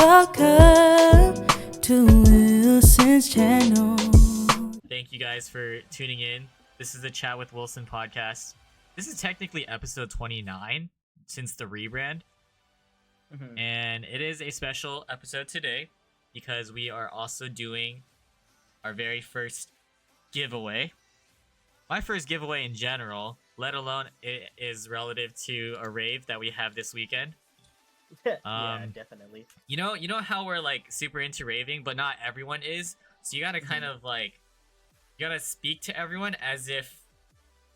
Welcome to Wilson's channel. Thank you guys for tuning in. This is the Chat with Wilson podcast. This is technically episode 29 since the rebrand. And it is a special episode today because we are also doing our very first giveaway. My first giveaway in general, let alone it is relative to a rave that we have this weekend. Yeah, definitely. You know how we're like super into raving, but not everyone is. So you gotta kind of like, you gotta speak to everyone as if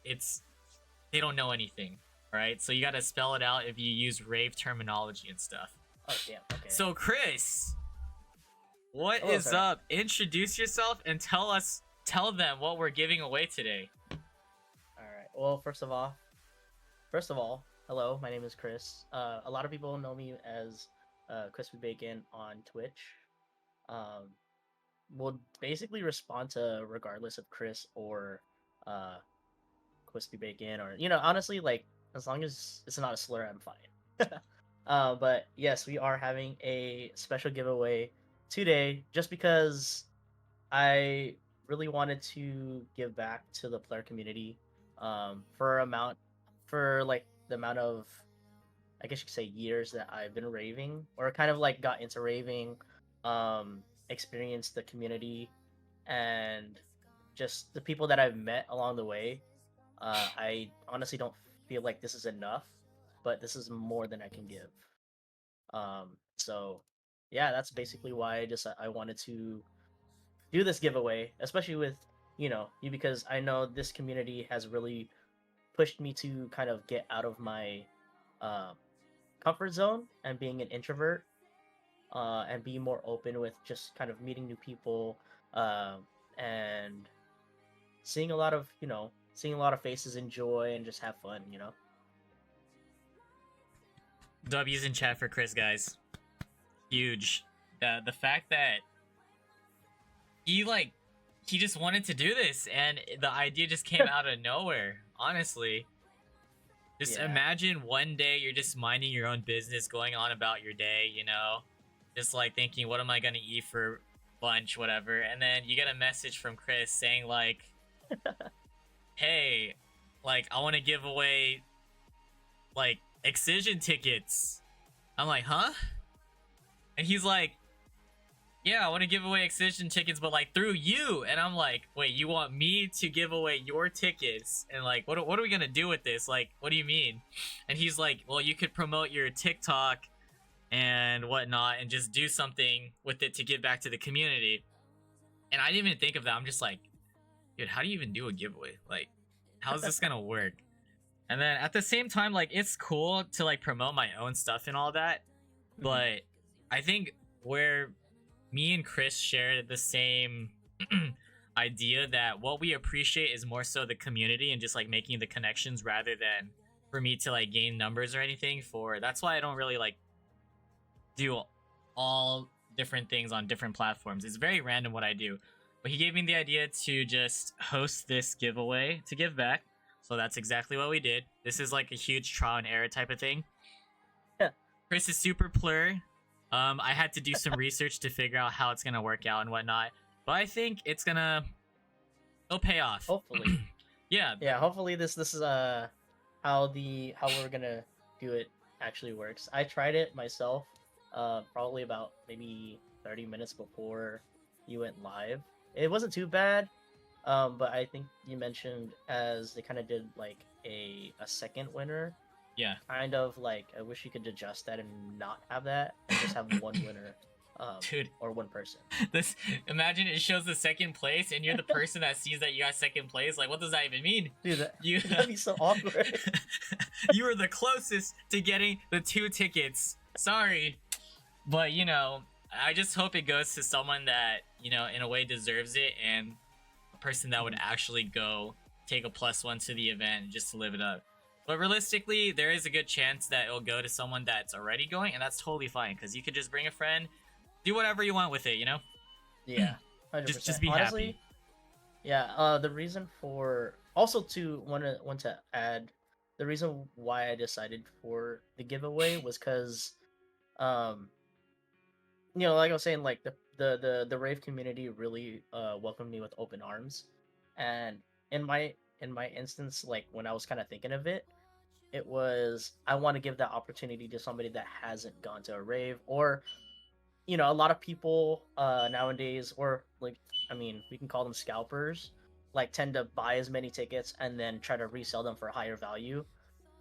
they don't know anything, right? So you gotta spell it out if you use rave terminology and stuff. Oh damn. Okay. So Chris, what is up? Introduce yourself and tell them what we're giving away today. All right. Well, first of all, hello. My name is Chris. A lot of people know me as Cwispbacon on Twitch. We'll basically respond to regardless of Chris or Cwispbacon, or honestly, like as long as it's not a slur, I'm fine. But yes, we are having a special giveaway today, just because I really wanted to give back to the player community for the amount of, I guess you could say, years that I've been raving, or kind of like got into raving, experienced the community and just the people that I've met along the way. I honestly don't feel like this is enough, but this is more than I can give. So yeah, that's basically why I wanted to do this giveaway, especially with you, because I know this community has really pushed me to kind of get out of my comfort zone and being an introvert, and be more open with just kind of meeting new people, and seeing a lot of faces enjoy and just have fun. W's in chat for Chris, guys. Huge. The fact that he just wanted to do this and the idea just came out of nowhere. Honestly, just imagine one day you're just minding your own business, going on about your day, just like thinking, what am I gonna eat for lunch, whatever, and then you get a message from Chris saying like, hey, like I want to give away like Excision tickets. I'm like, huh? And he's like, yeah, I want to give away Excision tickets, but like through you. And I'm like, wait, you want me to give away your tickets? And like, what are we gonna do with this? Like, what do you mean? And he's like, well, you could promote your TikTok and whatnot and just do something with it to give back to the community. And I didn't even think of that. I'm just like, dude, how do you even do a giveaway? Like, how's this gonna work? And then at the same time, like, it's cool to like promote my own stuff and all that, but I think where me and Chris share the same idea that what we appreciate is more so the community and just like making the connections rather than for me to like gain numbers or anything. That's why I don't really like do all different things on different platforms. It's very random what I do, but he gave me the idea to just host this giveaway to give back. So that's exactly what we did. This is like a huge trial and error type of thing. Yeah. Chris is super plur. I had to do some research to figure out how it's gonna work out and whatnot, but I think it'll pay off. Hopefully. Yeah. Hopefully this is how we're gonna do it actually works. I tried it myself, probably about maybe 30 minutes before you went live. It wasn't too bad, but I think you mentioned as they kind of did like a second winner. Yeah. Kind of like, I wish you could adjust that and not have that, and just have one winner, dude, or one person. Imagine it shows the second place, and you're the person that sees that you got second place. Like, what does that even mean? Dude, that'd be so awkward. You were the closest to getting the 2 tickets. Sorry, but I just hope it goes to someone that in a way deserves it, and a person that would actually go take a +1 to the event just to live it up. But realistically, there is a good chance that it'll go to someone that's already going, and that's totally fine, because you could just bring a friend, do whatever you want with it, Yeah, 100%. Just be Honestly, happy. Yeah, the reason for also to want to add, the reason why I decided for the giveaway was because like I was saying, like the rave community really welcomed me with open arms, and in my instance, like when I was kind of thinking of it, it was I want to give that opportunity to somebody that hasn't gone to a rave, or a lot of people nowadays, or like I mean, we can call them scalpers, like tend to buy as many tickets and then try to resell them for higher value.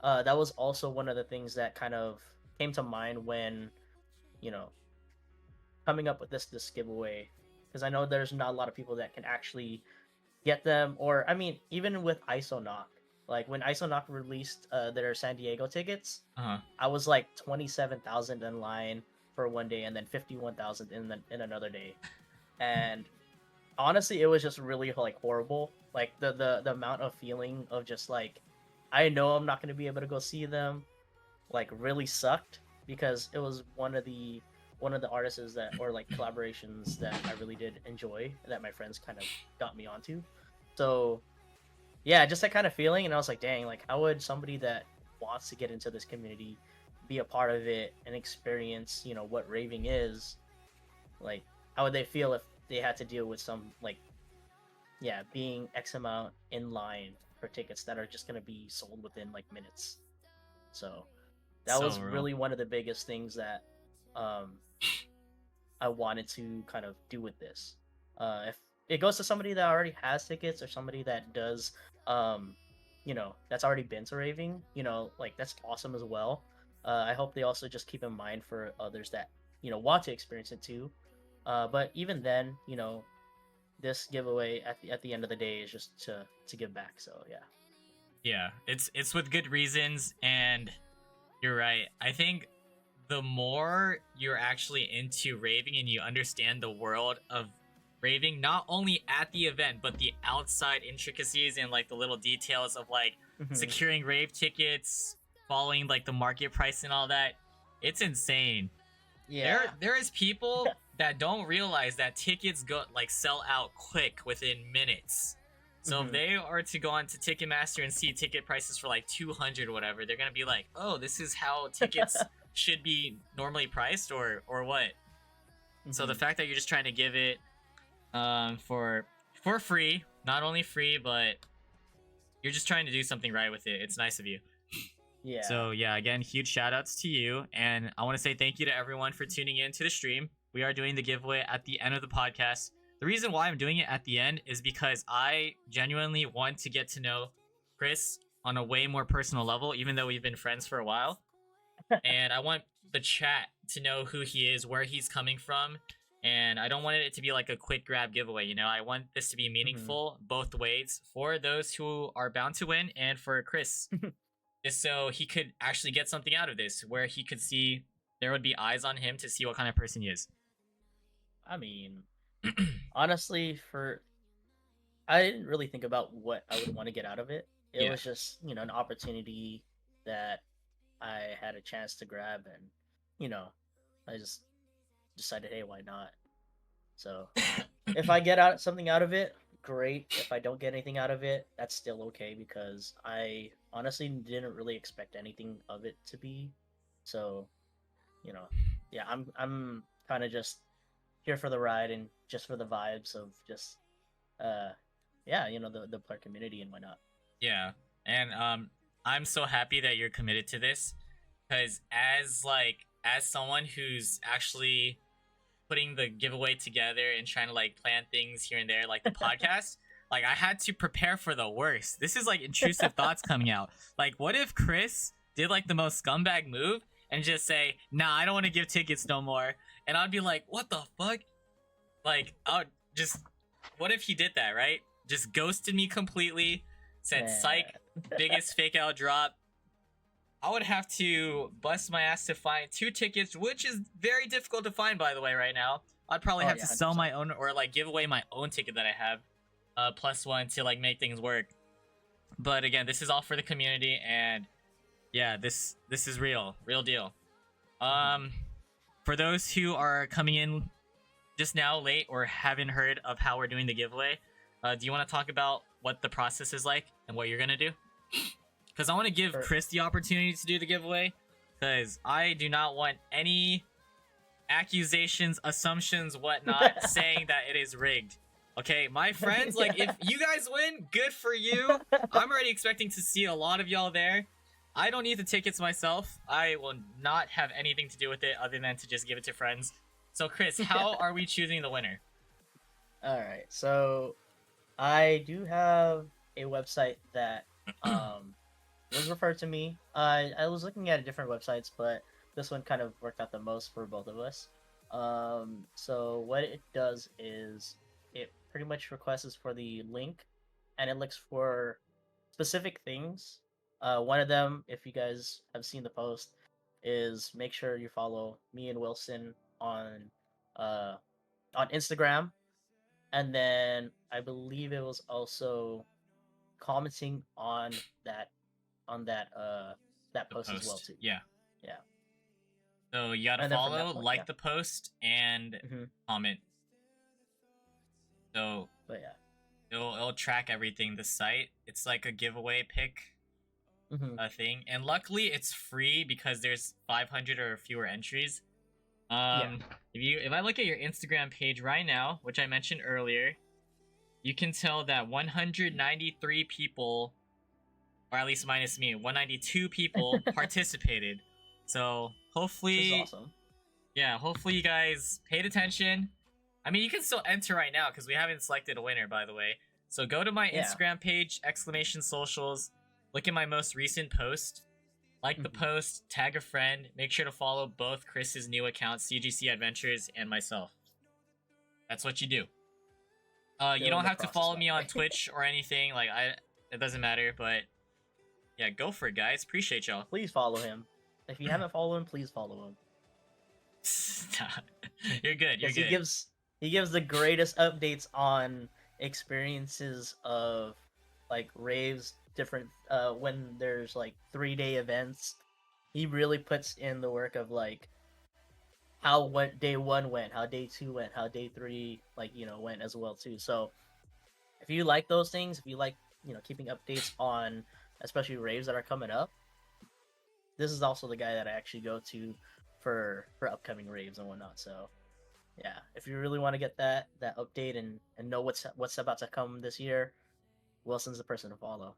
That was also one of the things that kind of came to mind when you know coming up with this giveaway, because I know there's not a lot of people that can actually get them, or I mean, even with ISONOC, like when ISONOC released their San Diego tickets, Uh-huh. I was like 27,000 in line for one day, and then 51,000 in another day, and honestly, it was just really like horrible. Like the amount of feeling of just like I know I'm not gonna be able to go see them, like really sucked, because it was one of the artists that, or like collaborations that I really did enjoy, that my friends kind of got me onto. So yeah, just that kind of feeling, and I was like, dang, like how would somebody that wants to get into this community be a part of it and experience, what raving is, like how would they feel if they had to deal with some like, yeah, being X amount in line for tickets that are just gonna be sold within like minutes. So that So was real. really one of the biggest things that um I wanted to kind of do with this. If it goes to somebody that already has tickets, or somebody that does, that's already been to raving, like that's awesome as well. I hope they also just keep in mind for others that want to experience it too. But even then, this giveaway at the end of the day is just to give back. So yeah. Yeah, it's with good reasons, and you're right. I think the more you're actually into raving and you understand the world of raving, not only at the event but the outside intricacies and like the little details of like Mhm. securing rave tickets, following like the market price and all that, it's insane. there Yeah. there is people that don't realize that tickets go like sell out quick within minutes. So if Hmm. they are to go on to Ticketmaster and see ticket prices for like 200 whatever, they're gonna be like, oh, this is how tickets should be normally priced, or what. So the Hmm. fact that you're just trying to give it for free, not only free, but you're just trying to do something right with it, it's nice of you. Yeah. So yeah, again, huge shout outs to you. And I want to say thank you to everyone for tuning in to the stream. We are doing the giveaway at the end of the podcast. The reason why I'm doing it at the end is because I genuinely want to get to know Chris on a way more personal level, even though we've been friends for a while. And I want the chat to know who he is, where he's coming from. And I don't want it to be like a quick grab giveaway, I want this to be Hmm. meaningful both ways for those who are bound to win and for Chris, just so he could actually get something out of this, where he could see, there would be eyes on him to see what kind of person he is. I mean, honestly, I didn't really think about what I would want to get out of it. It Yeah. was just, an opportunity that I had a chance to grab, and you know, I just decided, hey, why not? So if I get out something out of it, great. If I don't get anything out of it, that's still okay, because I honestly didn't really expect anything of it to be. So, you know, yeah, I'm kind of just here for the ride, and just for the vibes of just uh yeah, the player community and whatnot. Yeah. And I'm so happy that you're committed to this, because as someone who's actually putting the giveaway together and trying to like plan things here and there, like the podcast, like I had to prepare for the worst. This is like intrusive thoughts coming out. Like, what if Chris did like the most scumbag move and just say, "Nah, I don't want to give tickets no more," and I'd be like, "What the fuck?" Like, I would just, what if he did that, right? Just ghosted me completely, said, Man. "Psych, biggest fake out drop." I would have to bust my ass to find two tickets, which is very difficult to find, by the way, right now. I'd probably Oh have yeah, to sell 100%. my own, or like give away my own ticket that I have, plus one, to like make things work. But again, this is all for the community, and yeah, this is real deal. Hmm. Um, for those who are coming in just now late or haven't heard of how we're doing the giveaway, do you want to talk about what the process is like and what you're gonna do? Because I want to give For Chris the opportunity to do the giveaway, because I do not want any accusations, assumptions, whatnot, saying that it is rigged. Okay, my friends, like if you guys win, good for you. I'm already expecting to see a lot of y'all there. I don't need the tickets myself. I will not have anything to do with it other than to just give it to friends. So Chris, how are we choosing the winner? All right, so I do have a website that was referred to me. I was looking at different websites, but this one kind of worked out the most for both of us. So what it does is it pretty much requests for the link, and it looks for specific things. One of them, if you guys have seen the post, is make sure you follow me and Wilson uh, on Instagram, and then I believe it was also commenting that that The post as well post. too. Yeah. Yeah, So you gotta and then from follow, that point, like yeah. the post, and hmm comment. So But yeah. it'll track everything. The site. It's like a giveaway pick hmm thing, and luckily it's free because there's 500 or fewer entries. Yeah. If I look at your Instagram page right now, which I mentioned earlier, you can tell that 193 people, or at least minus me, 192 people participated. So Which is hopefully, awesome. yeah, hopefully you guys paid attention. I mean, you can still enter right now because we haven't selected a winner, by the way. So go to my Yeah. Instagram page, exclamation socials, look at my most recent post, like the Mhm. post, tag a friend, make sure to follow both Chris's new accounts, CGC Adventures, and myself. That's what you do. You Still in don't the have to process, follow by me the on way. Twitch or anything. Like it doesn't matter. But yeah, go for it, guys. Appreciate y'all. Please follow him. If you haven't followed him, please follow him You're good. You're because good. he gives the greatest updates on experiences of like raves, different when there's like 3 day events. He really puts in the work of like how what day one went, how day two went, how day three went as well too. So if you like those things, if you like keeping updates on especially raves that are coming up, this is also the guy that I actually go to for upcoming raves and whatnot. So yeah, if you really want to get that update and know what's about to come this year, Wilson's the person to follow.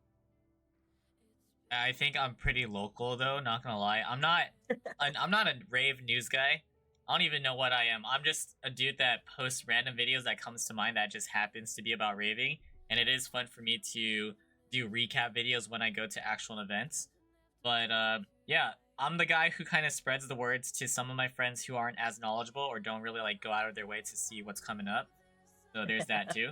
I think I'm pretty local though. Not gonna lie. I'm not a rave news guy. I don't even know what I am. I'm just a dude that posts random videos that comes to mind that just happens to be about raving, and it is fun for me to do recap videos when I go to actual events. But yeah, I'm the guy who kind of spreads the words to some of my friends who aren't as knowledgeable or don't really like go out of their way to see what's coming up. So there's that too.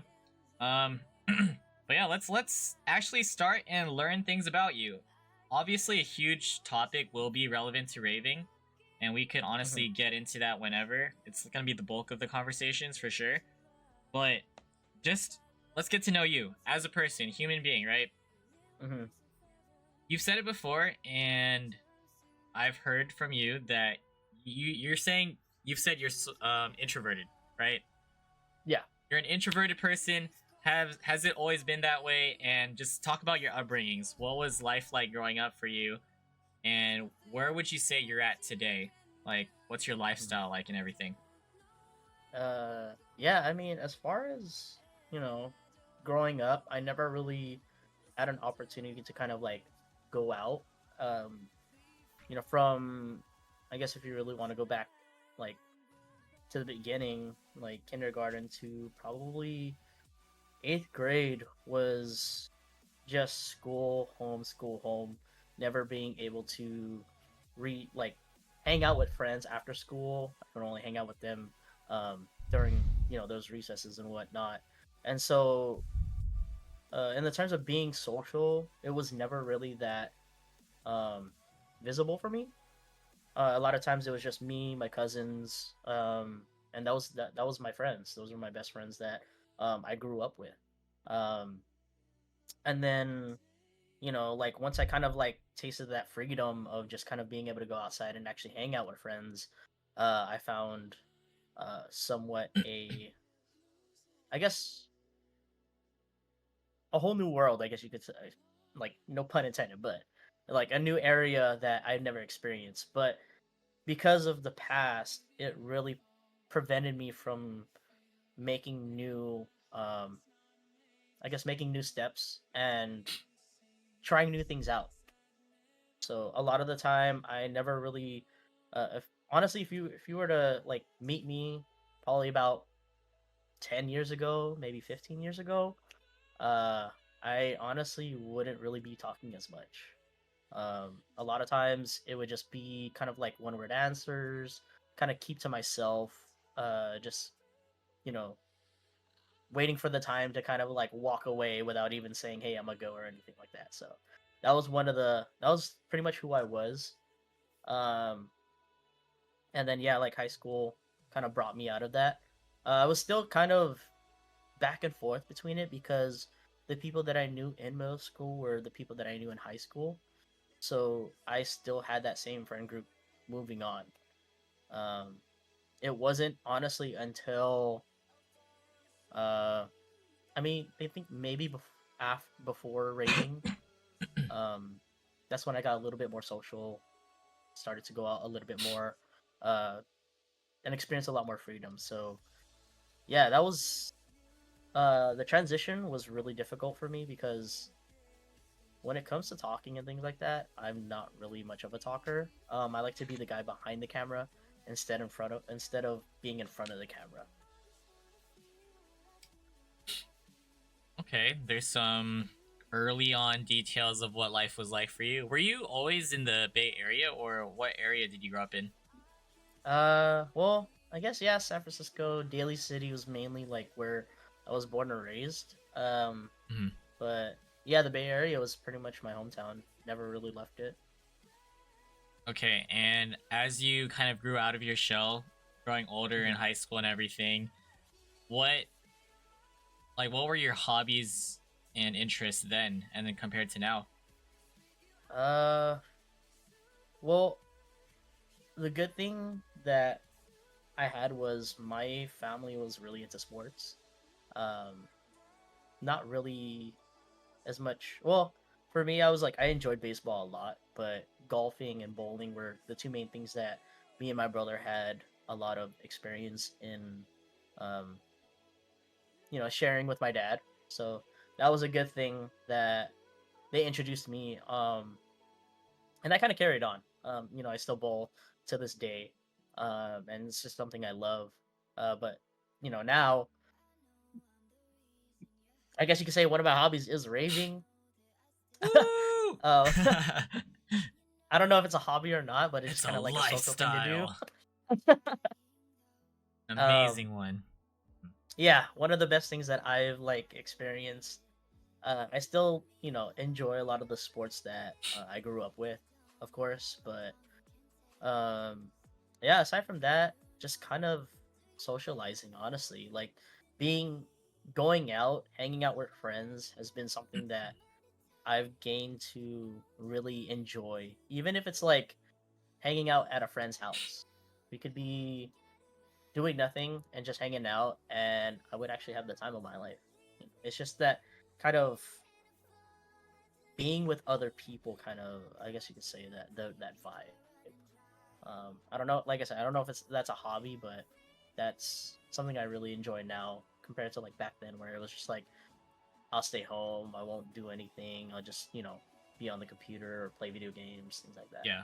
Um, but yeah, let's actually start and learn things about you. Obviously, a huge topic will be relevant to raving, and we could honestly get into that whenever. It's gonna be the bulk of the conversations for sure. But just let's get to know you as a person, human being, right? hmm You've said it before, and I've heard from you that you've said you're introverted, right? Yeah. You're an introverted person. Has it always been that way? And just talk about your upbringings. What was life like growing up for you? And where would you say you're at today? Like, what's your lifestyle like and everything? Yeah, I mean, as far as growing up, I never really had an opportunity to kind of like go out. Um, from I guess if you really want to go back like to the beginning, like kindergarten to probably 8th grade was just school, home, never being able to hang out with friends after school. I could only hang out with them during those recesses and whatnot. And so, in the terms of being social, it was never really that um, visible for me. A lot of times it was just me, my cousins, and that was my friends. Those were my best friends that I grew up with. Um, and then like once I kind of like tasted that freedom of just kind of being able to go outside and actually hang out with friends, I found somewhat I guess a whole new world, I guess you could say, like no pun intended, but like a new area that I've never experienced. But because of the past, it really prevented me from making new, I guess, making new steps and trying new things out. So a lot of the time, I never really, if honestly, if you were to like meet me, probably about 10 years ago, maybe 15 years ago, uh, I honestly wouldn't really be talking as much. A lot of times it would just be kind of like one word answers, kind of keep to myself, just you know, waiting for the time to kind of like walk away without even saying, "Hey, I'm gonna go" or anything like that. So that was pretty much who I was. Um, and then yeah, like high school kind of brought me out of that. I was still kind of back and forth between it because the people that I knew in middle school were the people that I knew in high school. So I still had that same friend group moving on. Um, it wasn't honestly until uh, I mean, I think maybe before raving, um, that's when I got a little bit more social, started to go out a little bit more, uh, and experience a lot more freedom. So yeah, that was the transition was really difficult for me because when it comes to talking and things like that, I'm not really much of a talker. I like to be the guy behind the camera instead of being in front of the camera. Okay, there's some early on details of what life was like for you. Were you always in the Bay Area, or what area did you grow up in? Well, I guess yeah, San Francisco, Daly City was mainly like where I was born and raised. Mhm. But yeah, the Bay Area was pretty much my hometown. Never really left it. Okay, and as you kind of grew out of your shell, growing older in Mhm. high school and everything, what what were your hobbies and interests then, and then compared to now? Uh, well, the good thing that I had was my family was really into sports. Um, not really as much. Well, for me, I was like I enjoyed baseball a lot, but golfing and bowling were the two main things that me and my brother had a lot of experience in, um, sharing with my dad. So that was a good thing that they introduced me, and that kind of carried on. I still bowl to this day, and it's just something I love. But now I guess you could say one of my hobbies is raving. Woo! uh, I don't know if it's a hobby or not, but it's just It's a kind of like a social thing to do. lifestyle. um, Amazing one. yeah, one of the best things that I've like experienced. I still, enjoy a lot of the sports that I grew up with, of course, but um, yeah, aside from that, just kind of socializing, honestly, like being going out, hanging out with friends has been something that I've gained to really enjoy, even if it's like hanging out at a friend's house. We could be doing nothing and just hanging out, and I would actually have the time of my life. It's just that kind of being with other people, kind of, I guess you could say that vibe. I don't know, like I said, I don't know if that's a hobby, but that's something I really enjoy now compared to like back then where it was just like I'll stay home, I won't do anything, I'll just be on the computer or play video games, things like that. Yeah.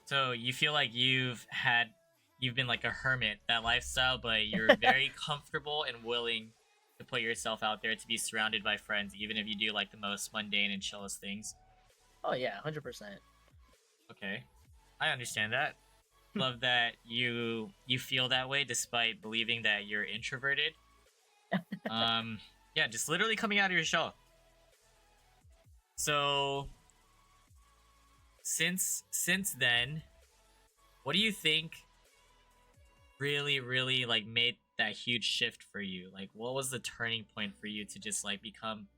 So you feel like you've been like a hermit, that lifestyle, but you're very comfortable and willing to put yourself out there to be surrounded by friends, even if you do like the most mundane and chillest things. Oh yeah, 100%. Okay, I understand that. Love that you feel that way despite believing that you're introverted. Um, yeah, just literally coming out of your shell. So since then, what do you think really like made that huge shift for you? Like, what was the turning point for you to just like become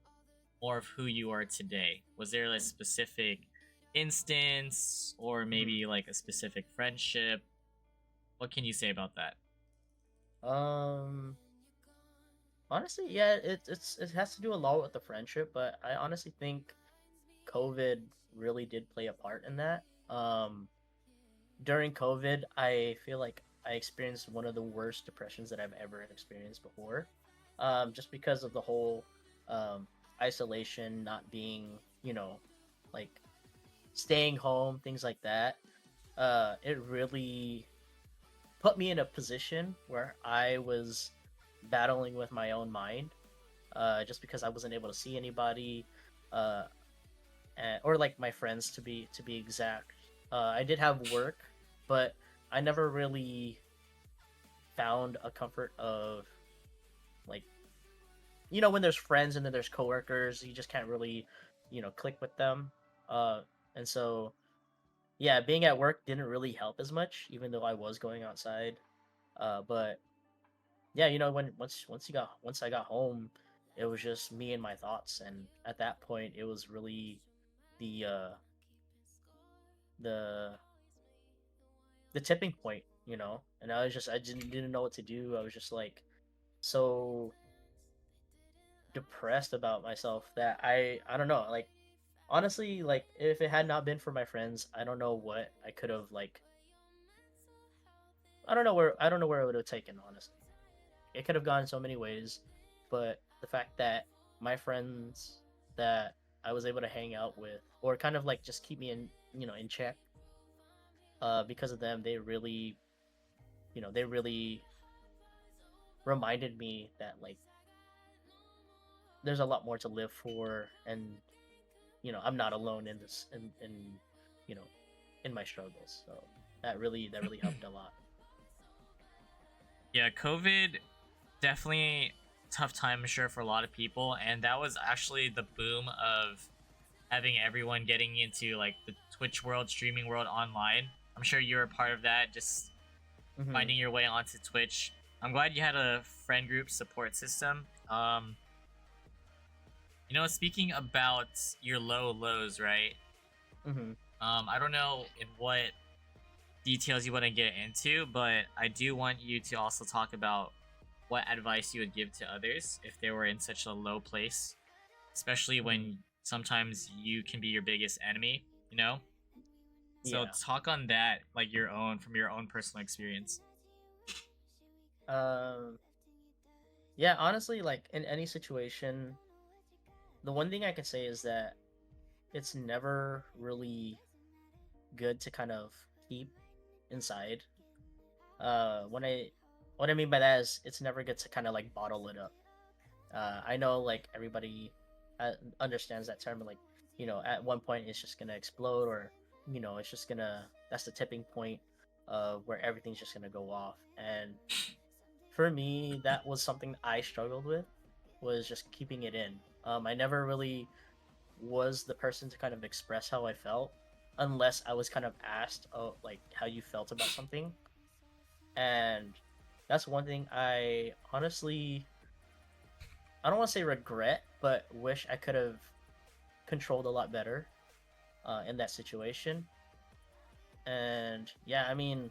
more of who you are today? Was there a specific instance or Mhm. maybe like a specific friendship? What can you say about that? um Honestly, yeah, it has to do a lot with the friendship, but I honestly think COVID really did play a part in that. during COVID, I feel like I experienced one of the worst depressions that I've ever experienced before. Just because of the whole um, isolation, not being, like staying home, things like that. It really put me in a position where I was battling with my own mind, just because I wasn't able to see anybody, uh, or like my friends to be exact. I did have work, but I never really found a comfort of like when there's friends and then there's coworkers, you just can't really click with them. Uh, and so yeah, being at work didn't really help as much, even though I was going outside. But yeah, when once I got home, it was just me and my thoughts, and at that point, it was really the uh the the tipping point, and I didn't know what to do. I was just like so depressed about myself that I don't know, like honestly, like if it had not been for my friends, I don't know what I could have like. I don't know where it would have taken, honestly. It could have gone so many ways, but the fact that my friends that I was able to hang out with, or kind of like just keep me in check, because of them, they really reminded me that like there's a lot more to live for, and I'm not alone in this, in you know in my struggles. So that really helped a lot. Yeah, COVID definitely tough time, I'm sure, for a lot of people, and that was actually the boom of having everyone getting into like the Twitch world, streaming world online. I'm sure you were a part of that, just Hmm. finding your way onto Twitch. I'm glad you had a friend group support system. Speaking about your low lows, right? Hmm. I don't know in what details you want to get into, but I do want you to also talk about what advice you would give to others if they were in such a low place, especially Hmm. when sometimes you can be your biggest enemy, you know? So Yeah. talk on that, like from your own personal experience. Um. Yeah. Honestly, like in any situation, the one thing I can say is that it's never really good to kind of keep inside. When I what I mean by that is it's never good to kind of like bottle it up. I know like everybody understands that term. Like at one point it's just gonna explode, or it's just gonna that's the tipping point where everything's just gonna go off. And for me, that was something I struggled with, was just keeping it in. I never really was the person to kind of express how I felt unless I was kind of asked, oh, like how you felt about something. And that's one thing I honestly, I don't want to say regret, but wish I could have controlled a lot better in that situation. And yeah, I mean,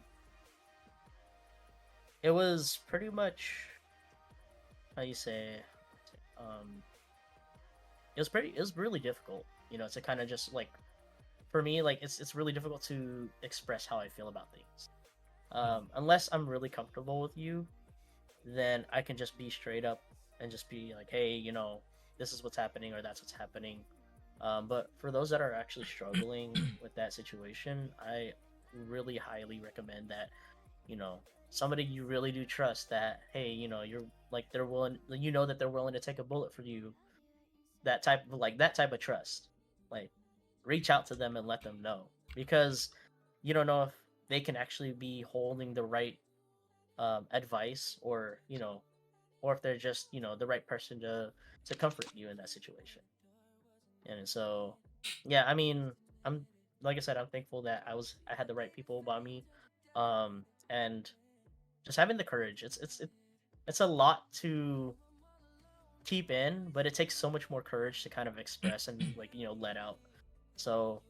it was pretty much how you say, um, it was really difficult, to kind of just like, for me, like it's really difficult to express how I feel about things. Unless I'm really comfortable with you, then I can just be straight up and just be like, hey, this is what's happening, or that's what's happening. But for those that are actually struggling with that situation, I really highly recommend that, you know, somebody you really do trust, that, hey, you're like, they're willing, that they're willing to take a bullet for you, that type of trust. Like, reach out to them and let them know, because you don't know if they can actually be holding the right advice, or if they're just the right person to comfort you in that situation. And so yeah, I mean, I'm like I said, I'm thankful that I had the right people by me, and just having the courage. It's a lot to keep in, but it takes so much more courage to kind of express and like let out. So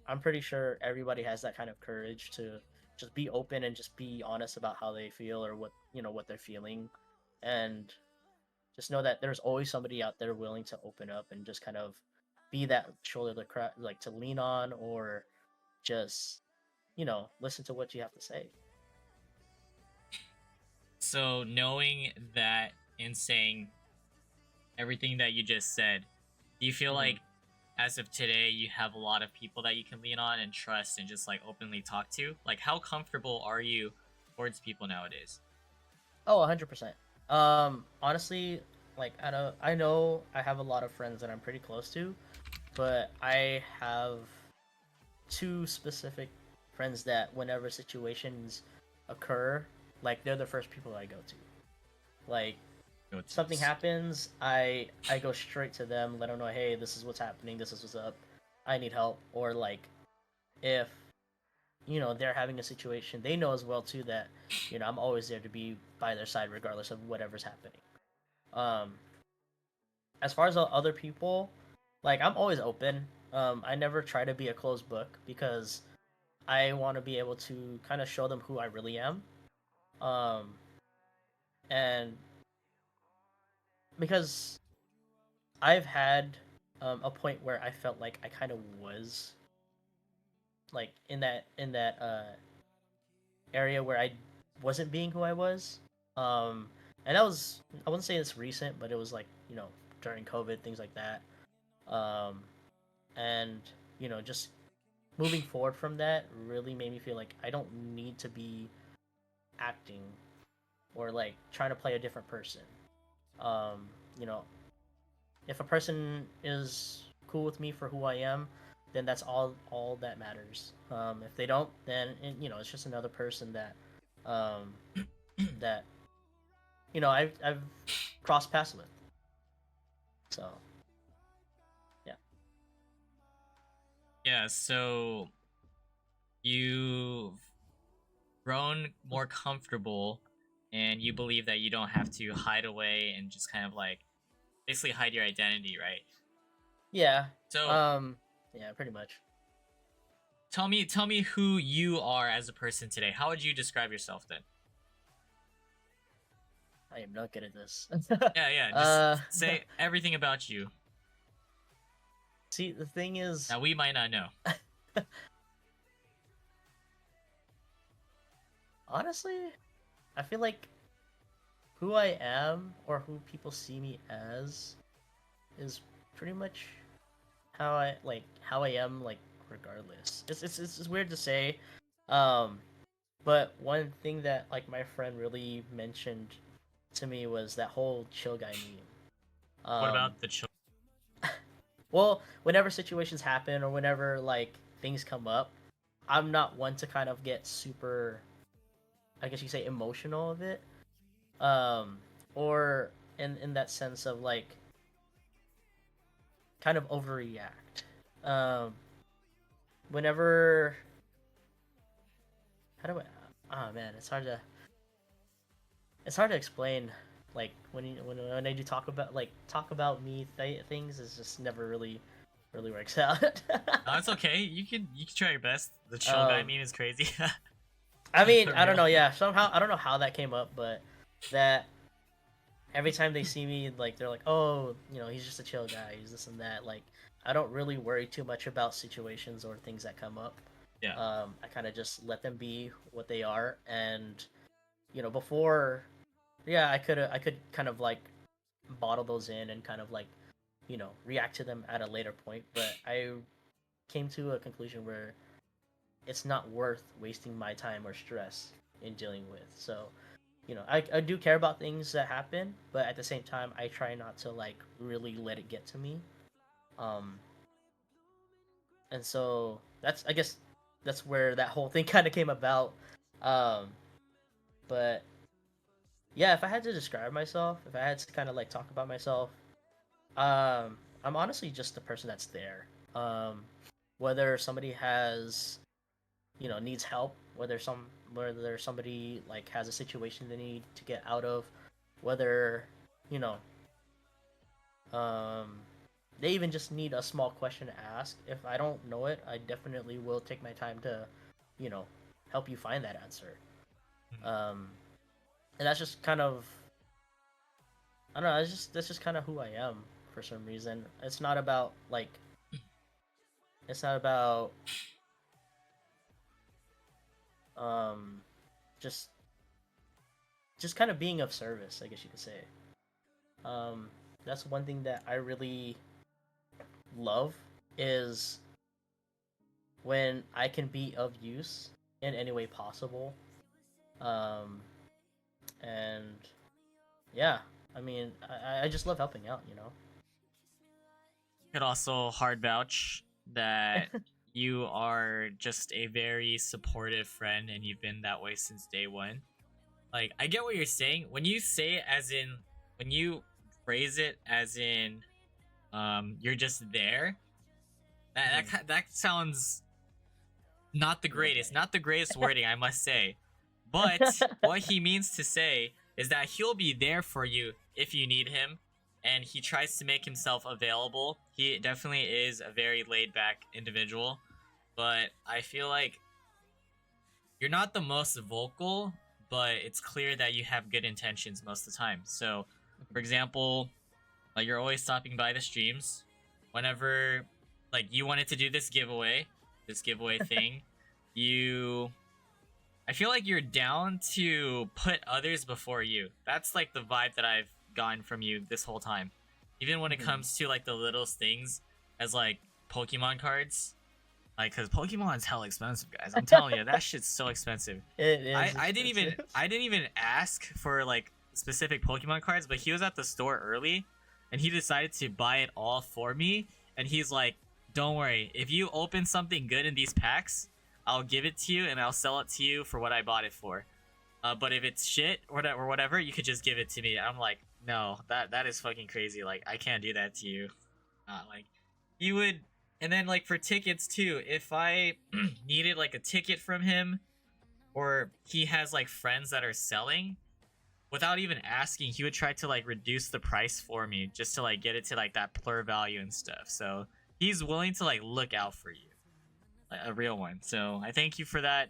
I'm pretty sure everybody has that kind of courage to just be open and just be honest about how they feel, or what they're feeling. And just know that there's always somebody out there willing to open up and just kind of be that shoulder to cry, like to lean on, or just listen to what you have to say. So knowing that and saying everything that you just said, do you feel Mhm. like as of today you have a lot of people that you can lean on and trust and just like openly talk to? Like how comfortable are you towards people nowadays? Oh, 100%. Honestly, like I know I have a lot of friends that I'm pretty close to, but I have two specific friends that whenever situations occur, like they're the first people I go to. Like Go something tos. happens, I go straight to them, let them know, hey, this is what's happening, this is what's up, I need help. Or like if they're having a situation, they know as well too that I'm always there to be by their side regardless of whatever's happening. Um, as far as other people, like I'm always open. I never try to be a closed book because I want to be able to kind of show them who I really am. Um, and because I've had a point where I felt like I kind of was like in that area where I wasn't being who I was. Um, and that was, I wouldn't say it's recent, but it was like during COVID, things like that. Um, and just moving forward from that really made me feel like I don't need to be acting or like trying to play a different person. Um, you know, if a person is cool with me for who I am, then that's all that matters. If they don't, then it's just another person that um, that I've crossed paths with. So yeah, Yeah, so you've grown more comfortable and you believe that you don't have to hide away and just kind of like basically hide your identity, right? yeah, So um, yeah, pretty much. tell me who you are as a person today. How would you describe yourself then? I am not good at this. Yeah, yeah, just uh, say everything about you see, the thing is, that we might not know. honestly, I feel like who I am or who people see me as is pretty much how I am like regardless. It's weird to say, um, but one thing that like my friend really mentioned to me was that whole chill guy meme. What about the children? Well, whenever situations happen or whenever like things come up, I'm not one to kind of get super, I guess you say, emotional of it, um, or in that sense of like kind of overreact. Um, whenever how do I? Oh man, it's hard to explain. Like when I do talk about me things, it's just never really works out. No, it's okay. You can try your best. The chill guy um, meme is crazy. I mean, For I don't real. know. Yeah, somehow I don't know how that came up, but that every time they see me, like they're like, "Oh, he's just a chill guy. He's this and that." Like, I don't really worry too much about situations or things that come up. Yeah. I kind of just let them be what they are, and before, yeah, I could kind of like bottle those in and kind of like react to them at a later point, but I came to a conclusion where it's not worth wasting my time or stress in dealing with. So I do care about things that happen, but at the same time, I try not to like really let it get to me. Um, and so I guess that's where that whole thing kind of came about. Um, but yeah, if I had to describe myself, if I had to kind of like talk about myself, I'm honestly just the person that's there. Um, whether somebody has needs help, whether somebody like has a situation they need to get out of, whether you know um they even just need a small question to ask. If I don't know it, I definitely will take my time to you know help you find that answer. Mhm. um and that's just kind of, I don't know, that's just kind of who I am. For some reason, it's not about Um, just kind of being of service, I guess you could say. Um, that's one thing that I really love is when I can be of use in any way possible. Um, and yeah, I mean, I just love helping out, you know. Could also hard vouch that you are just a very supportive friend, and you've been that way since day one. Like, I get what you're saying when you say it as in, when you phrase it as in, you're just there. That sounds not the greatest, not the greatest wording, I must say. But what he means to say is that he'll be there for you if you need him, and he tries to make himself available. He definitely is a very laid back individual, but I feel like you're not the most vocal, but it's clear that you have good intentions most of the time. So, for example, like, you're always stopping by the streams whenever, like, you wanted to do this giveaway thing. you I feel like you're down to put others before you. That's like the vibe that I've gotten from you this whole time. Even when it comes to like the littlest things, as like Pokemon cards. Like, cause Pokemon's hell expensive, guys. I'm telling you, that shit's so expensive. It is. I didn't even ask for like specific Pokemon cards, but he was at the store early, and he decided to buy it all for me. And he's like, "Don't worry, if you open something good in these packs, I'll give it to you and I'll sell it to you for what I bought it for. But if it's shit or whatever, you could just give it to me." I'm like, "No, that is fucking crazy. Like, I can't do that to you." Like, you would. And then, like, for tickets too, if I needed like a ticket from him, or he has like friends that are selling, without even asking, he would try to like reduce the price for me just to like get it to like that plur value and stuff. So he's willing to like look out for you, like a real one. So I thank you for that.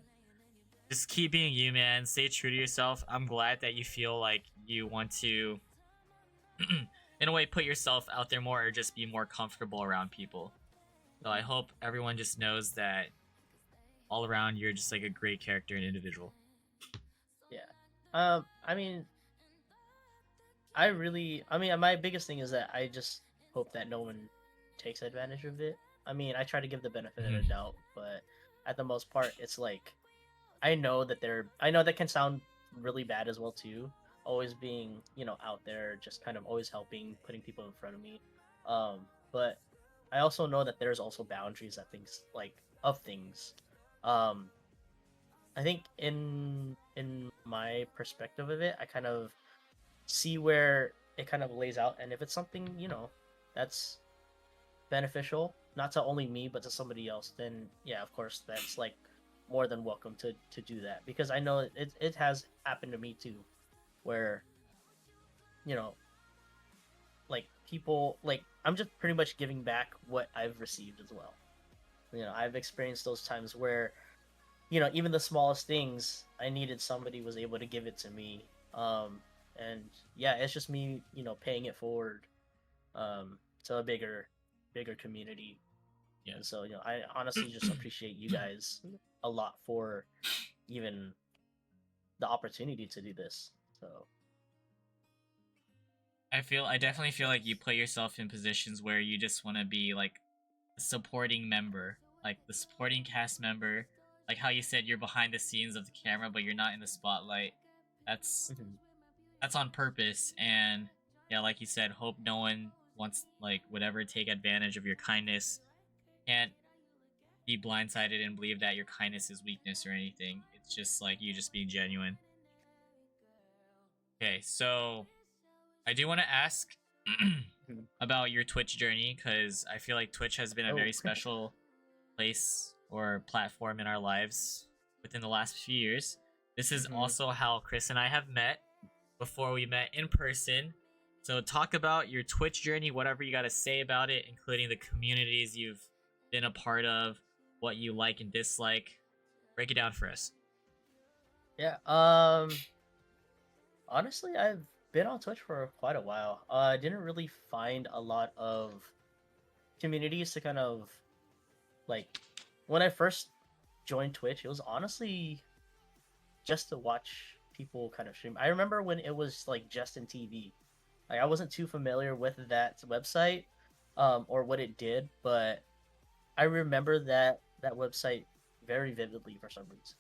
Just keep being you, man. Stay true to yourself. I'm glad that you feel like you want to, in a way, put yourself out there more, or just be more comfortable around people. So I hope everyone just knows that all around you're just like a great character and individual. Yeah. I mean, my biggest thing is that I just hope that no one takes advantage of it. I mean, I try to give the benefit of the doubt, but at the most part, it's like, I know that can sound really bad as well too. Always being, out there, just kind of always helping, putting people in front of me. But I also know that there's also boundaries at things of things. I think in my perspective of it, I kind of see where it kind of lays out, and if it's something that's beneficial, not to only me but to somebody else, then yeah, of course, that's like more than welcome to do that, because I know it has happened to me too, where like people, like, I'm just pretty much giving back what I've received as well. I've experienced those times where even the smallest things I needed, somebody was able to give it to me. And yeah, it's just me paying it forward to a bigger community. Yeah. And so I honestly just appreciate you guys a lot for even the opportunity to do this. So I definitely feel like you put yourself in positions where you just want to be like a supporting member, like the supporting cast member, like how you said you're behind the scenes of the camera, but you're not in the spotlight. That's on purpose, and yeah, like you said, hope no one would ever take advantage of your kindness. Can't be blindsided and believe that your kindness is weakness or anything. It's just like you just being genuine. Okay, so I do want to ask about your Twitch journey, because I feel like Twitch has been a very special place or platform in our lives within the last few years. This is also how Chris and I have met before we met in person. So talk about your Twitch journey, whatever you got to say about it, including the communities you've been a part of, what you like and dislike. Break it down for us. Yeah. Honestly, I've been on Twitch for quite a while. I didn't really find a lot of communities to kind of like, when I first joined Twitch, it was honestly just to watch people kind of stream. I remember when it was like Justin TV. Like I wasn't too familiar with that website, or what it did, but I remember that website very vividly for some reason.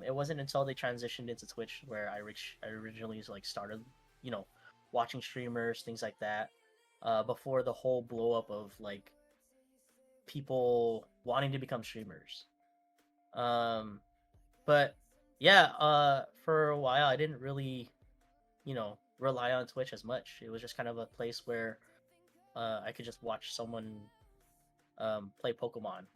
It wasn't until they transitioned into Twitch where I originally like started, you know, watching streamers, things like that. Before the whole blow up of like people wanting to become streamers. Um, but yeah, for a while I didn't really, rely on Twitch as much. It was just kind of a place where I could just watch someone play Pokemon.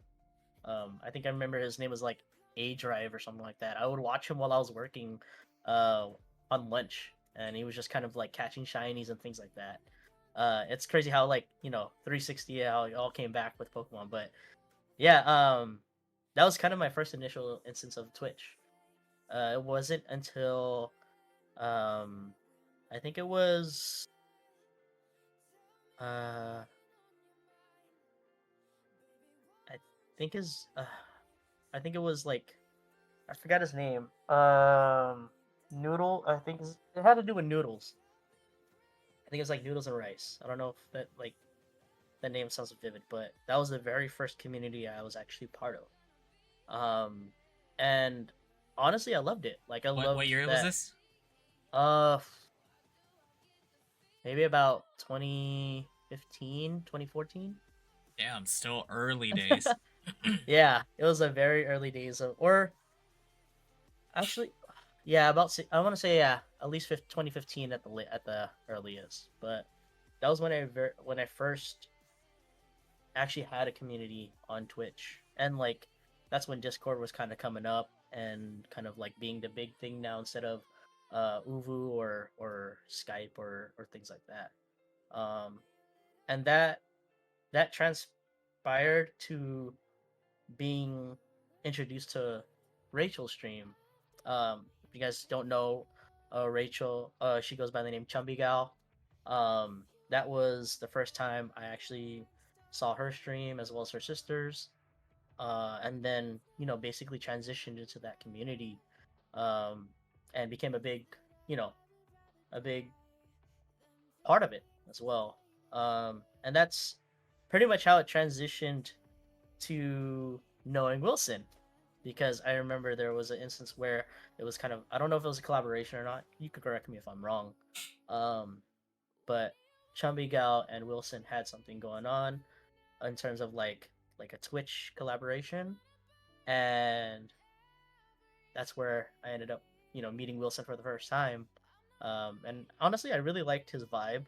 I think I remember his name was like A Drive or something like that. I would watch him while I was working uh, on lunch, and he was just kind of like catching shinies and things like that. It's crazy how 360 how it all came back with Pokemon, but yeah, that was kind of my first initial instance of Twitch. It wasn't until I think it was uh, I think is I think it was like I forgot his name. Noodle. I think it had to do with noodles. I think it's like noodles and rice. I don't know if that name sounds vivid, but that was the very first community I was actually part of. And honestly, I loved it. Like I What loved year was that. this? Uh, maybe about 2015, 2014. Damn, still early days. Yeah, it was a very early days of, or actually, yeah, I want to say yeah, at least 2015 at the earliest. But that was when when I first actually had a community on Twitch, and like that's when Discord was kind of coming up and kind of like being the big thing now instead of Uvu or Skype or things like that. And that transpired to being introduced to Rachel's stream. If you guys don't know, Rachel, she goes by the name Chumby Gal. That was the first time I actually saw her stream as well as her sisters. And then basically transitioned into that community, um, and became you know, a big part of it as well. And that's pretty much how it transitioned to knowing Wilson, because I remember there was an instance where it was kind of, I don't know if it was a collaboration or not. You could correct me if I'm wrong. Um, but Chumby Gal and Wilson had something going on in terms of like a Twitch collaboration, and that's where I ended up meeting Wilson for the first time. And honestly, I really liked his vibe.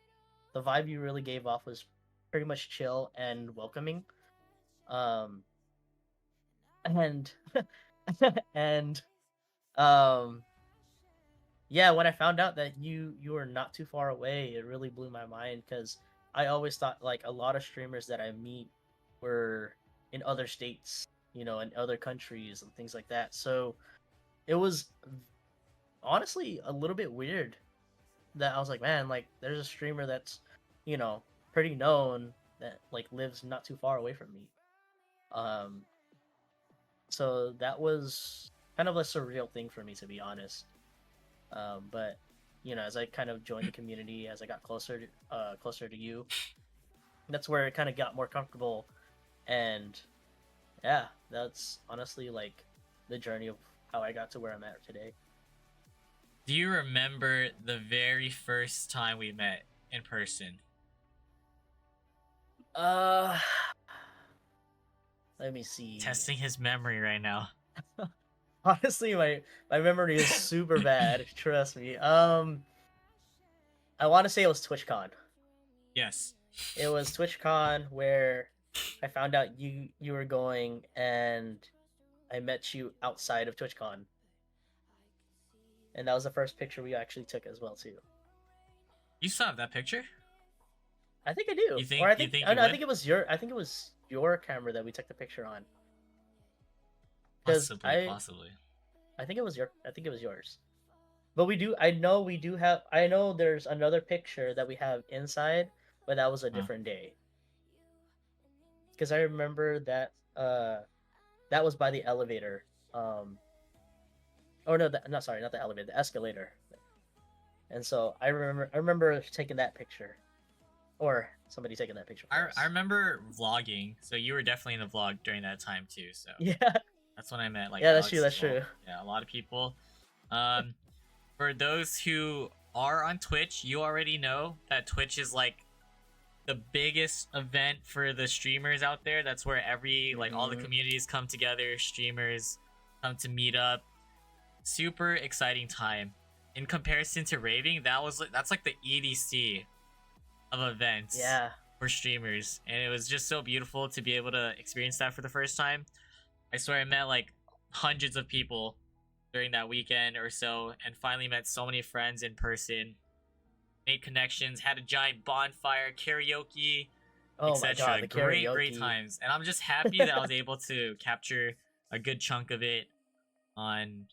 The vibe you really gave off was pretty much chill and welcoming. Um, and and um yeah, when I found out that you were not too far away, it really blew my mind, because I always thought like a lot of streamers that I meet were in other states, in other countries and things like that. So it was honestly a little bit weird that I was like, man, like there's a streamer that's you know pretty known that like lives not too far away from me. um so that was kind of a surreal thing for me, to be honest. But as I kind of joined the community, as I got closer to you, that's where it kind of got more comfortable. And yeah, that's honestly like the journey of how I got to where I'm at today. Do you remember the very first time we met in person? Uh, let me see. Testing his memory right now. Honestly, my memory is super bad. Trust me. I want to say it was TwitchCon. Yes. It was TwitchCon where I found out you were going, and I met you outside of TwitchCon, and that was the first picture we actually took as well too. You still have that picture? I think I do. You think? Or I You think think oh, you no, I would? think it was your camera that we took the picture on. Because Possibly. I think it was yours. But I know there's another picture that we have inside, but that was a Huh. different day. Because I remember that that was by the elevator. Oh no, not sorry, not the elevator, the escalator. And so I remember taking that picture, or somebody taking that picture for I us. remember vlogging, so you were definitely in the vlog during that time too. So Yeah, that's when I met like yeah, that's true. Alex That's as well. true. Yeah, a lot of people. Um, for those who are on Twitch, you already know that Twitch is like the biggest event for the streamers out there. That's where like all the Mhm. communities come together, streamers come to meet up. Super exciting time. In comparison to raving, that's like the EDC of events Yeah. for streamers, and it was just so beautiful to be able to experience that for the first time. I swear I met like hundreds of people during that weekend or so, and finally met so many friends in person, made connections, had a giant bonfire, karaoke, Oh my god, etc. the Great karaoke. times, and I'm just happy that I was able to capture a good chunk of it on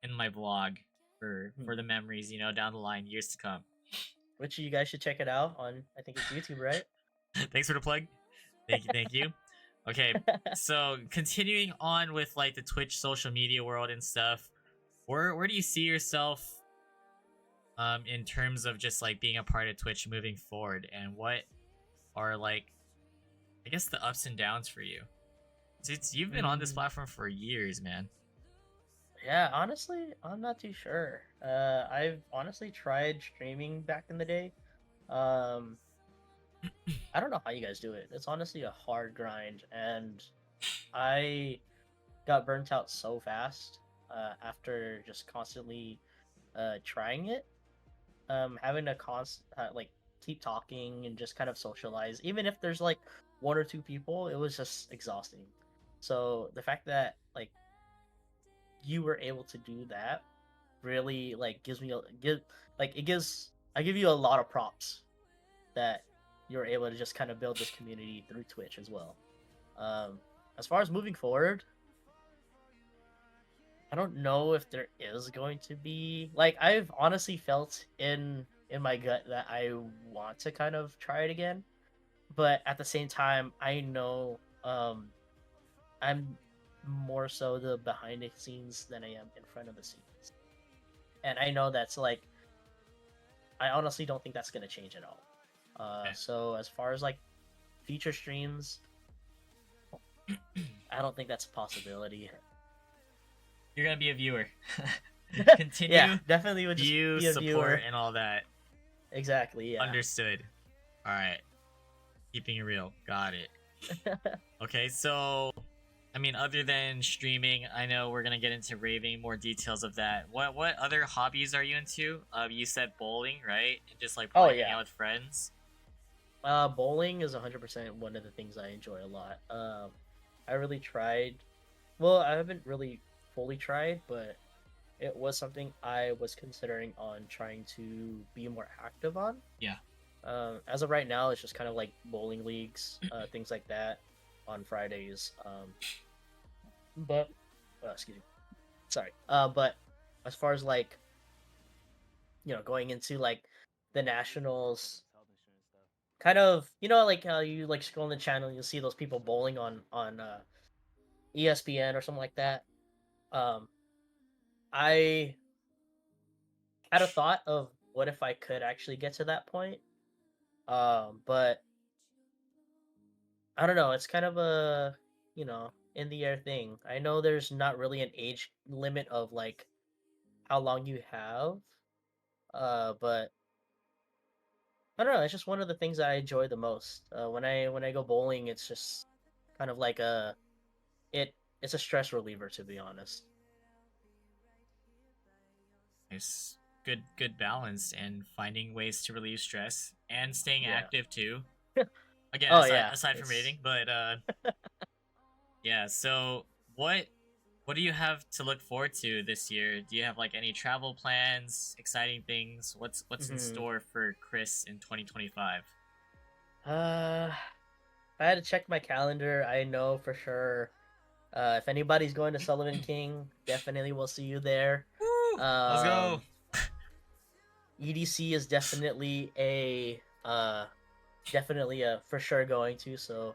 in my vlog for the memories, down the line, years to come. Which you guys should check it out on. I think it's YouTube, right? Thanks for the plug. Thank you. Okay, so continuing on with like the Twitch social media world and stuff, where do you see yourself in terms of just like being a part of Twitch moving forward, and what are like, I guess, the ups and downs for you? You've been on this Mm, platform for years, man. yeah, honestly, I'm not too sure. I've honestly tried streaming back in the day. Um, I don't know how you guys do it. It's honestly a hard grind, and I got burnt out so fast after just constantly trying it. Having to like keep talking and just kind of socialize, even if there's like one or two people, it was just exhausting. So the fact that like you were able to do that really like gives me a give like it gives I give you a lot of props that you're able to just kind of build this community through Twitch as well. Um, as far as moving forward, I don't know if there is going to be like I've honestly felt in my gut that I want to kind of try it again, but at the same time I know I'm more so the behind the scenes than I am in front of the scenes. And I know that's like I honestly don't think that's going to change at all. Okay. So as far as like future streams, I don't think that's a possibility. You're gonna be a viewer. Continue. Yeah, definitely would just View, be a support, viewer. and all that. Exactly, yeah. Understood. All right. Keeping it real. Got it. Okay, so I mean, other than streaming, I know we're gonna get into raving, more details of that. What other hobbies are you into? You said bowling, right? And just like Oh probably hanging yeah. out with friends. Bowling is 100% one of the things I enjoy a lot. I really tried. Well, I haven't really fully tried, but it was something I was considering on trying to be more active on. Yeah. As of right now, it's just kind of like bowling leagues, things like that, on Fridays. But excuse me, sorry. But as far as like going into like the nationals, kind of like how you like scroll on the channel, you'll see those people bowling on ESPN or something like that. Um, I had a thought of what if I could actually get to that point. But I don't know. It's kind of a in the air thing. I know there's not really an age limit of like how long you have. But I don't know. It's just one of the things that I enjoy the most. When I go bowling, it's just kind of like it's a stress reliever, to be honest. It's good balance and finding ways to relieve stress and staying Yeah. active too. Again, Oh aside yeah. aside from It's rating, but yeah. So what do you have to look forward to this year? Do you have like any travel plans, exciting things? What's in mhm. store for Chris in 2025? If I had to check my calendar, I know for sure. If anybody's going to Sullivan King, definitely we'll see you there. Woo! Let's go. Um, EDC is definitely a for sure going to. So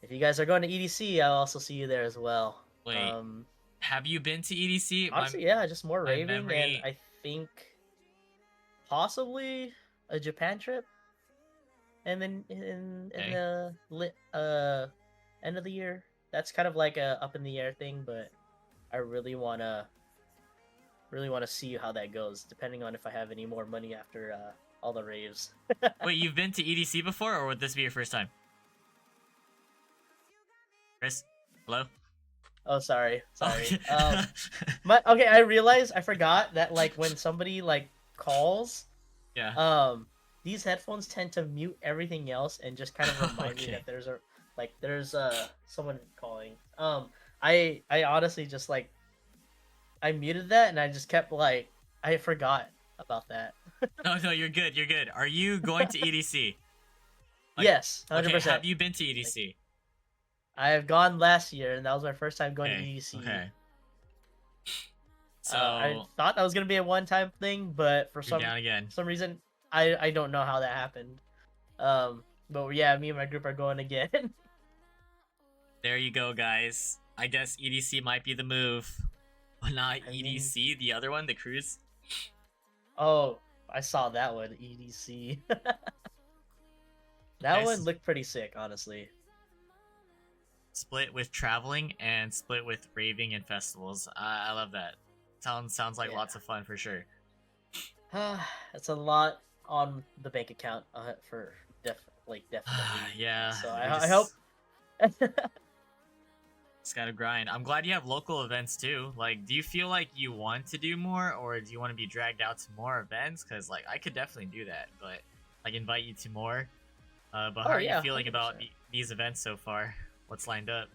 if you guys are going to EDC, I'll also see you there as well. Wait, Have you been to EDC? Honestly, yeah, just more my raving, and memory- I think possibly a Japan trip, and then in Okay. the end of the year. That's kind of like a up in the air thing, but I really wanna see how that goes, depending on if I have any more money after all the raves. Wait, you've been to EDC before, or would this be your first time? Chris, hello. Oh, sorry. Okay. Okay, I realized I forgot that like when somebody like calls, Yeah. these headphones tend to mute everything else and just kind of remind me Okay. that there's someone calling. I honestly just like I muted that and I just kept like I forgot about that. No, you're good. You're good. Are you going to EDC? Like, Yes, okay, 100%. have you been to EDC? I have gone last year and that was my first time going to Okay. EDC. Okay. So I thought that was gonna be a one-time thing, but for you're down again. some reason I don't know how that happened. But yeah, me and my group are going again. There you go, guys. I guess EDC might be the move, but not I mean- EDC. The other one, the cruise. Oh, I saw that one, EDC. That Nice. one looked pretty sick, honestly. Split with traveling and split with raving and festivals. I love that. Sounds like Yeah. lots of fun for sure. It's a lot on the bank account for definitely. Yeah. So we I hope. Just gotta grind. I'm glad you have local events too. Like, do you feel like you want to do more, or do you want to be dragged out to more events? Because like I could definitely do that, but like invite you to more. But how are you yeah, feeling about 100%. these events so far? What's lined up?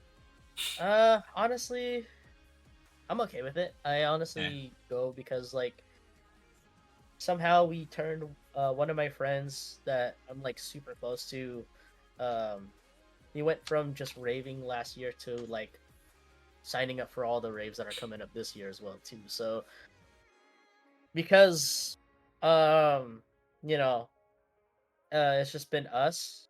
Honestly, I'm okay with it. I honestly go because like somehow we turned one of my friends that I'm like super close to. He went from just raving last year to like signing up for all the raves that are coming up this year as well too. So because you know it's just been us.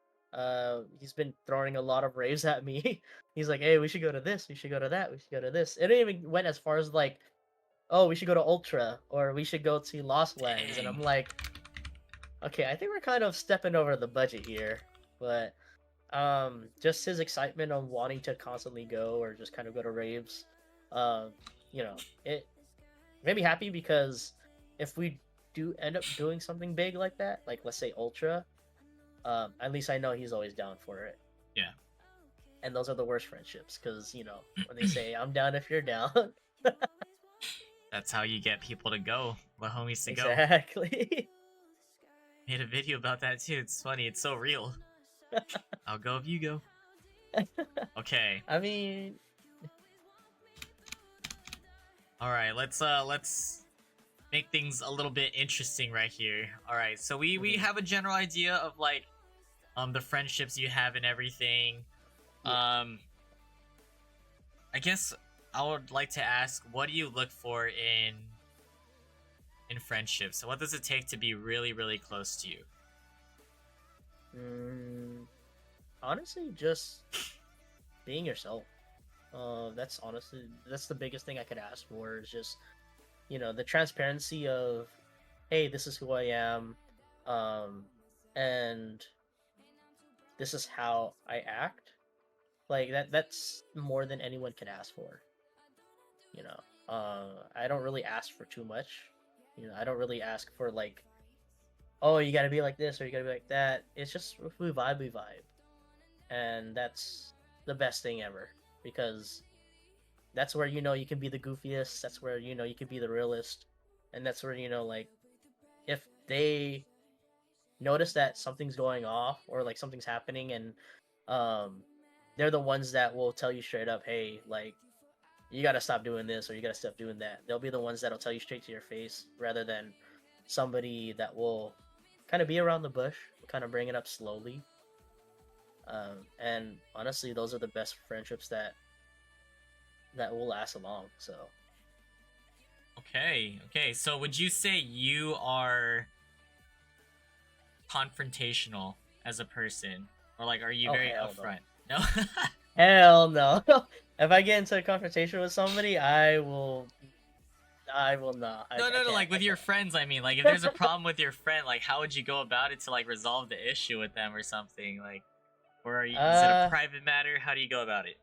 He's been throwing a lot of raves at me. He's like, "Hey, we should go to this. We should go to that. We should go to this." It didn't even went as far as like, "Oh, we should go to Ultra or we should go to Lost Lands," and Dang. I'm like, "Okay, I think we're kind of stepping over the budget here." But just his excitement on wanting to constantly go or just kind of go to raves, um, it made me happy because if we do end up doing something big like that, like let's say Ultra. At least I know he's always down for it. Yeah. And those are the worst friendships, because when they say "I'm down if you're down." That's how you get people to go. The homies to go. Exactly. Made a video about that too. It's funny. It's so real. I'll go if you go. Okay. I mean, All right. Let's make things a little bit interesting right here. All right. So we have a general idea of like the friendships you have and everything. Yeah. I guess I would like to ask, what do you look for in friendships? So what does it take to be really, really close to you? honestly, just being yourself. That's the biggest thing I could ask for is just the transparency of, hey, this is who I am, and this is how I act. Like that's more than anyone could ask for. I don't really ask for too much. I don't really ask for like, oh, you gotta be like this or you gotta be like that. It's just if we vibe, we vibe. And that's the best thing ever, because that's where you can be the goofiest, that's where you can be the realist, and that's where like if they notice that something's going off or like something's happening, and they're the ones that will tell you straight up, hey, like you got to stop doing this or you got to stop doing that. They'll be the ones that'll tell you straight to your face, rather than somebody that will kind of be around the bush, kind of bring it up slowly. And honestly, those are the best friendships that will last long. So Okay. So would you say you are confrontational as a person, or like are you Oh, very hell no. upfront? No. hell no. if I get into a confrontation with somebody, I will not. I No, no, no. can't. Like with your friends, I mean, like if there's a problem with your friend, like how would you go about it to like resolve the issue with them or something? Like, or are you, is it a Uh, private matter? How do you go about it?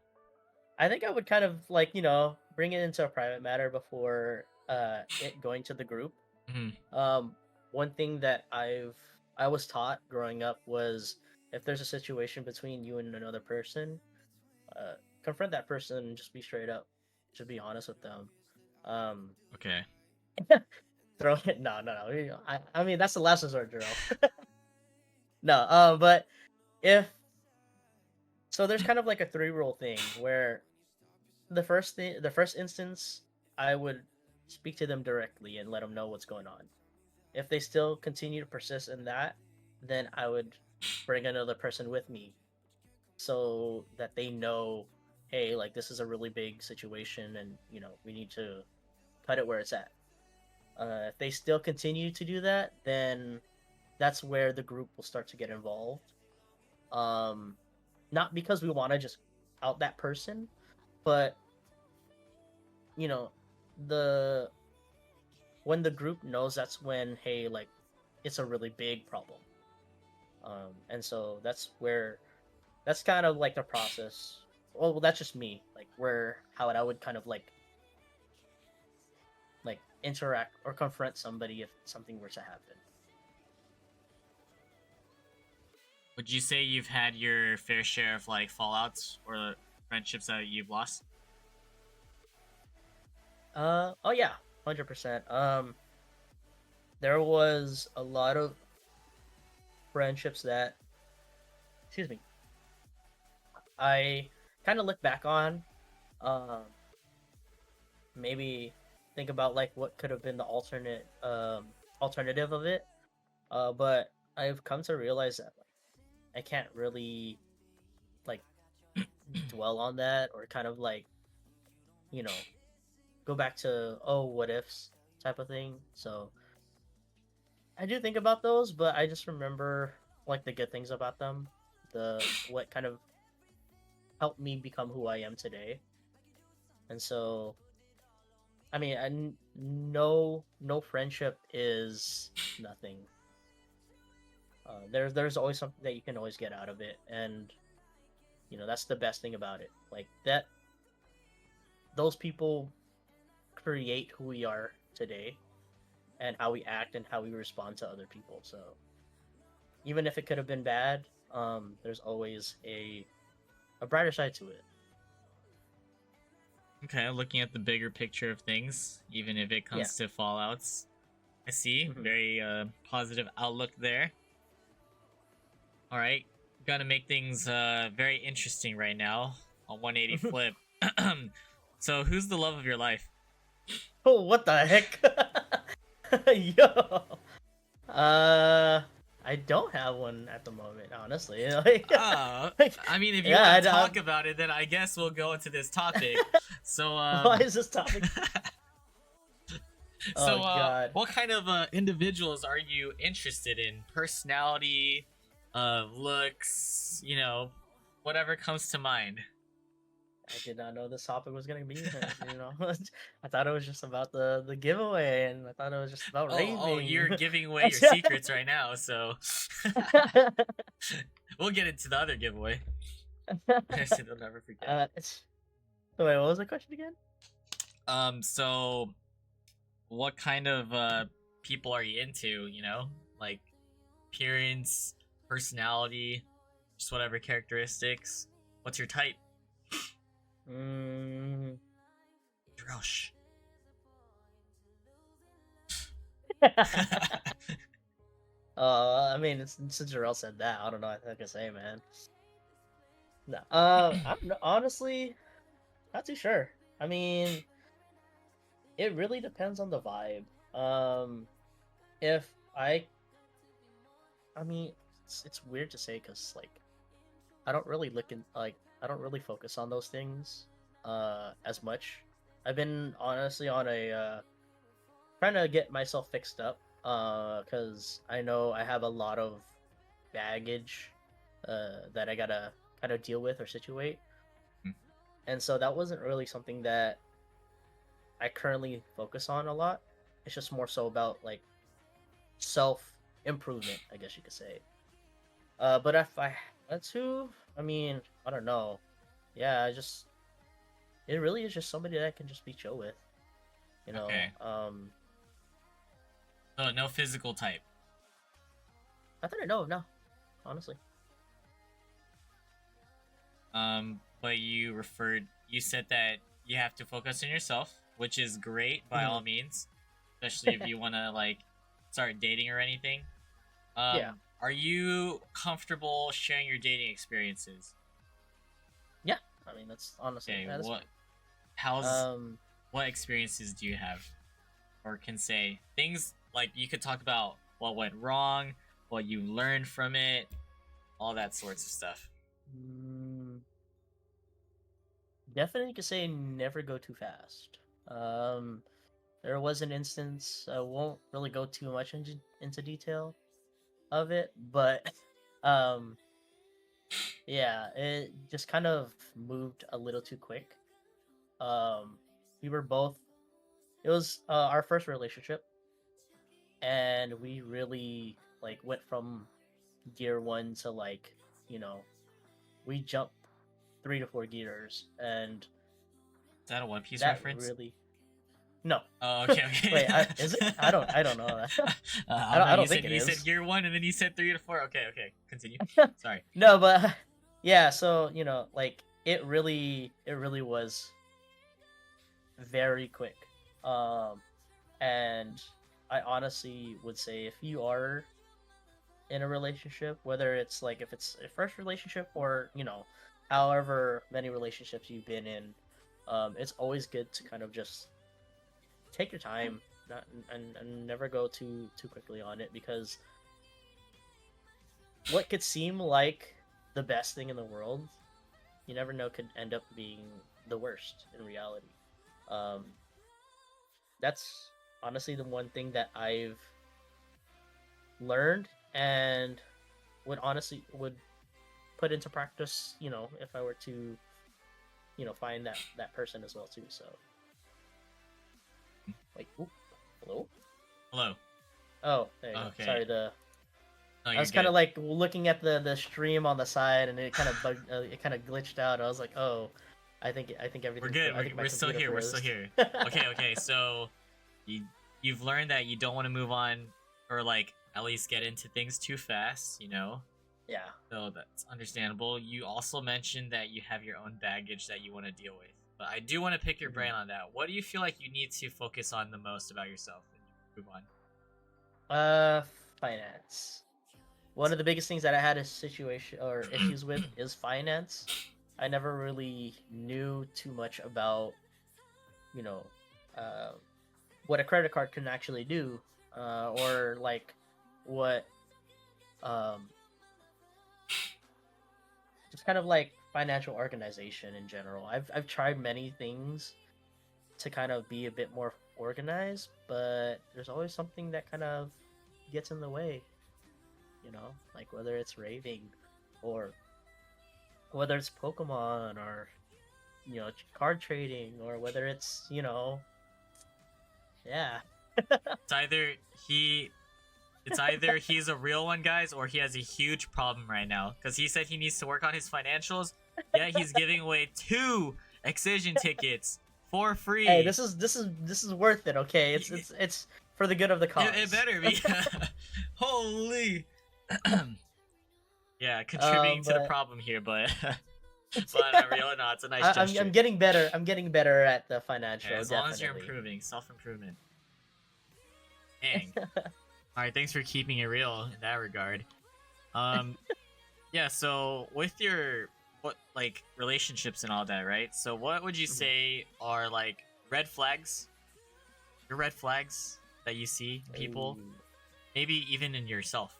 I think I would kind of like bring it into a private matter before it going to the group. Mhm. One thing that I was taught growing up was if there's a situation between you and another person, uh, confront that person and just be straight up, just be honest with them. Um, Okay. throw it. No, no, no. I mean that's the last resort, Jerome. No, but if so, there's kind of like a three rule thing where the first instance, I would speak to them directly and let them know what's going on. If they still continue to persist in that, then I would bring another person with me so that they know, hey, like this is a really big situation, and we need to cut it where it's at. If they still continue to do that, then that's where the group will start to get involved. Um, Not because we want to just out that person, but you know, the when the group knows that's when, hey, like it's a really big problem. And so that's kind of like the process. Well, that's just me, like where how I would kind of like interact or confront somebody if something were to happen. Would you say you've had your fair share of like fallouts or friendships that you've lost? Oh yeah, 100%. There was a lot of friendships that, excuse me, I kind of look back on. Um, Maybe think about like what could have been the alternative of it. But I've come to realize that I can't really like dwell on that or kind of like you know go back to what ifs type of thing. So I do think about those, but I just remember like the good things about them, the what kind of helped me become who I am today. And so I mean, no friendship is nothing. There's always something that you can always get out of it, and that's the best thing about it. Like that, those people create who we are today, and how we act and how we respond to other people. So even if it could have been bad, there's always a brighter side to it. Okay, looking at the bigger picture of things, even if it Yeah. comes to fallouts, I see. Mhm. Very positive outlook there. All right, gonna make things very interesting right now. A 180 flip. So, who's the love of your life? Oh, what the heck? Yo. I don't have one at the moment, honestly. Like, I mean, if you yeah, want to talk about it, then I guess we'll go into this topic. So, why is this topic? so, Oh God. what kind of individuals are you interested in? Personality, looks, whatever comes to mind. I did not know this topic was gonna be I thought it was just about the giveaway, and I thought it was just about Oh, raving. you're giving away your secrets right now, so we'll get into the other giveaway. I said they'll never forget. So wait, what was the question again? So what kind of people are you into? Like appearance, personality, just whatever characteristics. What's your type? Mm. Drosh. I mean, since Jarrell said that, I don't know what I can say, man. No, honestly not too sure. I mean, it really depends on the vibe. If I mean, it's weird to say because like I don't really look in like I don't really focus on those things as much. I've been honestly on a trying to get myself fixed up because I know I have a lot of baggage that I gotta kind of deal with or situate. and so that wasn't really something that I currently focus on a lot. It's just more so about like self improvement, I guess you could say. But if I had to, I mean, I don't know. Yeah, I just it really is just somebody that I can just be chill with, you know. Okay. So no physical type. I thought I know no, honestly. But you said that you have to focus on yourself, which is great by all Mhm. means, especially if you want to like start dating or anything. Yeah, Are you comfortable sharing your dating experiences? yeah. I mean, that's honestly Okay, that's how's, um what experiences do you have or can say? Things like you could talk about what went wrong, what you learned from it, all that sorts of stuff. mm, definitely could say never go too fast. Um, there was an instance. I won't really go too much into detail of it, but um, yeah, it just kind of moved a little too quick. Um, we were both. It was our first relationship, and we really like went from gear one to like you know we jumped 3 to 4 gears, and Is that a One Piece that reference? really no. Oh, okay, okay. Wait, is it? I don't know. I don't know. I You don't said think it you said is. gear one, and then you said 3 to 4. Okay, okay. Continue. Sorry. No, but yeah. So like it really was very quick. Um, and I honestly would say if you are in a relationship, whether it's like if it's a first relationship or however many relationships you've been in, it's always good to kind of just take your time, not and never go too quickly on it because what could seem like the best thing in the world, you never know, could end up being the worst in reality. Um, that's honestly the one thing that I've learned and would put into practice. If I were to find that person as well too. So like, oop, hello. Hello. Oh, there you go. Okay. Sorry, the No, I you're was kind good. of like looking at the stream on the side, and it kind of glitched out. I was like, oh, We're good. I think my We're still computer here. We're still froze. here. Okay, okay. So you you've learned that you don't want to move on or like at least get into things too fast, you know? Yeah. So that's understandable. You also mentioned that you have your own baggage that you want to deal with. But I do want to pick your brain Mhm. on that. What do you feel like you need to focus on the most about yourself when you move on? Uh, finance. One of the biggest things that I had a situation or issues with is finance. I never really knew too much about, you know, uh, what a credit card can actually do, or like what, um, just kind of like financial organization in general. I've tried many things to kind of be a bit more organized, but there's always something that kind of gets in the way, like whether it's raving or whether it's Pokemon or card trading or whether it's yeah. It's either he it's either he's a real one, guys, or he has a huge problem right now. Because he said he needs to work on his financials, yet he's giving away 2 Excision tickets for Hey, free. this is worth it, okay? It's It, it's it's for the good of the it cause. better be. Holy. Yeah, contributing to the But problem here, but but on real, no, it's a nice I'm gesture. getting better. I'm getting better at the Okay, financial, as long as you're definitely. improving, self improvement. Dang. All right, thanks for keeping it real in that regard. Um, yeah. So with your what like relationships and all that, right? So what would you Mhm. say are like red flags? Your red flags that you see in people, Ooh. maybe even in yourself.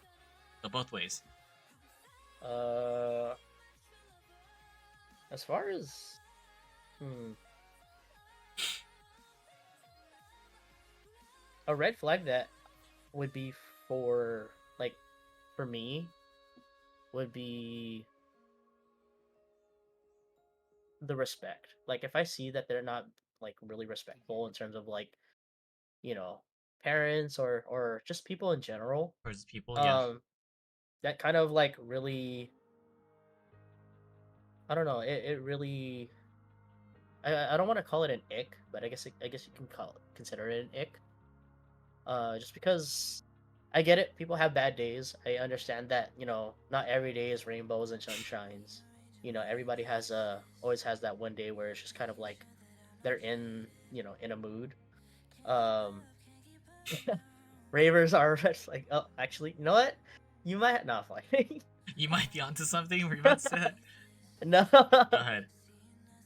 So both ways. Uh, as far as hmm, a red flag that would be for like for me would be the respect. Like if I see that they're not like really respectful in terms of like, you know, parents or just people in general, Towards people, yeah. um that kind of like really, I don't know, it really, I don't want to call it an ick, but I guess you can consider it an ick. Just because I get it, people have bad days. I understand that, you know, not every day is rainbows and sunshines. You know, everybody has always has that one day where it's just kind of like they're in, you know, in a mood. Um Ravers are just like, oh, actually, you know what? You might not fly. You might be onto something. Were you about to say that? No. Go ahead.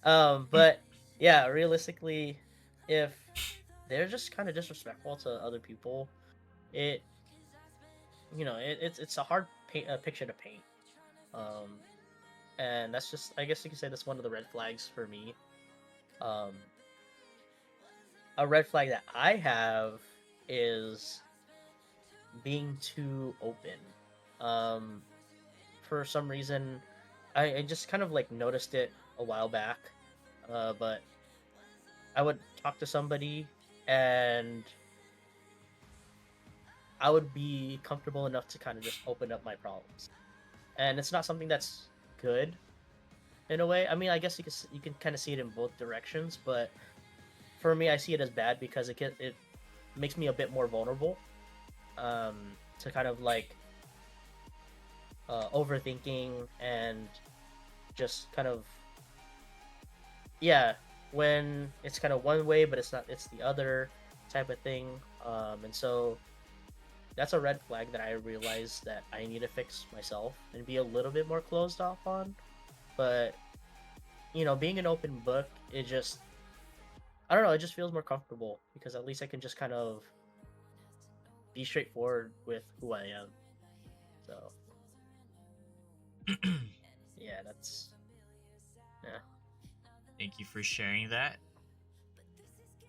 But yeah, realistically, if they're just kind of disrespectful to other people, it, you know, it's a hard picture to paint. Um, and that's just, I guess you could say that's one of the red flags for me. Um, a red flag that I have is being too open. Um, for some reason, I just kind of like noticed it a while back. But I would talk to somebody and I would be comfortable enough to kind of just open up my problems. And it's not something that's good in a way. I mean, I guess you can kind of see it in both directions, but for me, I see it as bad because it makes me a bit more vulnerable, to kind of like overthinking and just kind of, yeah, when it's kind of one way but it's not, it's the other type of thing. And so that's a red flag that I realize that I need to fix myself and be a little bit more closed off on. But you know, being an open book, it just, I don't know, it just feels more comfortable because at least I can just kind of be straightforward with who I am. So yeah, that's, yeah. Thank you for sharing that.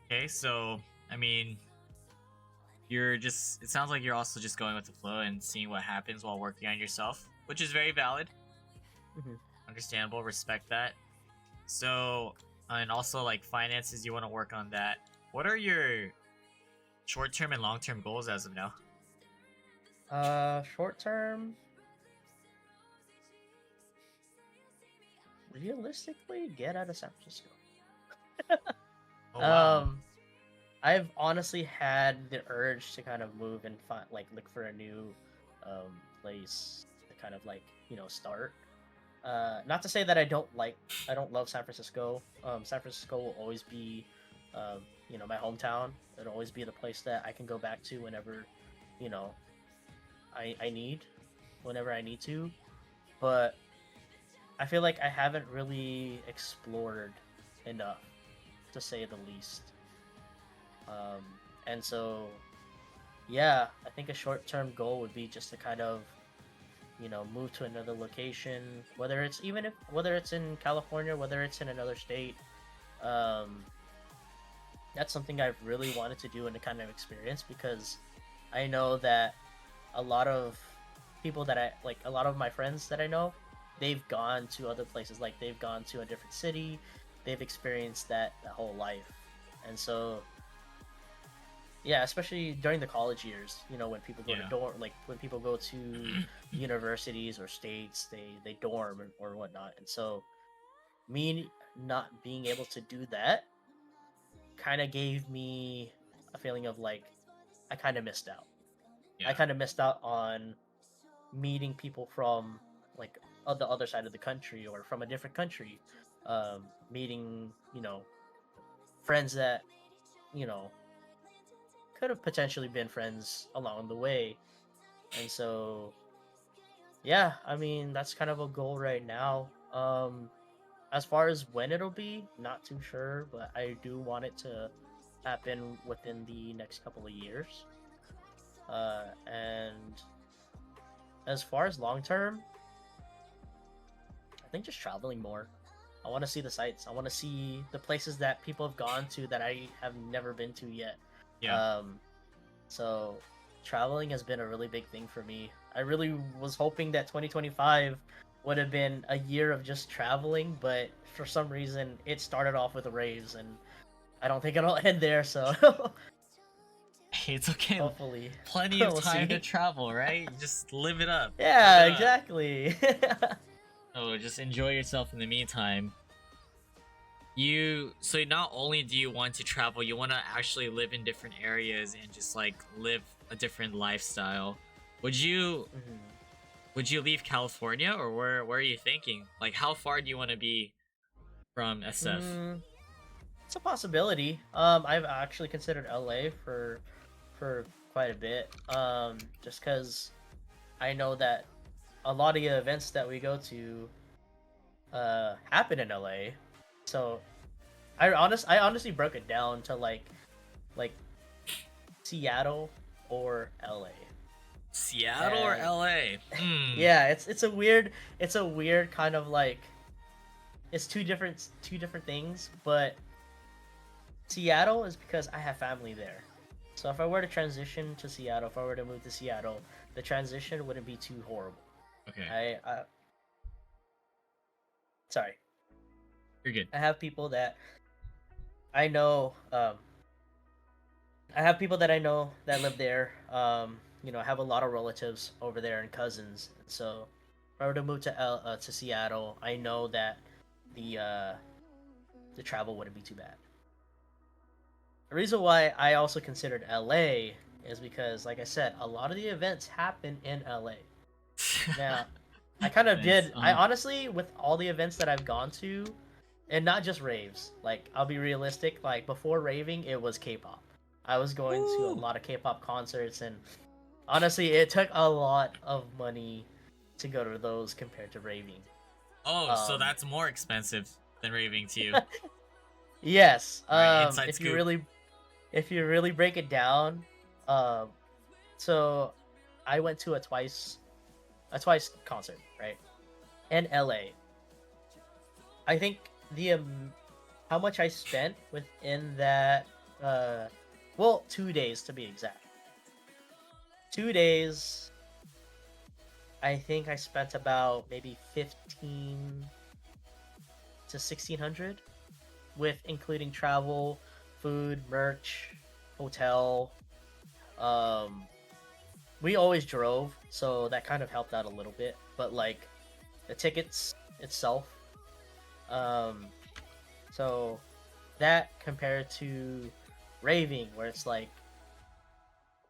Okay, so I mean, you're just, it sounds like you're also just going with the flow and seeing what happens while working on yourself, which is very valid. Hmm. Understandable, respect that. So, and also like finances, you want to work on that. What are your short-term and long-term goals as of now? Short term, realistically, get out of San Francisco. Oh wow. Um, I've honestly had the urge to kind of move and find like look for a new place to kind of like, you know, start. Not to say that I don't love San Francisco. San Francisco will always be, you know, my hometown. It'll always be the place that I can go back to whenever, you know, I need, whenever I need to. But I feel like I haven't really explored enough, to say the least. Um, and so, yeah, I think a short term goal would be just to kind of, you know, move to another location, whether it's, even if whether it's in California, whether it's in another state. Um, that's something I've really wanted to do and to kind of experience because I know that a lot of people that I like, a lot of my friends that I know, they've gone to other places, like they've gone to a different city, they've experienced that whole life. And so yeah, especially during the college years, you know, when people go to Yeah. dorm, like when people go to universities or states, they dorm or whatnot. And so me not being able to do that kind of gave me a feeling of like I kind of missed out. I Yeah. kind of missed out on meeting people from like on the other side of the country or from a different country, meeting, you know, friends that, you know, could have potentially been friends along the way. And so yeah, I mean, that's kind of a goal right now. As far as when it'll be, not too sure, but I do want it to happen within the next couple of years. And as far as long term, I think just traveling more. I want to see the sights. I want to see the places that people have gone to that I have never been to yet. Yeah. Um, so traveling has been a really big thing for me. I really was hoping that 2025 would have been a year of just traveling, but for some reason it started off with raves, and I don't think it'll end there. So It's okay. hopefully, Plenty of we'll time to see. travel, right? Just live it up. Yeah, Live it up. exactly. Oh, just enjoy yourself in the meantime. So not only do you want to travel, you want to actually live in different areas and just like live a different lifestyle. Would you Mhm. would you leave California, or where are you thinking? Like, how far do you want to be from SF? It's a possibility. I've actually considered LA for quite a bit. Just because I know that a lot of the events that we go to happen in LA. So I honestly broke it down to like Seattle or LA. Seattle or And LA? Hmm. yeah, it's a weird kind of like it's two different things, but Seattle is because I have family there. So if I were to transition to Seattle, if I were to move to Seattle, the transition wouldn't be too horrible. Okay. I sorry. You're good. I have people that I know I have people that I know that live there. I have a lot of relatives over there and cousins. So if I were to move to Seattle, I know that the uh, the travel wouldn't be too bad. The reason why I also considered LA is because, like I said, a lot of the events happen in LA. Now, I kind of Thanks. did. I honestly, with all the events that I've gone to, and not just raves. Like, I'll be realistic. Like, before raving, it was K-pop. I was going to a Woo! lot of K-pop concerts, and honestly, it took a lot of money to go to those compared to raving. Oh, so Um, that's more expensive than raving to you. yes. All right, inside scoop. If you really break it down, um, so I went to a twice concert, right, in LA. I think the how much I spent within that, uh, well, 2 days to be exact. 2 days. I think I spent about maybe 15 to 1600, with including travel, food, merch, hotel. Um, we always drove, so that kind of helped out a little bit. But like the tickets itself, um, so that compared to raving, where it's like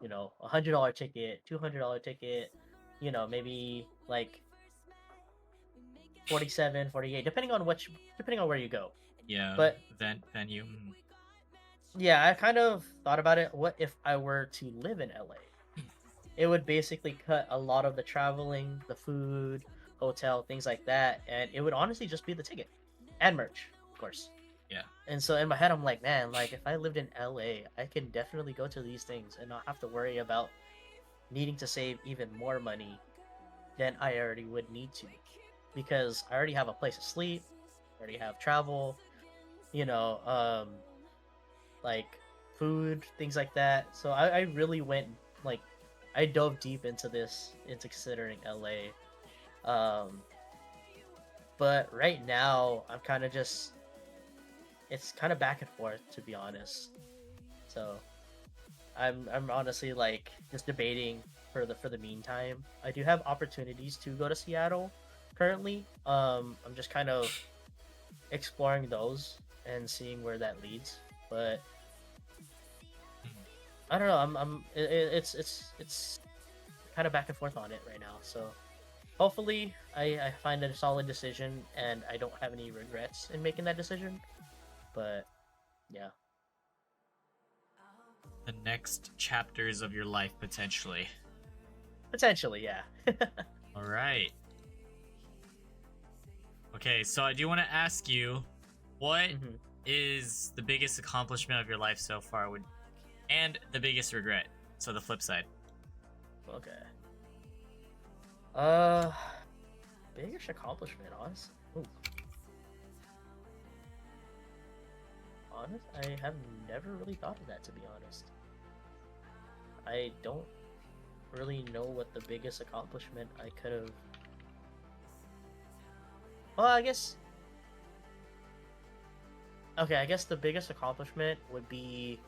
$100 ticket, $200 ticket, maybe like 47, 48, depending on where you go. Yeah, But event venue. yeah, I kind of thought about it. What if I were to live in LA? It would basically cut a lot of the traveling, the food, hotel, things like that, and it would honestly just be the ticket and merch, of course. Yeah. And so in my head, I'm like, man, like if I lived in LA, I can definitely go to these things and not have to worry about needing to save even more money than I already would need to, because I already have a place to sleep, I already have travel, you know, like food, things like that. So I really went like I dove deep into considering LA. Um, but right now I'm kind of just it's kind of back and forth, to be honest. So I'm honestly like just debating for the meantime. I do have opportunities to go to Seattle currently. I'm just kind of exploring those and seeing where that leads. But I don't know. It's kind of back and forth on it right now. So hopefully I find a solid decision and I don't have any regrets in making that decision. But yeah, The next chapters of your life, potentially. potentially, yeah. All right. Okay, so I do want to ask you, what Mhm. is the biggest accomplishment of your life so far, and the biggest regret? So the flip side. Okay. Uh, biggest accomplishment, honest. Ooh. Honest, I have never really thought of that, to be honest. I don't really know what the biggest accomplishment I could have Well, I guess. Okay, I guess the biggest accomplishment would be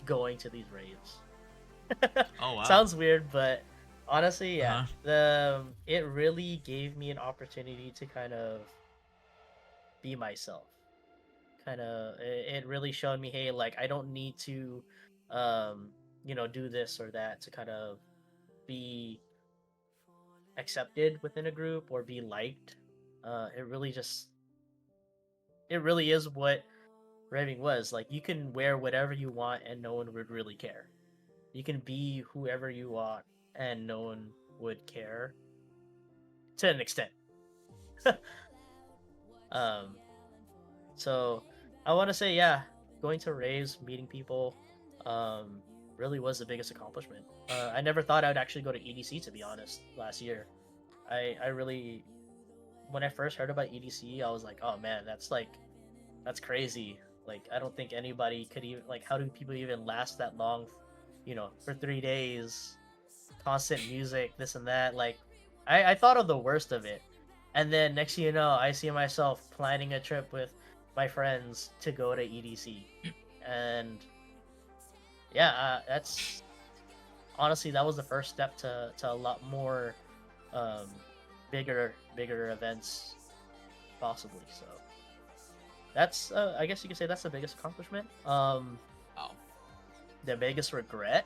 going to these raves. Oh wow. Sounds weird, but honestly, yeah, Uh-huh. it really gave me an opportunity to kind of be myself. Kind of, it really showed me, hey, like I don't need to, um, do this or that to kind of be accepted within a group or be liked. It really just, it really is what raving was. Like you can wear whatever you want and no one would really care. You can be whoever you want and no one would care to an extent. um, so I want to say, yeah, going to raves, meeting people, um, really was the biggest accomplishment. I never thought I'd actually go to EDC, to be honest. Last year, I really, when I first heard about EDC, I was like, oh man, that's crazy. Like I don't think anybody could even like. How do people even last that long? For 3 days, constant music, this and that. Like, I thought of the worst of it, and then next thing you know, I see myself planning a trip with my friends to go to EDC, and yeah, that's honestly that was the first step to a lot more um, bigger events possibly. So that's I guess you could say that's the biggest accomplishment. Wow. The biggest regret.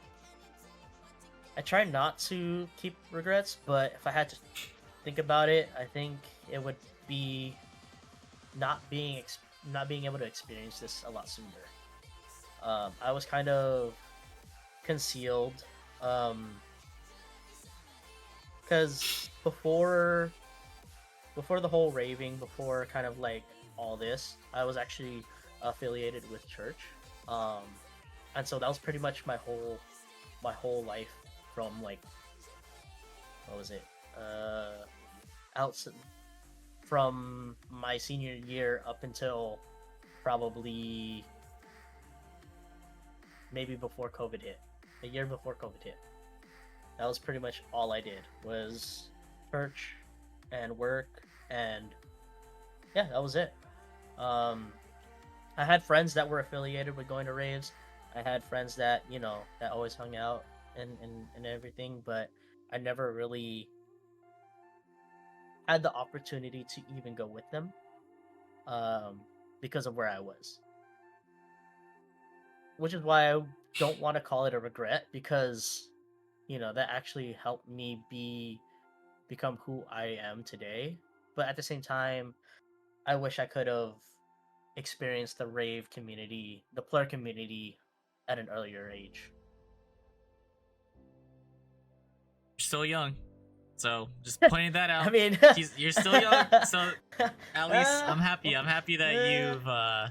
I try not to keep regrets, but if I had to think about it, I think it would be not being able to experience this a lot sooner. I was kind of concealed, because before the whole raving, before kind of like all this, I was actually affiliated with church, um, and so that was pretty much my whole life from like what was it out from my senior year up until probably maybe before COVID hit, a year before COVID hit. That was pretty much all I did was church and work, and yeah, that was it. Um, I had friends that were affiliated with going to raves. I had friends that that always hung out and everything, but I never really had the opportunity to even go with them, um, because of where I was. Which is why I don't want to call it a regret because that actually helped me become who I am today. But at the same time, I wish I could have experienced the rave community, the plur community, at an earlier age. You're still young. So just pointing that I out. mean, You're still young, so at least uh, I'm happy. I'm happy that uh,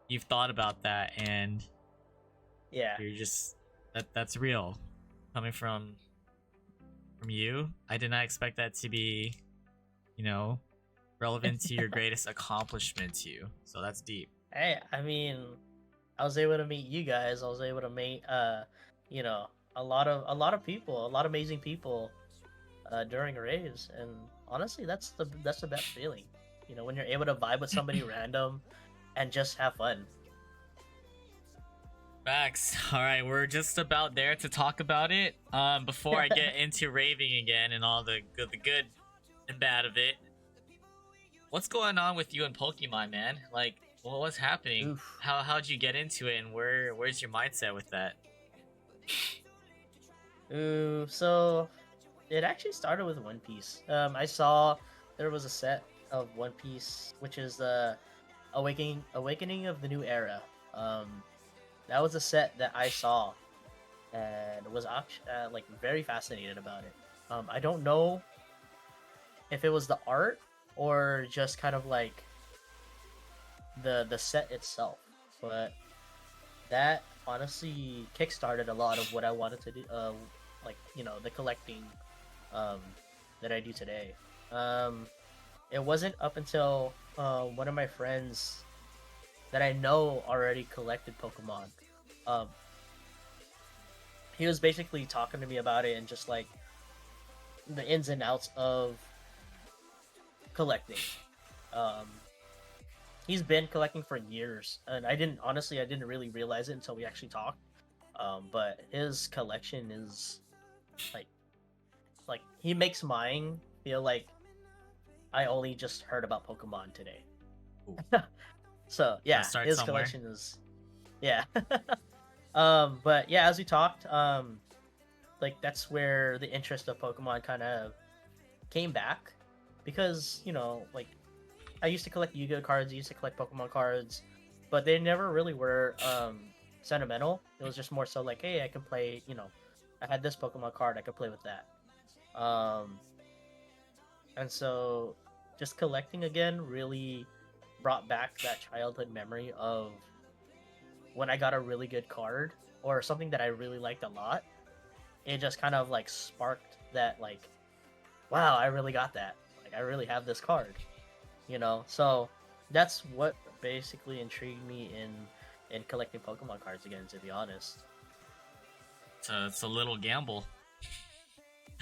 you've thought about that and yeah. you're just that's real. Coming from you. I did not expect that to be, you know, relevant to your greatest accomplishment to you. So that's deep. Hey, I mean, I was able to meet you guys. I was able to meet, you know, a lot of people, a lot of amazing people, during raves, and honestly, that's the best feeling. When you're able to vibe with somebody random, and just have fun. Facts. All right, we're just about there to talk about it. Before I get into raving again and all the good and bad of it, what's going on with you and Pokemon, man? Like, what's happening? Oof. How'd you get into it, and where's your mindset with that? Ooh. So it actually started with One Piece. I saw there was a set of One Piece, which is the Awakening of the New Era. Um, that was a set that I saw and was actually like very fascinated about it. I don't know if it was the art or just kind of like the set itself, but that honestly kickstarted a lot of what I wanted to do. Like the collecting um, that I do today. Um, it wasn't up until one of my friends that I know already collected Pokemon. Um, he was basically talking to me about it and just like the ins and outs of collecting. Um, he's been collecting for years, and I didn't really realize it until we actually talked. But his collection is like he makes mine feel like I only just heard about Pokemon today. Ooh. So yeah, Gotta start his somewhere. collection is yeah. But yeah, as we talked, like that's where the interest of Pokemon kind of came back, because like I used to collect Yu-Gi-Oh cards, I used to collect Pokemon cards, but they never really were sentimental. It was just more so like, hey, I can play, I had this Pokemon card, I could play with that. And so just collecting again really brought back that childhood memory of when I got a really good card or something that I really liked a lot. It just kind of like sparked that, like, wow, I really got that. Like, I really have this card, So that's what basically intrigued me in collecting Pokemon cards again, to be honest. So it's a little gamble,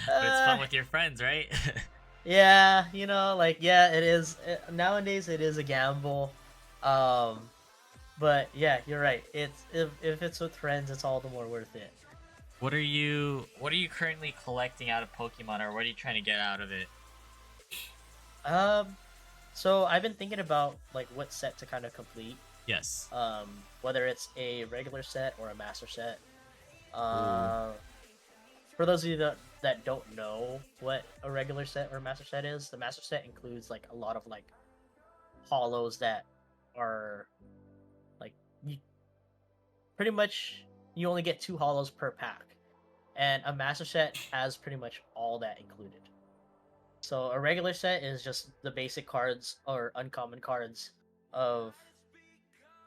but it's fun with your friends, right? Yeah, like, yeah, it is. Nowadays, it is a gamble. But yeah, you're right. It's if it's with friends, it's all the more worth it. What are you currently collecting out of Pokemon, or what are you trying to get out of it? So I've been thinking about like what set to kind of complete. Yes. Whether it's a regular set or a master set. For those of you that don't know what a regular set or a master set is, the master set includes like a lot of like hollows that are like pretty much you only get 2 hollows per pack, and a master set has pretty much all that included. So a regular set is just the basic cards or uncommon cards of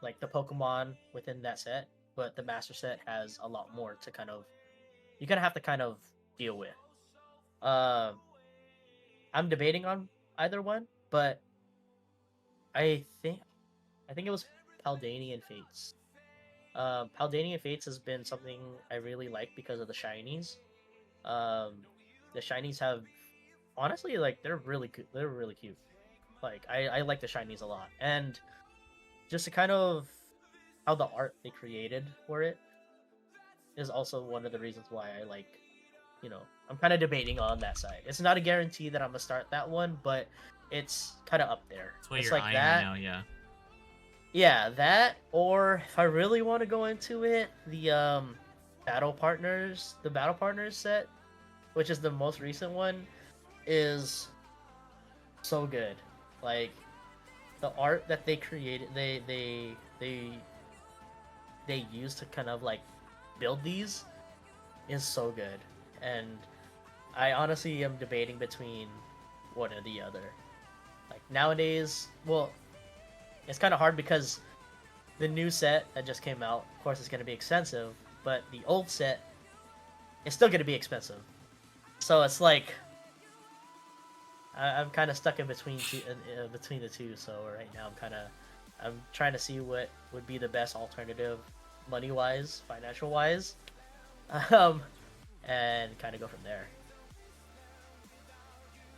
like the Pokemon within that set, but the master set has a lot more to you're gonna have to kind of deal with. I'm debating on either one, but I think it was Paldanian Fates. Paldanian Fates has been something I really like because of the shinies. The shinies have honestly, like, they're really good. They're really cute. Like, I like the shinies a lot, and just to kind of how the art they created for it is also one of the reasons why I like. I'm kind of debating on that side. It's not a guarantee that I'm gonna start that one, but it's kind of up there. That's what It's you're like eyeing that. right now, yeah. Yeah, that, or if I really want to go into it, the battle partners set, which is the most recent one, is so good. Like, the art that they created, they used to kind of like build these is so good, and I honestly am debating between one or the other. Like, nowadays, well, it's kind of hard because the new set that just came out, of course, is going to be expensive, but the old set is still going to be expensive. So it's like I'm kind of stuck in between between the two. So right now I'm trying to see what would be the best alternative, money wise, financial wise, and kind of go from there.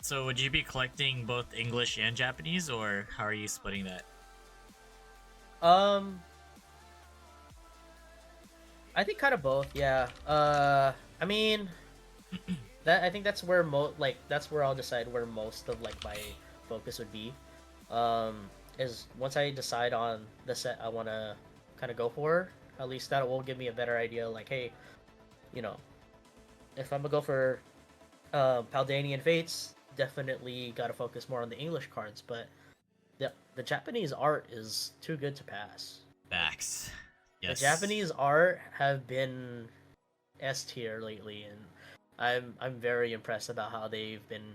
So would you be collecting both English and Japanese, or how are you splitting that? I think kind of both. Yeah. I mean, I think that's where that's where I'll decide where most of like my focus would be. Is once I decide on the set I want to kind of go for, at least that will give me a better idea. Like, hey, if I'm gonna go for Paldanian Fates, definitely got to focus more on the English cards. But the Japanese art is too good to pass. Facts. Yes. The Japanese art have been S tier lately, and I'm very impressed about how they've been,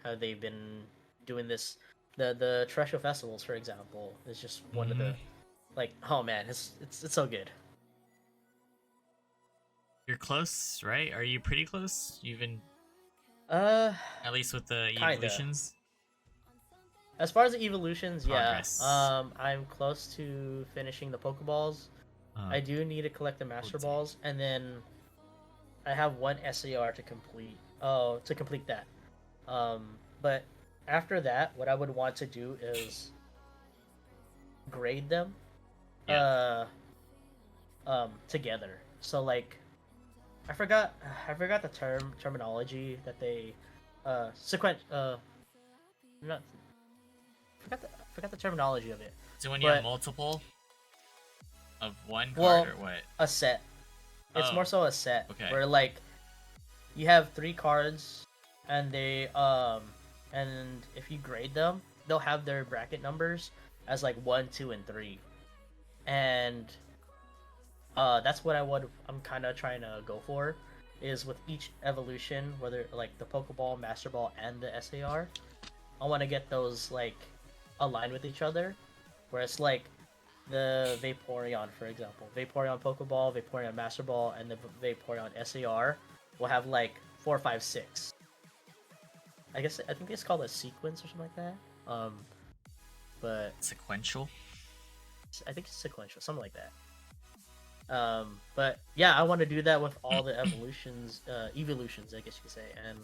how they've been doing this. The Treasure Festivals, for example, is just one of the, like, oh man, it's so good. You're close, right? Are you pretty close? You even at least with the kinda. evolutions. As far as the evolutions, Progress. yeah, I'm close to finishing the Pokeballs. I do need to collect the Master Balls, and then I have one SAR to complete. Oh, to complete that. But after that, what I would want to do is grade them Yeah. uh together. So like I forgot the terminology that they not forgot the terminology of it. So when you have But multiple of one card well, or what? a set. It's more Oh, so a set okay. where like you have 3 cards and they and if you grade them, they'll have their bracket numbers as like 1, 2, and 3. And that's what I'm kind of trying to go for is with each evolution, whether like the Pokeball, Master Ball, and the SAR, I want to get those like aligned with each other. Where it's like the Vaporeon, for example, Vaporeon Pokeball, Vaporeon Master Ball, and the Vaporeon SAR will have like 4, 5, 6. I think it's called a sequence or something like that. But Sequential. I think it's sequential, something like that. But yeah, I want to do that with all the evolutions, I guess you could say. And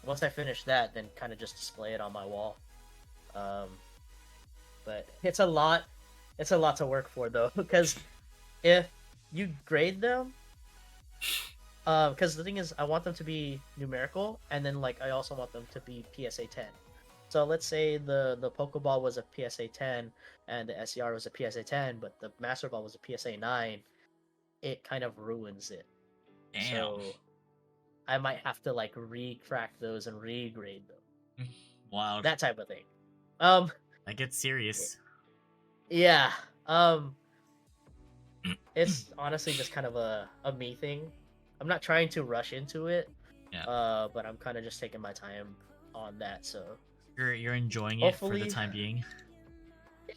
once I finish that, then kind of just display it on my wall. But it's a lot to work for though, because if you grade them, because the thing is, I want them to be numerical, and then like I also want them to be PSA 10. So let's say the Pokeball was a PSA 10 and the SER was a PSA 10, but the Master Ball was a PSA 9. It kind of ruins it. Damn. So I might have to like re-crack those and regrade them. Wow. That type of thing. That gets serious. Yeah. It's honestly just kind of a me thing. I'm not trying to rush into it. Yeah. But I'm kind of just taking my time on that. So You're enjoying it for the hopefully, time being.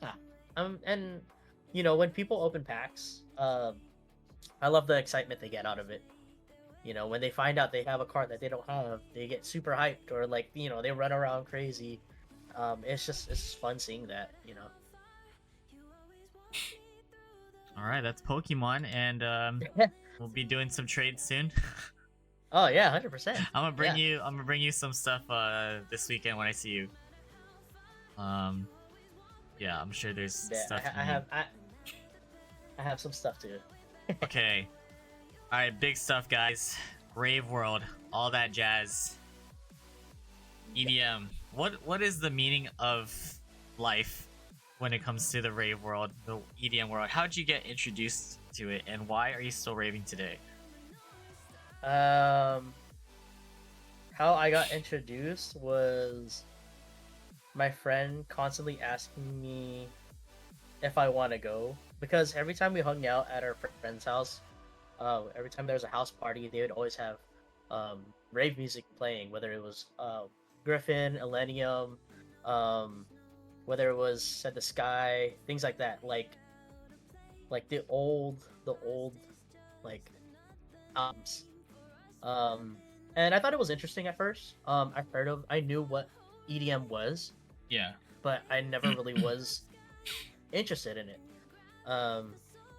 yeah. And you know, when people open packs, I love the excitement they get out of it. You know, when they find out they have a card that they don't have, they get super hyped, or like, you know, they run around crazy. It's just fun seeing that, you know. All right, that's Pokemon, and we'll be doing some trades soon. Oh yeah, 100%. I'm gonna bring you some stuff this weekend when I see you. Yeah, I'm sure there's Yeah, stuff. I have some stuff too. Okay. All right, big stuff, guys. Rave World, all that jazz. EDM. What is the meaning of life when it comes to the rave world, the EDM world? How'd you get introduced to it, and why are you still raving today? How I got introduced was my friend constantly asking me if I want to go, because every time we hung out at our friend's house, every time there was a house party, they would always have rave music playing, whether it was Griffin, Elenium, whether it was Set the Sky, things like that, like the old like albums. And I thought it was interesting at first. I knew what EDM was, Yeah. but I never really was interested in it.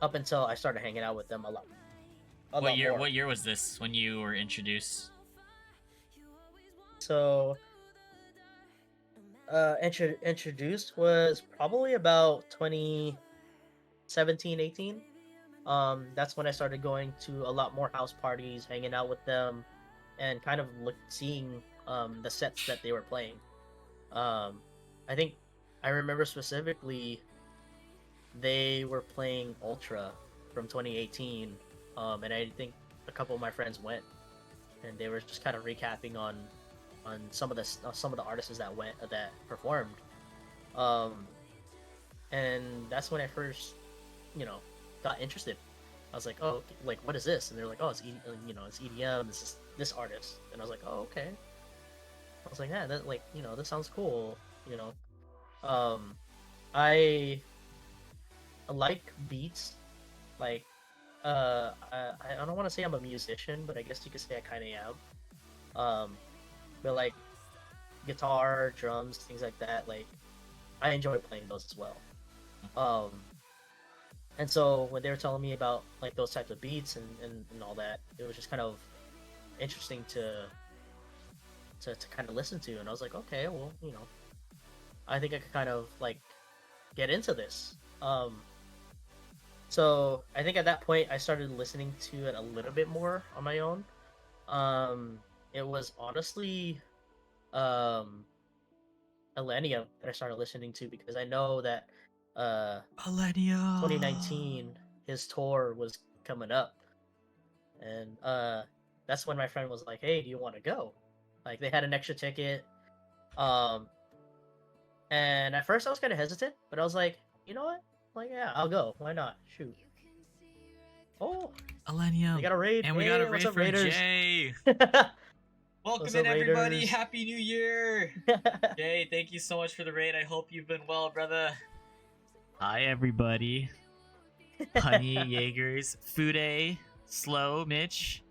Up until I started hanging out with them a lot. What year? More. What year was this when you were introduced? So, introduced was probably about 2017, 18. That's when I started going to a lot more house parties, hanging out with them, and kind of seeing the sets that they were playing. I think I remember specifically they were playing Ultra from 2018, and I think a couple of my friends went, and they were just kind of recapping on some of the artists that performed, and that's when I first, got interested. I was like, oh, like what is this? And they're like, oh, it's it's EDM. This is this artist, and I was like, oh, okay. I was like, yeah, that this sounds cool. I like beats, like I don't want to say I'm a musician, but I guess you could say I kind of am. But like guitar, drums, things like that, like I enjoy playing those as well. And so when they were telling me about like those types of beats and all that, it was just kind of interesting to to kind of listen to, and I was like, okay, well, I think I could kind of like get into this. So I think at that point I started listening to it a little bit more on my own. It was honestly um Millennium that I started listening to because I know that Millennium. 2019 his tour was coming up, and that's when my friend was like, "Hey, do you want to go?" Like they had an extra ticket, um, and at first I was kind of hesitant, but I was like, you know what? Like, yeah, I'll go. Why not? Shoot. Oh, Millennium. we got a raid, And we hey, got a what's raid up, from Raiders? Jay. Welcome What's in, up, everybody. Raiders? Happy New Year. Jay, thank you so much for the raid. I hope you've been well, brother. Hi, everybody. Honey, Jaegers, Fude, Slow, Mitch,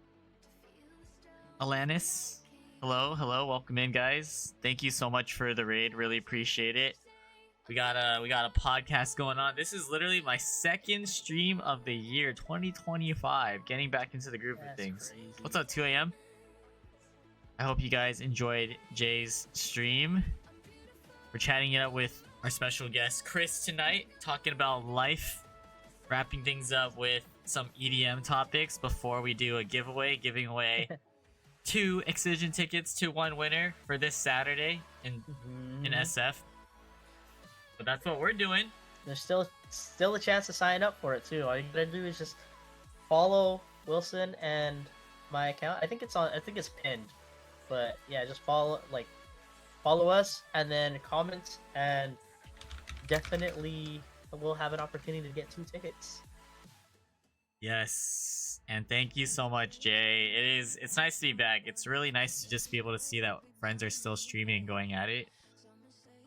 Alanis. Hello, welcome in, guys. Thank you so much for the raid. Really appreciate it. We got a podcast going on. This is literally my second stream of the year, 2025. Getting back into the groove of things. Crazy. What's up, 2 a.m.? I hope you guys enjoyed Jay's stream. We're chatting it up with our special guest Chris tonight, talking about life, wrapping things up with some EDM topics before we do a giveaway, giving away 2 Excision tickets to 1 winner for this Saturday in SF. But that's what we're doing. There's still a chance to sign up for it too. All you gotta do is just follow Wilson and my account. I think it's pinned. But yeah, just follow us and then comment, and definitely we'll have an opportunity to get 2 tickets. Yes, and thank you so much, Jay. It's nice to be back. It's really nice to just be able to see that friends are still streaming, going at it.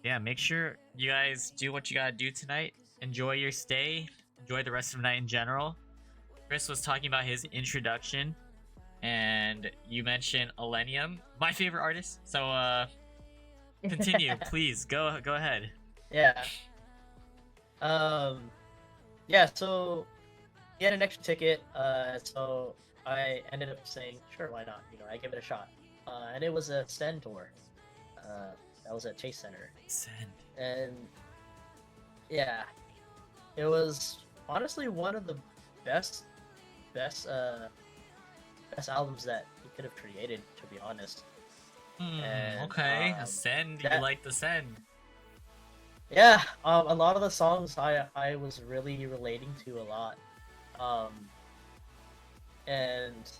Yeah, make sure you guys do what you gotta do tonight. Enjoy your stay. Enjoy the rest of the night in general. Chris was talking about his introduction, and you mentioned Millennium, my favorite artist. So continue, please. Go ahead. Yeah. Yeah, so he had an extra ticket, so I ended up saying, sure, why not? I give it a shot. And it was a Send tour. That was at Chase Center. Send. And yeah, it was honestly one of the best albums that he could have created, to be honest. And, Okay, Send. You like the Send? Yeah, a lot of the songs I was really relating to a lot, and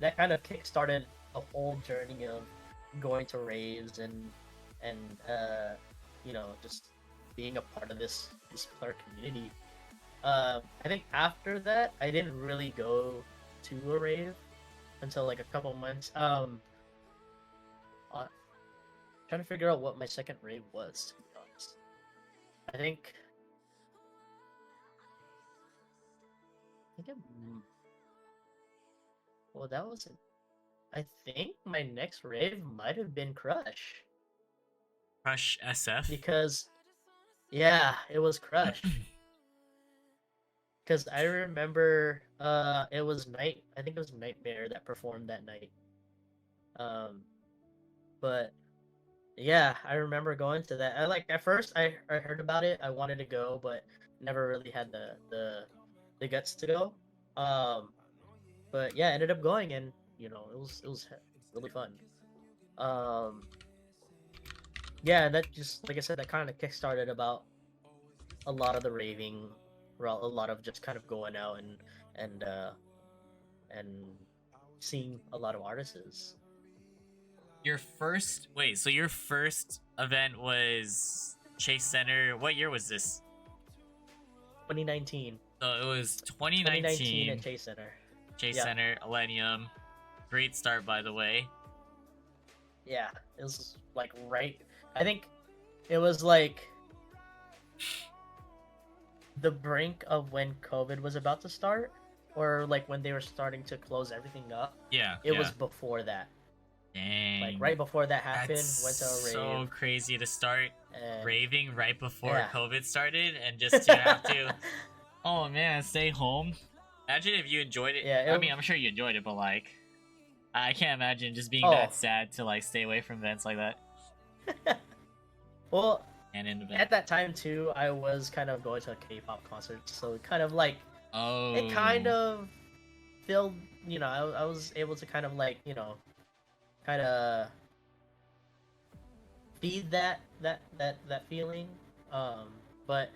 that kind of kickstarted a whole journey of going to raves and just being a part of this particular community. I think after that I didn't really go to a rave until like a couple months. Trying to figure out what my second rave was, to be honest. I think well, that was it. I think my next rave might have been Crush. Crush SF? Because, yeah, it was Crush. Because I remember, it was I think it was Nightmare that performed that night. But yeah, I remember going to that. At first I heard about it. I wanted to go, but never really had the guts to go. But yeah, I ended up going, and it was really fun. Yeah, and that just, like I said, that kind of kickstarted about a lot of the raving, a lot of just kind of going out and seeing a lot of artists. Your first event was Chase Center. What year was this? 2019. So it was 2019 at Chase Center. Chase Center, Millennium. Great start, by the way. Yeah, it was like right. I think it was like the brink of when COVID was about to start, or like when they were starting to close everything up. Yeah, it was before that. Dang. Like right before that happened, That's went to a rave. so crazy to start and... raving right before COVID started, and just to have to, oh man, stay home. Imagine if you enjoyed it. Yeah, I mean, I'm sure you enjoyed it, but like, I can't imagine just being Oh. that sad to like stay away from events like that Well, and in event. at that time too, I was kind of going to a K-pop concert, so it kind of like Oh. it kind of filled. You know, I was able to kind of like kind of feed that feeling. But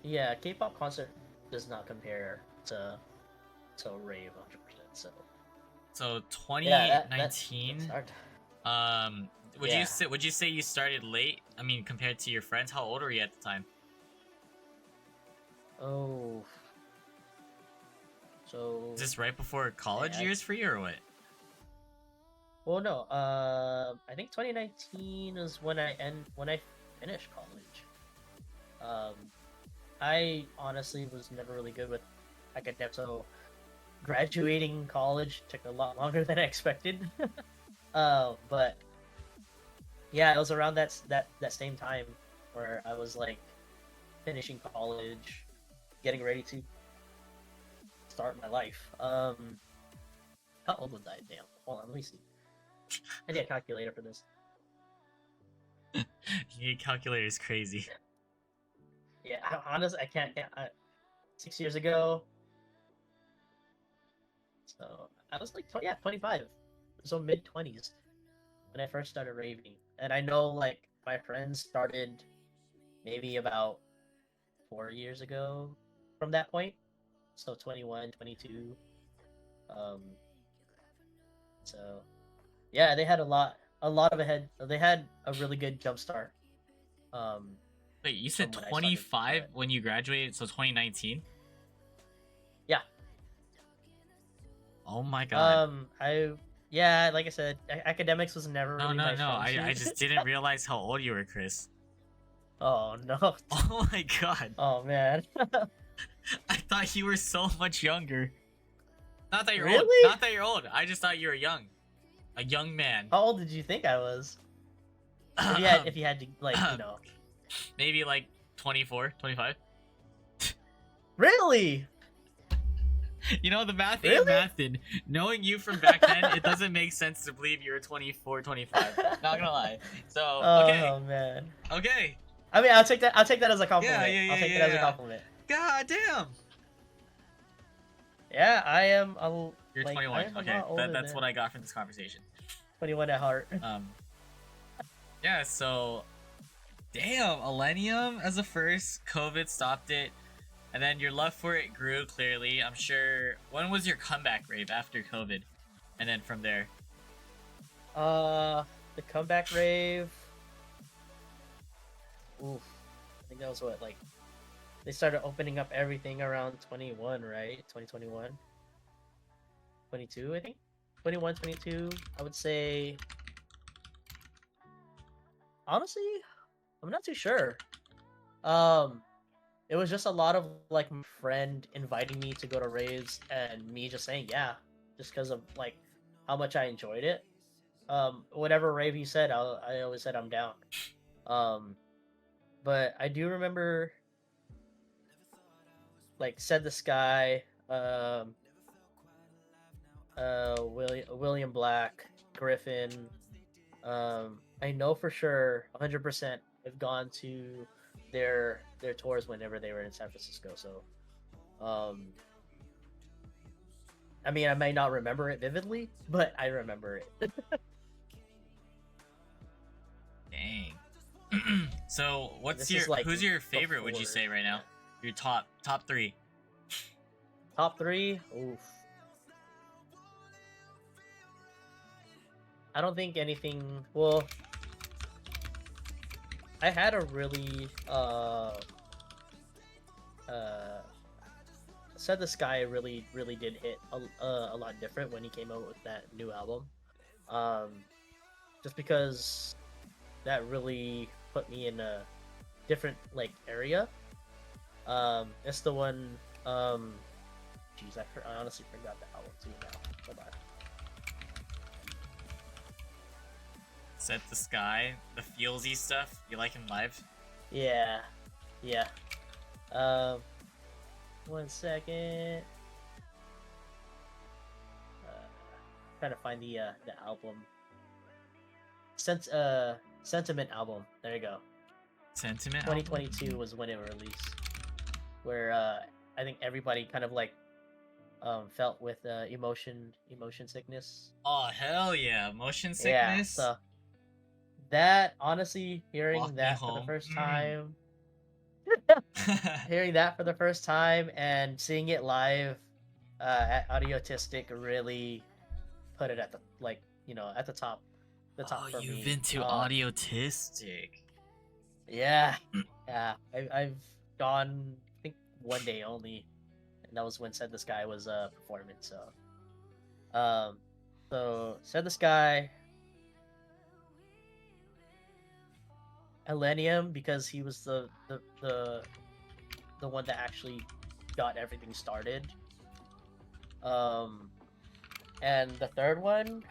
yeah, K-pop concert does not compare to rave 100%. So Yeah, 2019. that's hard. Would Yeah. you say you started late? I mean, compared to your friends, how old were you at the time? Oh. So. Is this right before college I- years for you or what? Well, no. I think 2019 is when I finished college. I honestly was never really good with academics, so graduating college took a lot longer than I expected. But yeah, it was around that same time where I was like finishing college, getting ready to start my life. How old was I? Damn. Hold on, let me see. I need a calculator for this. Your calculator is crazy. Yeah, honestly, I can't. 6 years ago. So I was like, 25. So mid-20s when I first started raving. And I know, like, my friends started maybe about 4 years ago from that point. So 21, 22. So yeah, they had a lot of ahead. They had a really good jump start. Wait, you said from when I started, 25 but- when you graduated, so 2019? Yeah. Oh my god. Yeah, like I said, academics was never No, really no, my no. strong I suit. just didn't realize how old you were, Chris. Oh no. Oh my god. Oh man. I thought you were so much younger. Not that you're old. Really? Not that you're old. I just thought you were young. A young man. How old did you think I was? If you had to like, Maybe like 24, 25. Really? You know, the math Really? ain't mathin'. Knowing you from back then, it doesn't make sense to believe you were 24, 25. Not gonna lie. So, okay. Oh man. Okay. I mean, I'll take that as a compliment. Yeah, I'll take that as a compliment. God damn. Yeah, I am You're like, 21. I'm a Okay, lot older that's than- what I got from this conversation. 21 at heart. Yeah, so damn, Millennium as a first, COVID stopped it, and then your love for it grew clearly. I'm sure. When was your comeback rave after COVID? And then from there. The comeback rave. Oof. I think that was what, like, they started opening up everything around 21, right? 2021. 22, I think. 21, 22. I would say. Honestly, I'm not too sure. It was just a lot of like my friend inviting me to go to raves and me just saying yeah, just because of like how much I enjoyed it. Whatever rave he said, I always said I'm down. But I do remember like Said the Sky, William Black, Griffin. I know for sure 100% have gone to their tours whenever they were in San Francisco. So, I mean, I may not remember it vividly, but I remember it. Dang. So This is, like, who's your favorite? Would you before- say right now? Your top three. Top three? Oof. I don't think anything. Well, I had a really Said the Sky really did hit a lot different when he came out with that new album. Just because that really put me in a different like area. It's the one. Jeez, I honestly forgot the album too now. Hold on. Set the Sky, the feelsy stuff. You like him live? Yeah. 1 second. trying to find the album. Sentiment album. There you go. Sentiment album? 2022 was when it released. Where I think everybody kind of like felt with emotion sickness. Oh hell yeah, motion Yeah, sickness. so that honestly, hearing Walk me that for the home. first Mm. time, hearing that for the first time and seeing it live at Audiotistic really put it at the at the top Oh, for you've me. been to Audiotistic. Yeah, yeah. I've gone I think one day only, and that was when Said the Sky was performing. So Said the Sky, Elenium, because he was the one that actually got everything started. And the third one,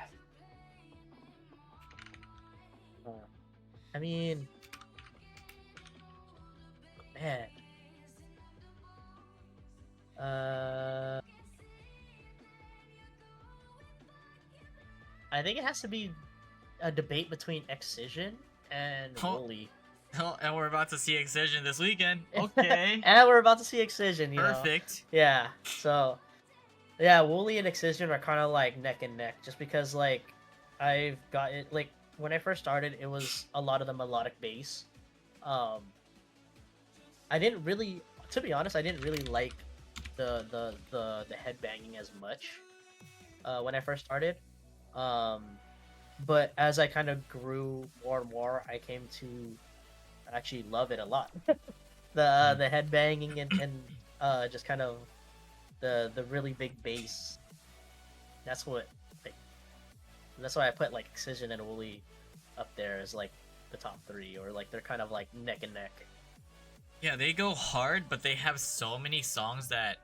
I mean, man, I think it has to be a debate between Excision and Oh. Wooly. Oh, and we're about to see Excision this weekend. Okay. And we're about to see Excision, you know. Perfect. Yeah. So, yeah, Wooly and Excision are kind of like neck and neck, just because like I've got it. Like when I first started, it was a lot of the melodic bass. I didn't really, to be honest, I didn't really like the headbanging as much when I first started. But as I kind of grew more and more, I came to actually love it a lot. The headbanging and just kind of the really big bass. That's what that's why I put like Excision and Wooly up there as like the top three, or like they're kind of like neck and neck. Yeah, they go hard, but they have so many songs that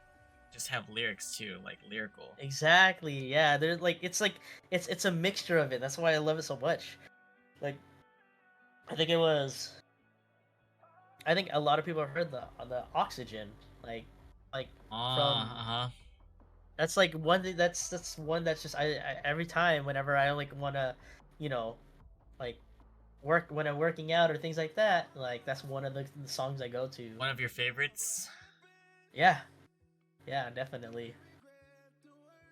just have lyrics too, like lyrical. Exactly. Yeah, they're like it's a mixture of it. That's why I love it so much. Like I think a lot of people have heard the Oxygen, like from that's like one thing that's one that's just I every time whenever I like want to, you know, like work when I'm working out or things like that, like that's one of the songs I go to. One of your favorites? Yeah, definitely.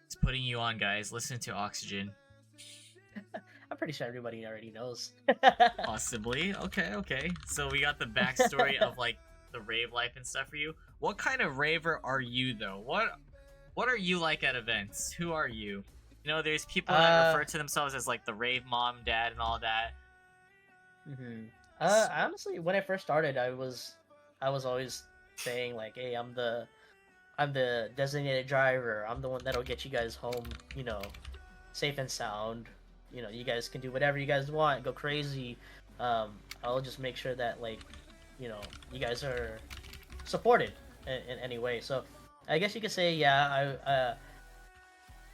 It's putting you on, guys. Listen to Oxygen. I'm pretty sure everybody already knows. Possibly. Okay. So we got the backstory of like the rave life and stuff for you. What kind of raver are you though? What are you like at events? Who are you? You know, there's people that refer to themselves as like the rave mom, dad, and all that. Honestly, when I first started, I was always saying like, "Hey, I'm the designated driver. I'm the one that'll get you guys home, you know, safe and sound. You know, you guys can do whatever you guys want, go crazy. I'll just make sure that like, you know, you guys are supported in any way." So, I guess you could say, yeah,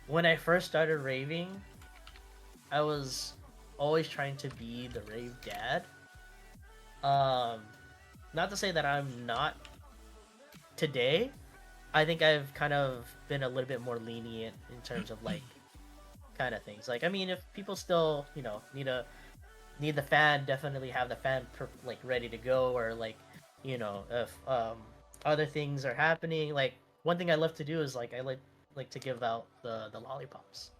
when I first started raving, I was always trying to be the rave dad. Not to say that I'm not today. I think I've kind of been a little bit more lenient in terms of like kind of things. Like, I mean, if people still, you know, need the fan, definitely have the fan like ready to go, or like, you know, if other things are happening. Like one thing I love to do is like I like to give out the lollipops.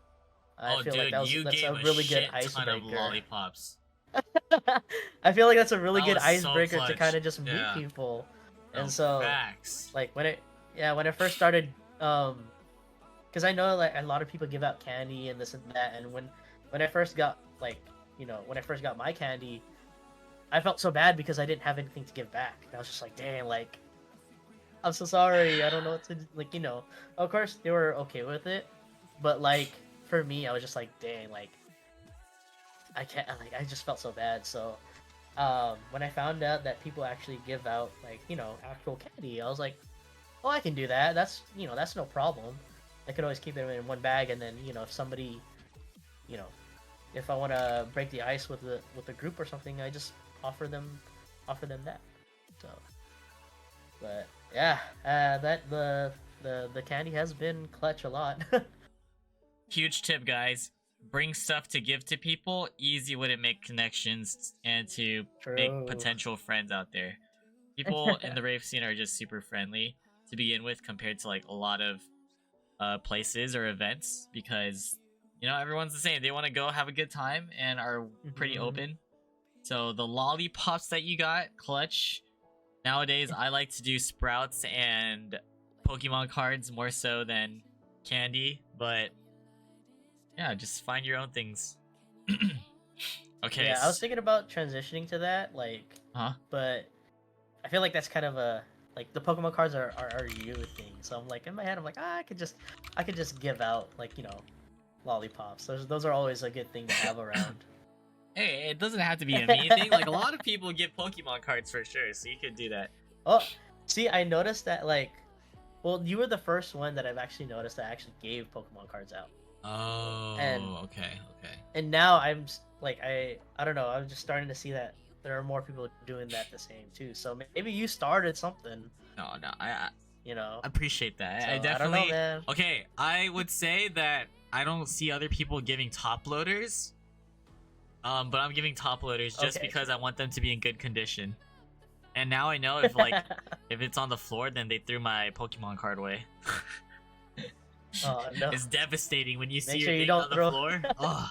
I feel dude, like that's a really good ton of icebreaker. lollipops. I feel like that's a really That good was so icebreaker to clutch. kind of just meet Yeah. people. No, And so facts. like when I first started, because I know like a lot of people give out candy and this and that, and when I first got like, you know, when I first got my candy, I felt so bad because I didn't have anything to give back. And I was just like, dang, like I'm so sorry, I don't know what to do. Like, you know, of course they were okay with it, but like for me, I was just like, dang, like I can't, like I just felt so bad. So when I found out that people actually give out like, you know, actual candy, I was like, oh, I can do that. That's, you know, that's no problem. I could always keep it in one bag, and then, you know, if somebody, you know, if I want to break the ice with the group or something, I just offer them that. So, but yeah, that the candy has been clutch a lot. huge tip, guys. Bring stuff to give to people. Easy way to make connections and to make True. potential friends out there. People in the rave scene are just super friendly to begin with compared to like a lot of places or events because everyone's the same. They want to go have a good time and are pretty Mhm. open. So the lollipops that you got, clutch. Nowadays, I like to do sprouts and Pokemon cards more so than candy, but yeah, just find your own things. Okay. Yeah, I was thinking about transitioning to that, like, Huh? but I feel like that's kind of a like the Pokemon cards are you thing. So I'm like in my head, I'm like, I could just give out like lollipops. Those are always a good thing to have around. Hey, it doesn't have to be a me thing. Like a lot of people give Pokemon cards for sure, so you could do that. Oh, see, I noticed that like, well, you were the first one that I've actually noticed that actually gave Pokemon cards out, and Oh, okay. now like I don't know, I'm just starting to see that there are more people doing that the same too. So maybe you started something, No, I you know. appreciate that. So I I don't know, definitely. man. Okay, I would say that I don't see other people giving top loaders. But I'm giving top loaders just Okay. because I want them to be in good condition. And now I know if like if it's on the floor, then they threw my Pokemon card away. Oh no. It's devastating when you see Make your sure you thing don't on the throw. floor. Oh,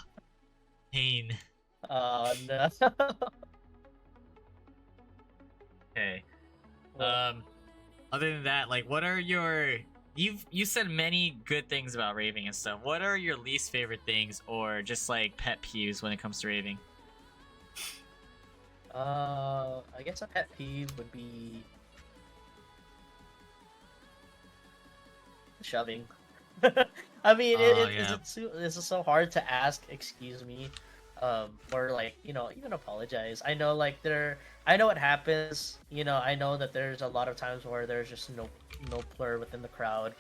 pain. Oh no. Okay. Well, Other than that, like, what are your you said many good things about raving and stuff. What are your least favorite things, or just like pet peeves when it comes to raving? I guess a pet peeve would be shoving. I mean, Oh yeah. it's just so hard to ask, excuse me, or like, even apologize. I know, like, I know what happens, I know that there's a lot of times where there's just no plur within the crowd.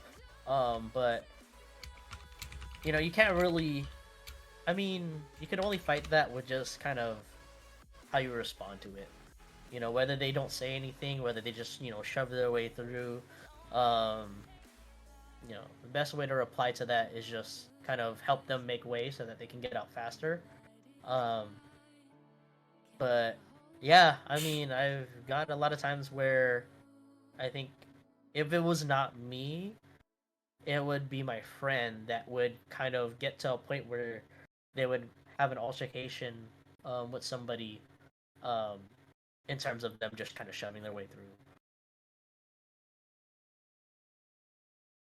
But, you can't really, I mean, you can only fight that with just kind of how you respond to it. Whether they don't say anything, whether they just, shove their way through. Um, the best way to reply to that is just kind of help them make way so that they can get out faster. Um, but yeah, I mean, I've got a lot of times where I think if it was not me, it would be my friend that would kind of get to a point where they would have an altercation with somebody um, in terms of them just kind of shoving their way through.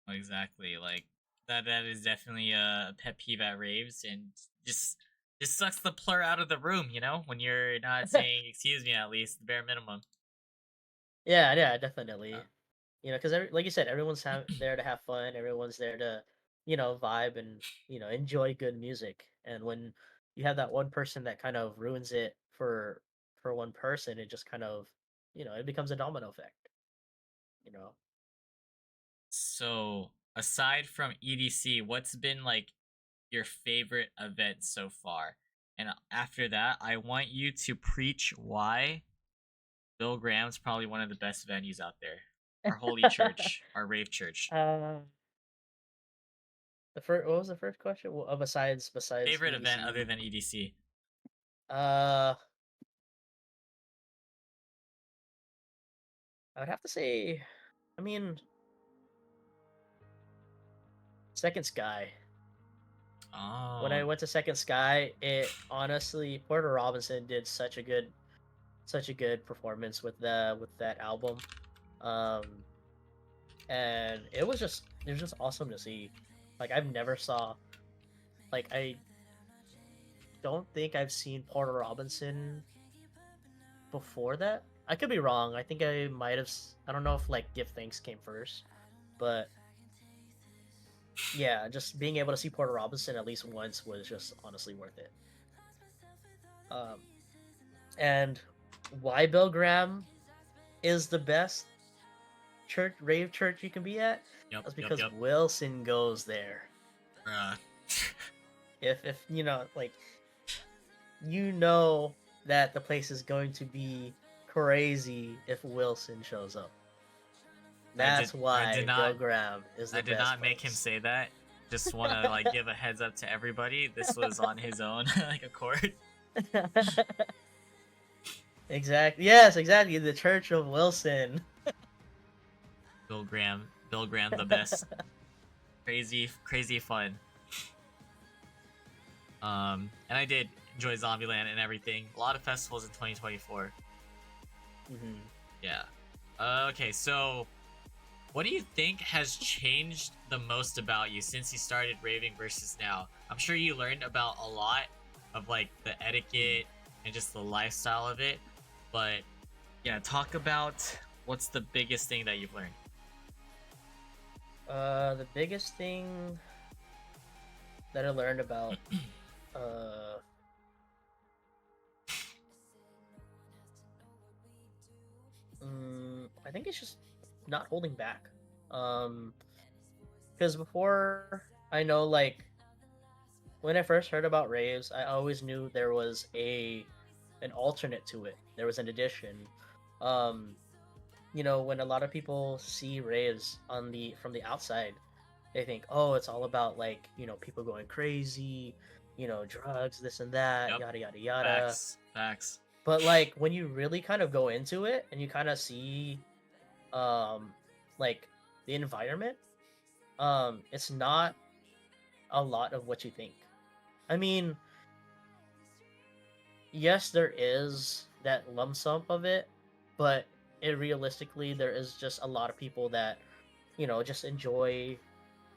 Exactly. Like that is definitely a pet peeve at raves, and just just sucks the plur out of the room. When you're not saying excuse me, at least the bare minimum. Yeah, definitely. Uh, Because like you said, everyone's there to have fun. Everyone's there to, vibe and enjoy good music. And when you have that one person that kind of ruins it for one person, it just kind of, it becomes a domino effect. You know. so aside from EDC, what's been like your favorite event so far? And after that, I want you to preach why Bill Graham's probably one of the best venues out there. Our holy church, our rave church. uh, the first, what was the first question? Well, besides Favorite event other EDC, than EDC? uh, I would have to say, I mean, Second Sky. When I Oh, went to Second Sky, it honestly Porter Robinson did such a good performance with that album. Um and it was just awesome to see. Like I've never saw like I don't think I've seen Porter Robinson before that. I could be wrong. I think I might have I don't know if like Give Thanks came first, but yeah, just being able to see Porter Robinson at least once was just honestly worth it. Um and why Bill Graham is the best rave church you can be at. yep, That's yep, because yep. Wilson goes there. Bruh. If like you know that the place is going to be crazy if Wilson shows up. I did. That's I did why Bill not. Graham is I the did best not make him place. say that. Just want to like give a heads up to everybody. This was on his own like accord. Exactly. Yes, exactly. The Church of Wilson. Bill Graham the best. Crazy fun. And I did enjoy Zombieland and everything. A lot of festivals in 2024. Mm-hmm. Yeah. Okay, so what do you think has changed the most about you since you started raving versus now? I'm sure you learned about a lot of like the etiquette and just the lifestyle of it, but yeah, talk about what's the biggest thing that you've learned. The biggest thing that I learned about, uh, I think it's just not holding back. Because before I know, like, when I first heard about raves, I always knew there was an alternate to it. There was an addition. Um, when a lot of people see raves from the outside, they think, oh, it's all about like, people going crazy, drugs, this and that, Yep. yada yada yada. Facts. But like when you really kind of go into it and you kind of see like the environment, it's not a lot of what you think. I mean, yes, there is that lump sum of it, but realistically there is just a lot of people that, just enjoy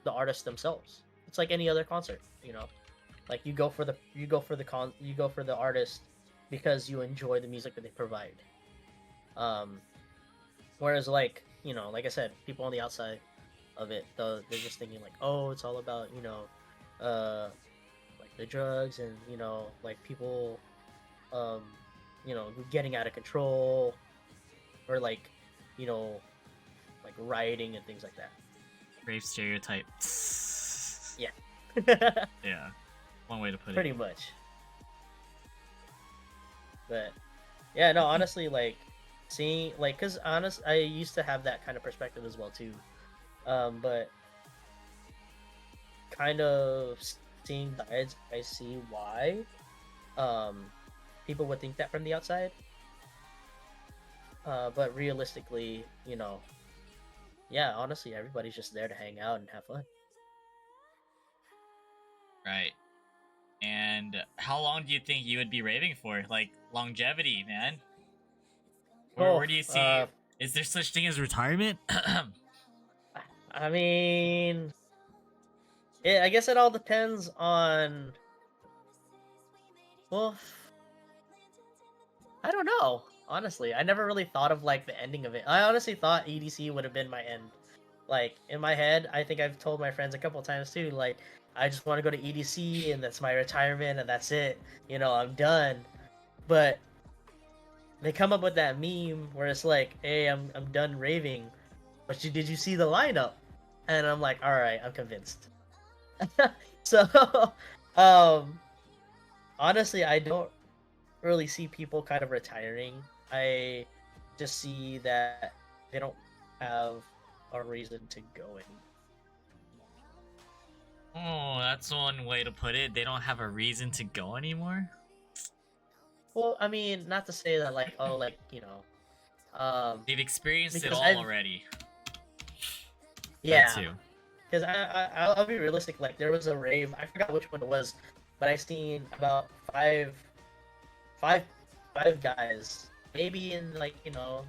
the artists themselves. It's like any other concert, like you go for the artist because you enjoy the music that they provide. Um, Whereas like like I said, people on the outside of it, they're just thinking like, oh, it's all about like the drugs and like people um getting out of control or like like rioting and things like that. Rave stereotype. Yeah. Yeah. One way to put Pretty it. much. But yeah, no, honestly, like seeing like, cause I used to have that kind of perspective as well too, but kind of seeing the ads, I see why um people would think that from the outside. But realistically, yeah, honestly, everybody's just there to hang out and have fun. Right. And how long do you think you would be raving for? Like longevity, man. Where do you see? Is there such thing as retirement? I mean, I guess it all depends on. Well, I don't know. Honestly, I never really thought of like the ending of it. I honestly thought EDC would have been my end. Like in my head, I think I've told my friends a couple of times too. Like I just want to go to EDC and that's my retirement and that's it. I'm done. But they come up with that meme where it's like, "Hey, I'm done raving." But did you see the lineup? And I'm like, all right, I'm convinced. So, um, honestly, I don't really see people kind of retiring. I just see that they don't have a reason to go anymore. Oh, that's one way to put it. They don't have a reason to go anymore. Well, I mean, not to say that like, oh, like They've experienced it because all already. yeah, That too. because I'll be realistic. Like there was a rave, I forgot which one it was, but I seen about five guys, maybe in like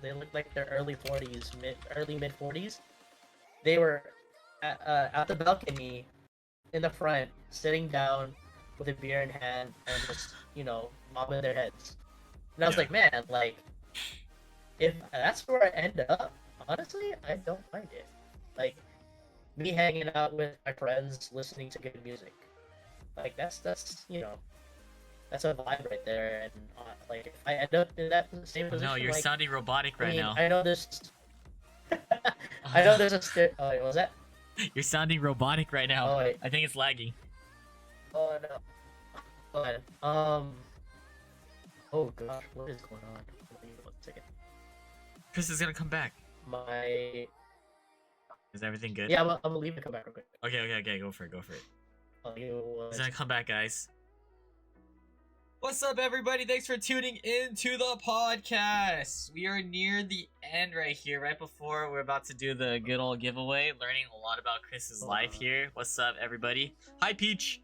they look like their early mid 40s. They were at the balcony in the front, sitting down with a beer in hand and just bobbing their heads. And I was Yeah. like, man, like if that's where I end up, honestly, I don't mind it. Like me hanging out with my friends, listening to good music. Like that's that's a vibe right there. And like if I end up in that same Oh, position, no, you're like, sounding robotic I right mean, now. I know this. I know there's a oh, wait, what was that? You're sounding robotic right now. Oh wait. I think it's lagging. Oh no. But oh gosh, what is going on? Wait 1 second. Chris is gonna come back. My Is everything good? Yeah, I'm gonna leave and come back real quick. Okay. Go for it. I'll give it one He's gonna come back, guys. What's up, everybody? Thanks for tuning in to the podcast. We are near the end right here, right before we're about to do the good old giveaway, learning a lot about Chris's life here. What's up, everybody? Hi, Peach.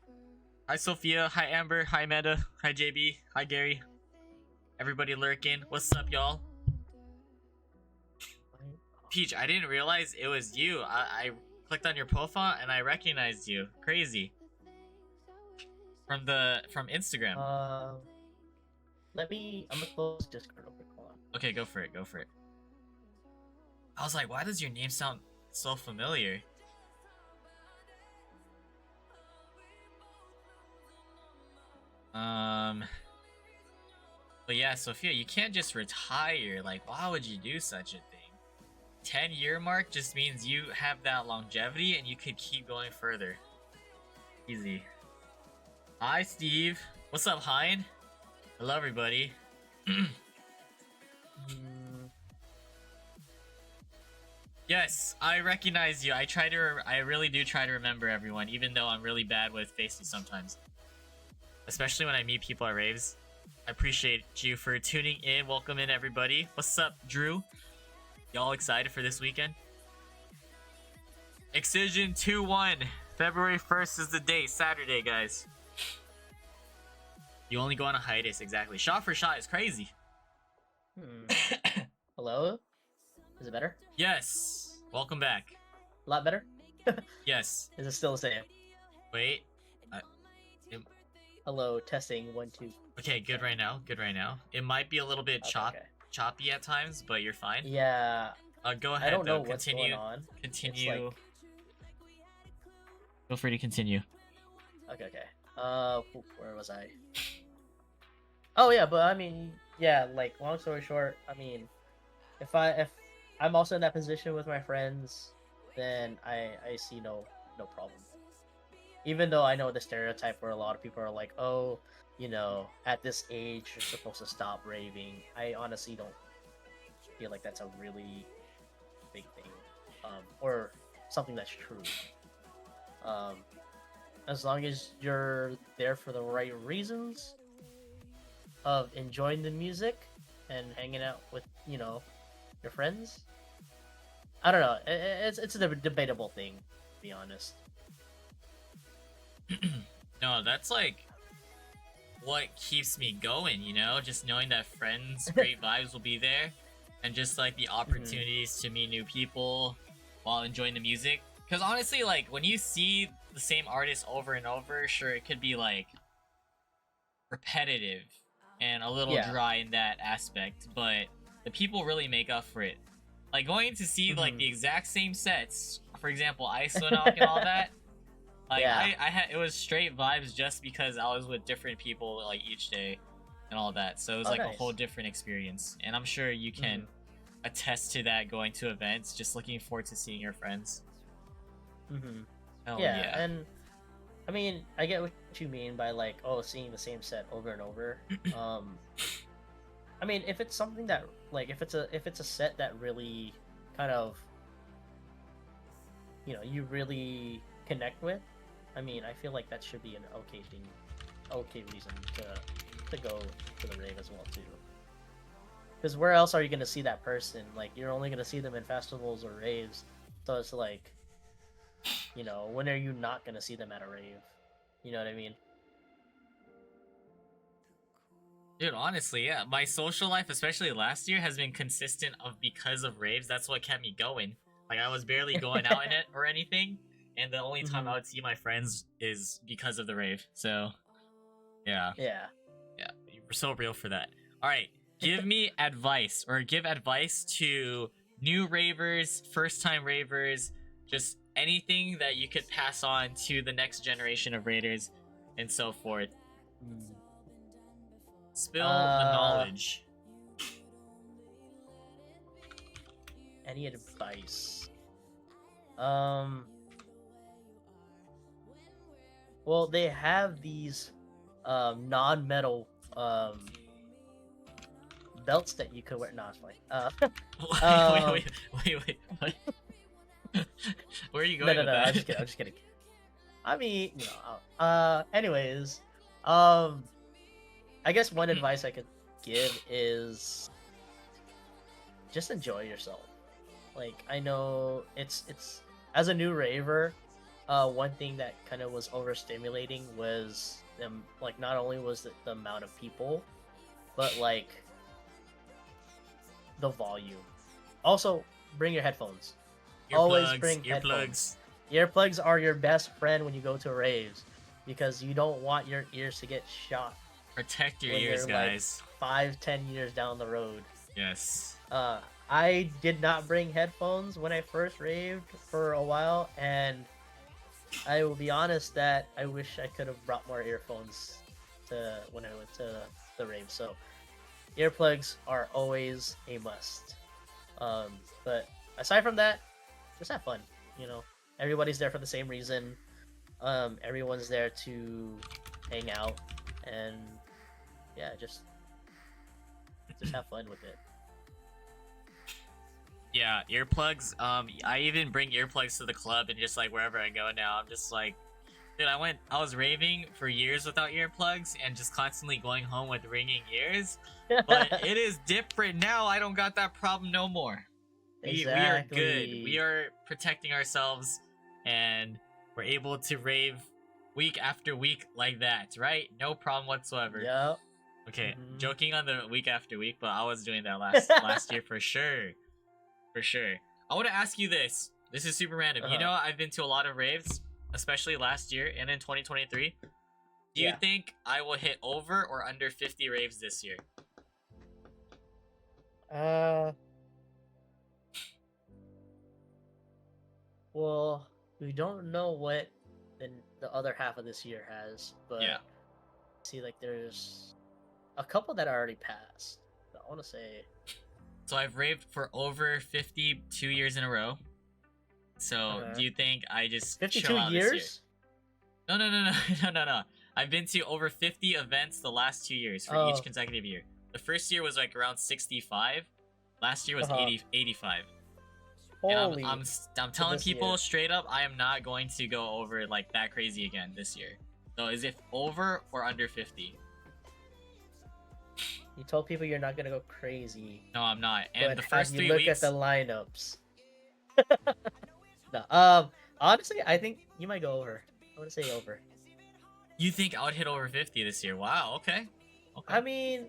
Hi, Sophia. Hi, Amber. Hi, Amanda. Hi, JB. Hi, Gary. Everybody lurking. What's up, y'all? Peach, I didn't realize it was you. I clicked on your profile and I recognized you. Crazy. From Instagram. I'm gonna close Discord real quick. Hold on. Okay, go for it. I was like, why does your name sound so familiar? But yeah, Sophia, you can't just retire. Like, why would you do such a thing? 10-year mark just means you have that longevity and you could keep going further. Easy. Hi, Steve. What's up, Hein? Hello, everybody. Yes, I recognize you. I really do try to remember everyone, even though I'm really bad with faces sometimes. Especially when I meet people at raves. I appreciate you for tuning in. Welcome in, everybody. What's up, Drew? Y'all excited for this weekend? Excision 2-1. February 1st is the date. Saturday, guys. You only go on a hiatus, exactly. Shot for shot is crazy. Hello? Is it better? Yes. Welcome back. A lot better? Yes. Is it still the same? Wait. Hello, testing 1 2. Okay, good right now. It might be a little bit Okay. choppy at times, but you're fine. Yeah. Go ahead. I don't know though. what's Continue. going on. Continue. It's like... Feel free to continue. Okay. Where was I? Oh yeah, but I mean, yeah. Like, long story short, I mean, if I'm also in that position with my friends, then I see no problem. Even though I know the stereotype where a lot of people are like, oh, at this age you're supposed to stop raving. I honestly don't feel like that's a really big thing, or something that's true. As long as you're there for the right reasons of enjoying the music and hanging out with your friends. I don't know. It's a debatable thing, to be honest. No, that's like what keeps me going, just knowing that friends, great vibes will be there, and just like the opportunities to meet new people while enjoying the music. Because honestly, like, when you see the same artist over and over, sure, it could be like repetitive and a little dry in that aspect, but the people really make up for it. Like, going to see like the exact same sets, for example, Isonock and all that. Like, I had, it was straight vibes just because I was with different people like each day and all that. So it was like nice. a whole different experience. And I'm sure you can attest to that, going to events, just looking forward to seeing your friends. Hell yeah. And I mean, I get what you mean by like, seeing the same set over and over. I mean, if it's something that like, if it's a set that really kind of, you really connect with, I mean, I feel like that should be an okay reason to go to the rave as well too. Because where else are you gonna see that person? Like, you're only gonna see them in festivals or raves. So it's like, when are you not gonna see them at a rave? You know what I mean? Dude, honestly, yeah. My social life, especially last year, has been consistent because of raves. That's what kept me going. Like, I was barely going out in it or anything, and the only time I would see my friends is because of the rave. So, yeah. Yeah. You're so real for that. All right, give me advice, or give advice to new ravers, first-time ravers, just anything that you could pass on to the next generation of raiders, and so forth. Spill the knowledge. Any advice? Well, they have these non-metal belts that you could wear. No, it's fine. Wait, what? Where are you No, going no, with no. that? I'm just kidding. I'm just kidding. I mean, anyways, I guess one advice I could give is just enjoy yourself. Like, I know it's as a new raver, one thing that kind of was overstimulating was them. Like, not only was the amount of people, but like the volume. Also, bring your headphones. Always bring headphones. Earplugs are your best friend when you go to raves because you don't want your ears to get shot Protect your when ears, you're like guys. 5-10 years down the road. Yes. I did not bring headphones when I first raved for a while, and I will be honest that I wish I could have brought more earphones to when I went to the rave. So earplugs are always a must. But aside from that, just have fun. You know, everybody's there for the same reason. Everyone's there to hang out, and yeah, just have fun with it. Yeah, earplugs. I even bring earplugs to the club and just like wherever I go now, I'm just like, dude, I was raving for years without earplugs and just constantly going home with ringing ears. But it is different now. I don't got that problem no more. We are good. We are protecting ourselves, and we're able to rave week after week like that, right? No problem whatsoever. Yep. Okay, Mhm. joking on the week after week, but I was doing that last year for sure. For sure. I want to ask you this. This is super random. You know, I've been to a lot of raves, especially last year and in 2023. Do you think I will hit over or under 50 raves this year? Well, we don't know what the other half of this year has, but Yeah. see, like, there's a couple that already passed. I want to say, So I've raved for over 50 2 years in a row. So do you think I just 52 chill out this year? years? No. I've been to over 50 events the last 2 years for each consecutive year. The first year was like around 65. Last year was 85. Holy! And I'm telling people straight up, I am not going to go over like that crazy again this year. So is it over or under 50? You told people you're not gonna go crazy. No, I'm not. And but the first 3 look weeks. at the lineups. No, honestly, I think you might go over. I want to say over. You think I would hit over 50 this year? Wow. Okay. I mean,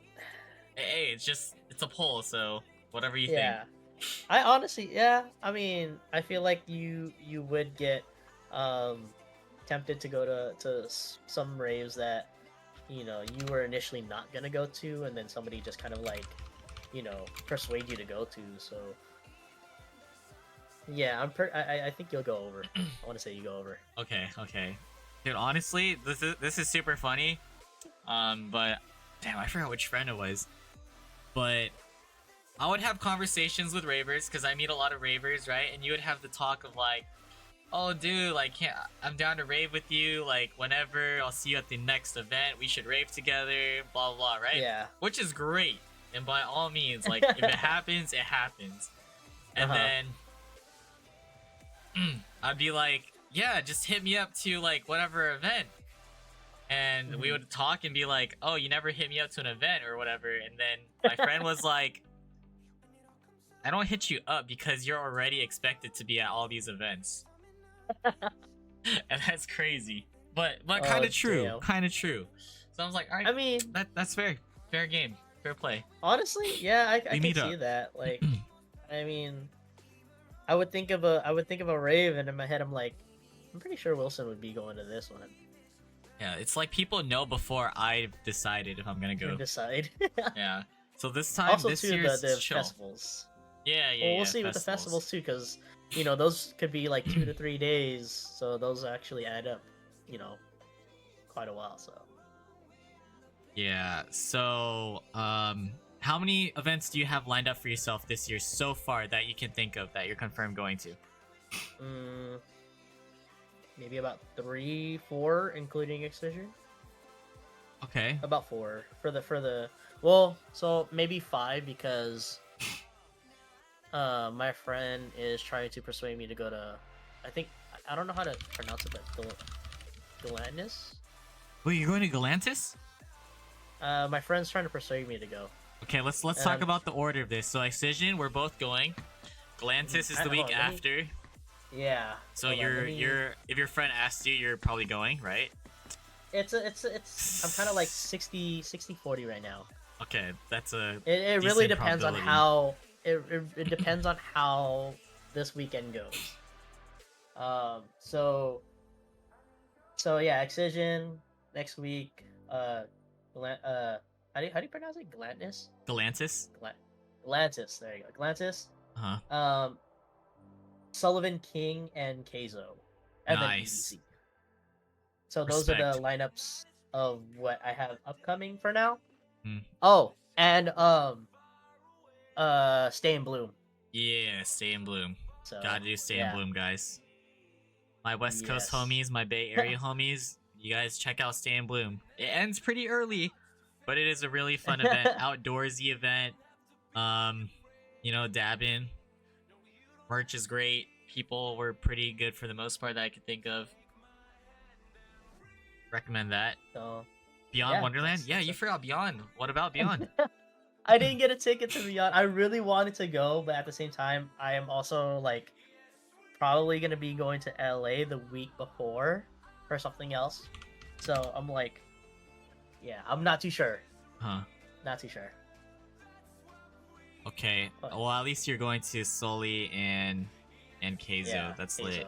hey, it's a poll, so whatever you think. I honestly, I mean, I feel like you would get tempted to go to some raves that you were initially not gonna go to, and then somebody just kind of like persuade you to go to. So yeah, I think you'll go over. I want to say you go over. Okay. Dude, honestly, this is super funny. But damn, I forgot which friend it was. But I would have conversations with ravers because I meet a lot of ravers, right? And you would have the talk of like, oh, dude, like, I'm down to rave with you. Like, whenever, I'll see you at the next event. We should rave together. Blah blah, right? Yeah. Which is great. And by all means, like, if it happens, it happens. And then I'd be like, yeah, just hit me up to like whatever event. And we would talk and be like, oh, you never hit me up to an event or whatever. And then my friend was like, I don't hit you up because you're already expected to be at all these events. And that's crazy. But kind of true. Kind of true. So I was like, all right, I mean, that's fair. Fair game. Fair play. Honestly, yeah, I can see that. Like, I mean, I would think of a rave, and in my head, I'm like, I'm pretty sure Wilson would be going to this one. Yeah, it's like people know before I've decided if I'm gonna go. Decide. Yeah. So this time, also this too, year's the chill. festivals. Yeah. Well, we'll see with the festivals too, because those could be like 2 to 3 days, so those actually add up, quite a while. So. Yeah. So, how many events do you have lined up for yourself this year so far that you can think of that you're confirmed going to? Maybe about 3, 4, including Excision. Okay. About 4 for the. Well, so maybe 5 because my friend is trying to persuade me to go to. I don't know how to pronounce it, but Galantis. Wait, you're going to Galantis? My friend's trying to persuade me to go. Okay, let's And talk about the order of this. So Excision, we're both going. Galantis is the week after. Yeah. So hold on, you're if your friend asked you, you're probably going, right? It's I'm kind of like 60-40 right now. Okay, that's a. It really decent depends on probability. how it depends on how this weekend goes. So yeah, Excision next week. How do you pronounce it? Galantis. Galantis. There you go. Galantis. Uh-huh. Sullivan, King, and Keizo, and Nice. then EDC. So those are Respect. the lineups of what I have upcoming for now. Hmm. Oh, and Stay in Bloom. Yeah, stay in bloom. So Gotta do stay yeah. in bloom, guys. My West Coast Yes. homies, my Bay Area homies, you guys check out Stay in Bloom. It ends pretty early, but it is a really fun event, outdoorsy event. Dabbing. Merch is great. People were pretty good for the most part that I could think of. Recommend that. So Beyond yeah, Wonderland? that's- Yeah, that's you a- forgot Beyond. What about Beyond? I didn't get a ticket to Beyond. I really wanted to go, but at the same time, I am also like probably gonna be going to LA the week before for something else. So I'm like, yeah, I'm not too sure. Huh. Not too sure. Okay. But- Well, at least you're going to Soli and Keizo. Yeah, That's Keizo. lit.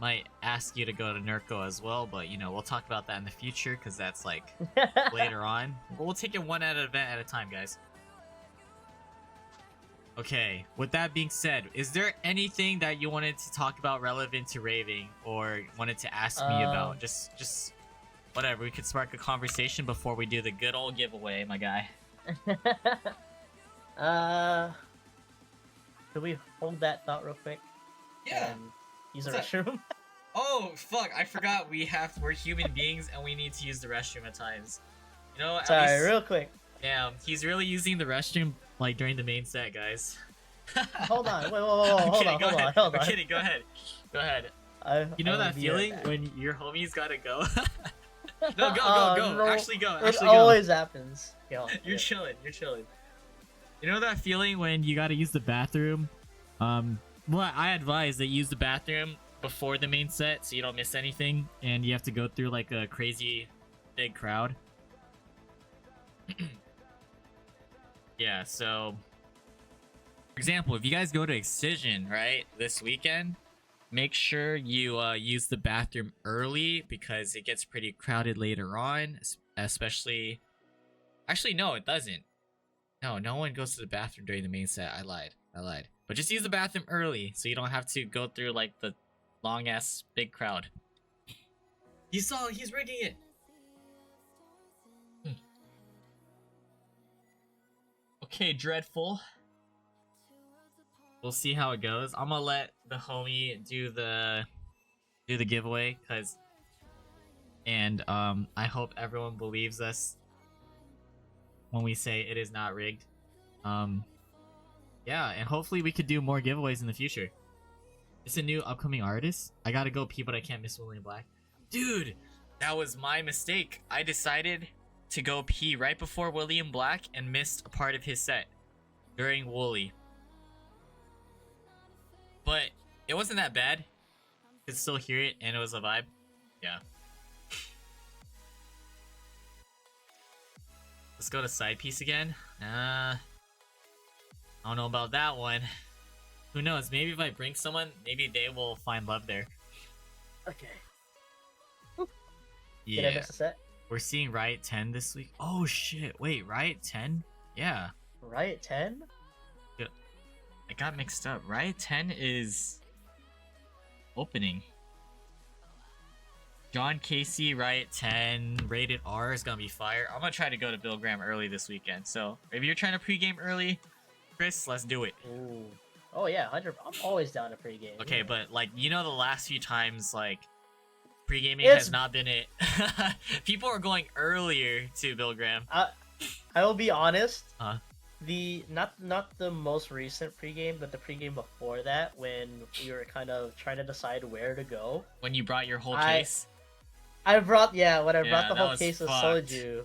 Might ask you to go to Nurko as well, but we'll talk about that in the future because that's like later on. But we'll take it one event at a time, guys. Okay, with that being said, is there anything that you wanted to talk about relevant to raving or wanted to ask me about? Just whatever. We could spark a conversation before we do the good old giveaway, my guy. Could we hold that thought real quick? And use the What's restroom. Oh fuck! I forgot we're human beings and we need to use the restroom at times. At Sorry, least- real quick. Damn, he's really using the restroom like during the main set, guys. Hold on. Wait, I'm hold kidding, on, go hold ahead. on, hold I'm on. kidding. Go ahead. Go ahead. You That feeling when your homies gotta go? No, go, go. No, Actually, go. It Actually, go. always happens. Go. You're chilling. You're chilling. You know that feeling when you gotta use the bathroom? Well, I advise that you use the bathroom before the main set so you don't miss anything, and you have to go through like a crazy big crowd. Yeah, so for example, if you guys go to Excision, right, this weekend, make sure you use the bathroom early because it gets pretty crowded later on, especially actually no, it doesn't. No one goes to the bathroom during the main set. I lied. But just use the bathroom early so you don't have to go through like the long ass big crowd. He's rigging it. Okay, Dreadful. We'll see how it goes. I'm gonna let the homie do the giveaway and I hope everyone believes us when we say it is not rigged. Yeah, and hopefully we could do more giveaways in the future. It's a new upcoming artist. I gotta go pee, but I can't miss William Black. Dude, that was my mistake. I decided to go pee right before William Black and missed a part of his set during Wooly. But it wasn't that bad. You could still hear it and it was a vibe. Yeah. Let's go to side piece again. I don't know about that one. Who knows? Maybe if I bring someone, maybe they will find love there. Okay. Yeah. Did I miss a set? We're seeing Riot 10 this week. Oh shit. Wait, Riot 10? Yeah. Riot 10? I got mixed up. Riot 10 is opening. John Casey, Riot 10, rated R is gonna be fire. I'm gonna try to go to Bill Graham early this weekend. So if you're trying to pregame early, Chris, let's do it. Ooh. Oh yeah, 100. I'm always down to pregame. Okay, but like the last few times like pregaming It's- has not been it. People are going earlier to Bill Graham. I will be honest. Huh? the not the most recent pregame, but the pregame before that, when we were kind of trying to decide where to go. When you brought your whole I case? I brought when I brought Yeah, the that whole was case of fucked. soju.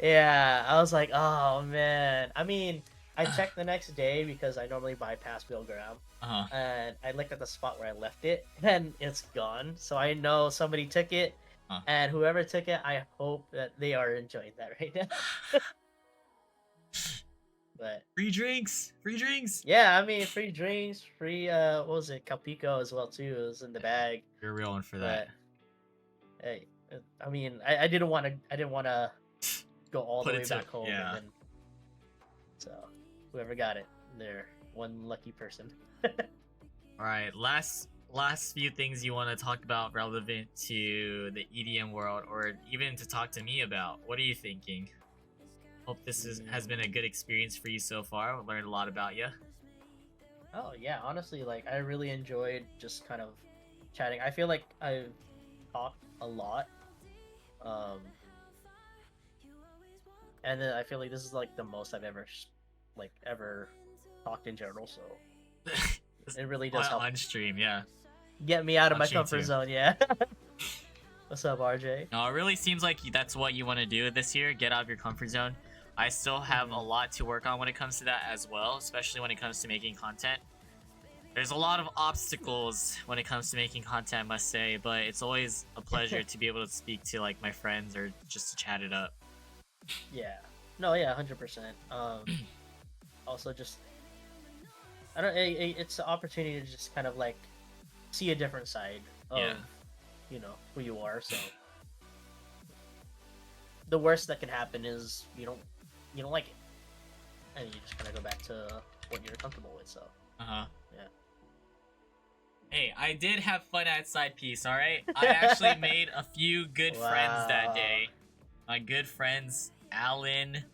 Yeah, I was like, oh man. I mean, I checked the next day because I normally bypass Bill Graham, Uh-huh. and I looked at the spot where I left it, and it's gone. So I know somebody took it, Huh. and whoever took it, I hope that they are enjoying that right now. But Free drinks! Free drinks! yeah, I mean, free drinks, free what was it, Calpico as well too. It was in the bag. You're a real one for that. But hey, I mean, I didn't want to go all Put the it way to back home, yeah. and then so whoever got it, they're one lucky person. Alright, last few things you want to talk about relevant to the EDM world, or even to talk to me about. What are you thinking? Hope this has been a good experience for you so far. We learned a lot about you. Oh yeah, honestly, like I really enjoyed just kind of chatting. I feel like I've talked a lot, um, and then I feel like this is like the most I've ever ever talked in general. So it really does help On stream, yeah. get me out of On my stream comfort too. zone. Yeah. What's up, RJ? No, it really seems like that's what you want to do this year. Get out of your comfort zone. I still have a lot to work on when it comes to that as well, especially when it comes to making content. There's a lot of obstacles when it comes to making content, I must say, but it's always a pleasure to be able to speak to like my friends or just to chat it up. Yeah. No, yeah, 100%. Also, just I don't. It's an opportunity to just kind of like see a different side of Yeah. who you are. So the worst that can happen is you don't like it, and you just kind of go back to what you're comfortable with. So Uh-huh. yeah. Hey, I did have fun at Side Piece, alright? I actually made a few good friends that Wow. day. My good friends, Alan,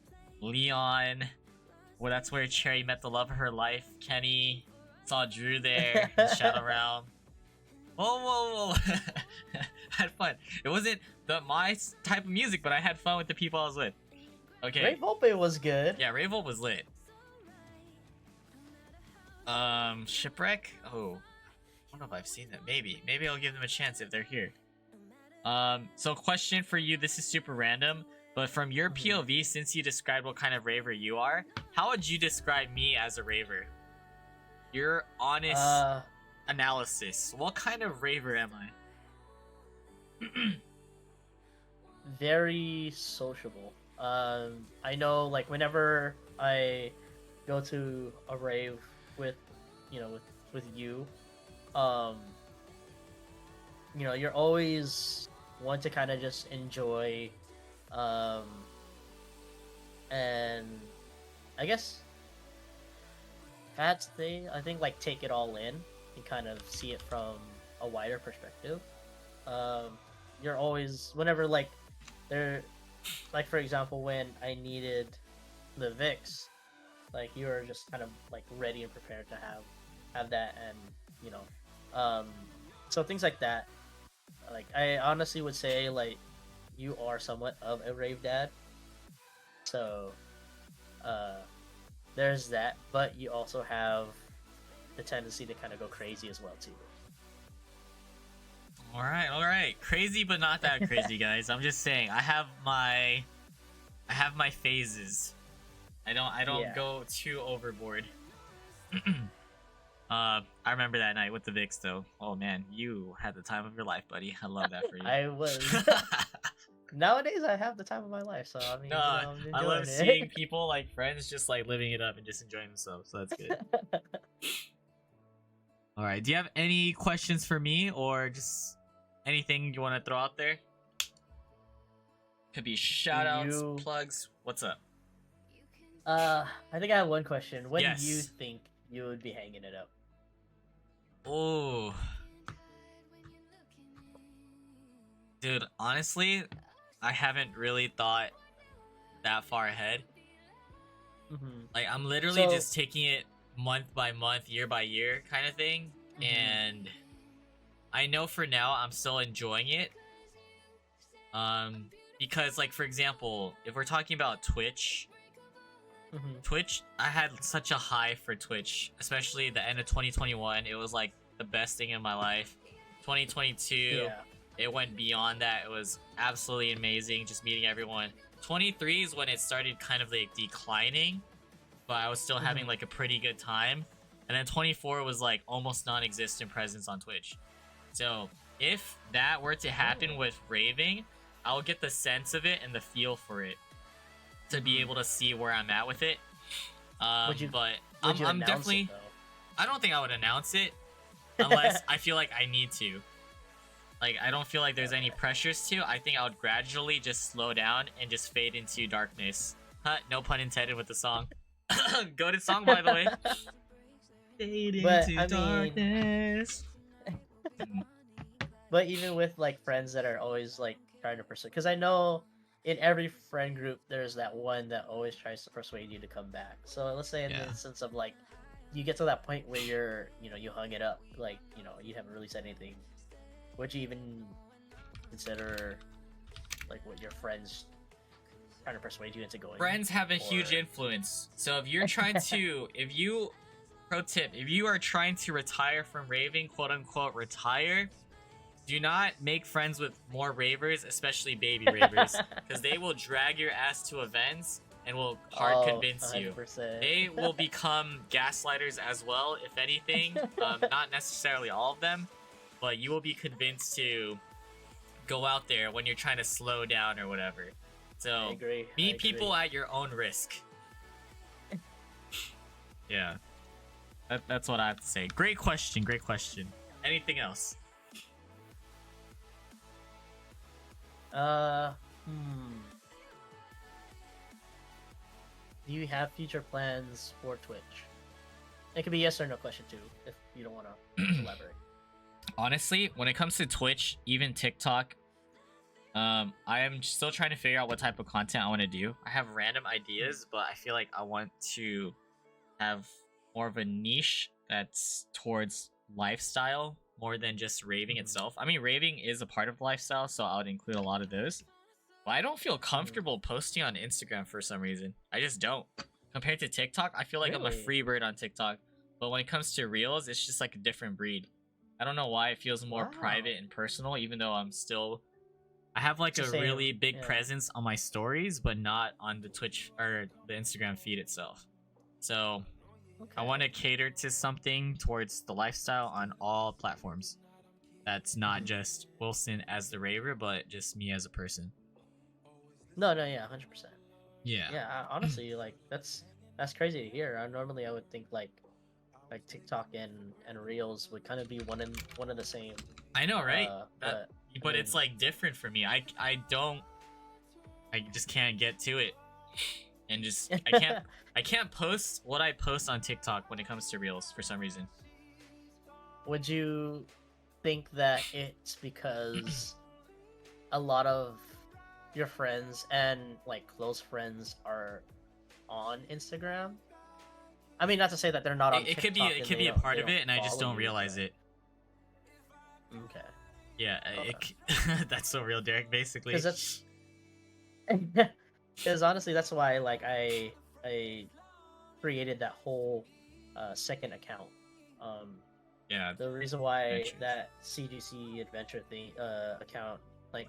Leon. Well, that's where Cherry met the love of her life. Kenny, saw Drew there in Shadow Realm. Whoa. Had fun. It wasn't my type of music, but I had fun with the people I was with. Okay. Ray Volpe was good. Yeah, Rayvol was lit. Shipwreck? Oh. I don't know if I've seen them. Maybe I'll give them a chance if they're here. So question for you, this is super random, but from your POV, since you described what kind of raver you are, how would you describe me as a raver? Your honest analysis. What kind of raver am I? Very sociable. I know, like, whenever I go to a rave with you, you're always one to kind of just enjoy, and I guess that's the thing. I think, like, take it all in and kind of see it from a wider perspective. You're always, whenever, like, for example, when I needed the Vix, like, you were just kind of like ready and prepared to have that, and so things like that. Like, I honestly would say, like, you are somewhat of a rave dad. So there's that, but you also have the tendency to kind of go crazy as well too. All right. Crazy, but not that crazy, guys. I'm just saying, I have my phases. I don't go too overboard. I remember that night with the Vix, though. Oh man, you had the time of your life, buddy. I love that for you. I was. Nowadays, I have the time of my life, so I mean, No, I'm enjoying I love it. seeing people, like friends, just like living it up and just enjoying themselves. So that's good. All right. Do you have any questions for me, or just anything you want to throw out there? Could be shoutouts, plugs. What's up? I think I have one question. When Yes. do you think you would be hanging it up? Oh, dude. Honestly, I haven't really thought that far ahead. Like, I'm literally just taking it month by month, year by year kind of thing. And I know for now I'm still enjoying it. Because, like, for example, if we're talking about Twitch, Mhm. Twitch, I had such a high for Twitch, especially the end of 2021. It was like the best thing in my life. 2022, Yeah. it went beyond that. It was absolutely amazing, just meeting everyone. 23 is when it started kind of like declining, but I was still having Mhm. like a pretty good time. And then 24 was like almost non-existent presence on Twitch. So if that were to happen Oh. with raving, I'll get the sense of it and the feel for it to be Mhm. able to see where I'm at with it. Would you But would you I'm announce definitely. it though? I don't think I would announce it unless I feel like I need to. Like I don't feel like there's any Okay. pressures to. I think I would gradually just slow down and just fade into darkness. Huh, no pun intended with the song. Goated song, by the way. Fade But into I mean, darkness. Mm, but even with like friends that are always like trying to pursue, because I know in every friend group there's that one that always tries to persuade you to come back. So let's say in the yeah. instance of like you get to that point where you're, you hung it up, like, you haven't really said anything. Would you even consider like what your friends trying to persuade you into going? Friends have a huge Or- influence. So if you're trying to, pro tip, if you are trying to retire from raving, quote unquote, retire, do not make friends with more ravers, especially baby ravers, because they will drag your ass to events and will hard convince you. 100%. They will become gaslighters as well, if anything. Not necessarily all of them, but you will be convinced to go out there when you're trying to slow down or whatever. I So agree. meet people at your own risk. Yeah. That's what I have to say. Great question. Great question. Anything else? Hmm. Do you have future plans for Twitch? It could be yes or no question too, if you don't want to elaborate. Honestly, when it comes to Twitch, even TikTok, I am still trying to figure out what type of content I want to do. I have random ideas, but I feel like I want to have more of a niche that's towards lifestyle more than just raving itself. I mean, raving is a part of lifestyle, so I would include a lot of those. But I don't feel comfortable posting on Instagram for some reason. I just don't. Compared to TikTok, I feel like I'm a Really? free bird on TikTok. But when it comes to Reels, it's just like a different breed. I don't know why it feels more Wow. private and personal, even though I have like It's a the same, really big yeah. presence on my stories, but not on the Twitch or the Instagram feed itself. So I Okay. want to cater to something towards the lifestyle on all platforms. That's not Mhm. just Wilson as the raver, but just me as a person. No, yeah, 100%. Yeah. Yeah, honestly, like that's crazy to hear. Normally, I would think like TikTok and Reels would kind of be one and the same. I know, right? But But I it's mean, like different for me. I just can't get to it. And just I can't post what I post on TikTok when it comes to Reels for some reason. Would you think that it's because a lot of your friends and like close friends are on Instagram? I mean, not to say that they're not on It TikTok. could be a part of it, and I just don't realize it. Okay. Yeah, that's so real, Derek. Basically, Because that's because honestly, that's why like I created that whole second account. yeah, The reason why adventures. that CGC adventure thing account, like,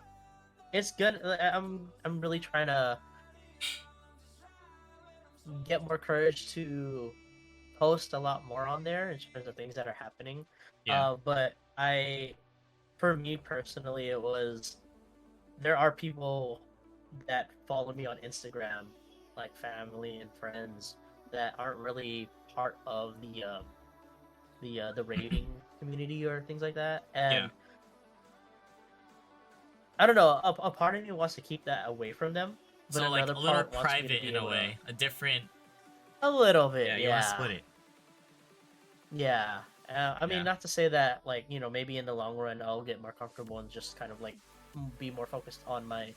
it's good. I'm really trying to get more courage to post a lot more on there in terms of things that are happening. Yeah. But for me personally, it was, there are people that follow me on Instagram, like family and friends, that aren't really part of the rating community or things like that, Yeah. and I don't know. A part of me wants to keep that away from them, but So like another a little part wants me to private be in a able to, way, a different. a little bit, Yeah, you want to yeah. split it. Yeah. I mean, Yeah. not to say that, like, maybe in the long run I'll get more comfortable and just kind of like be more focused on my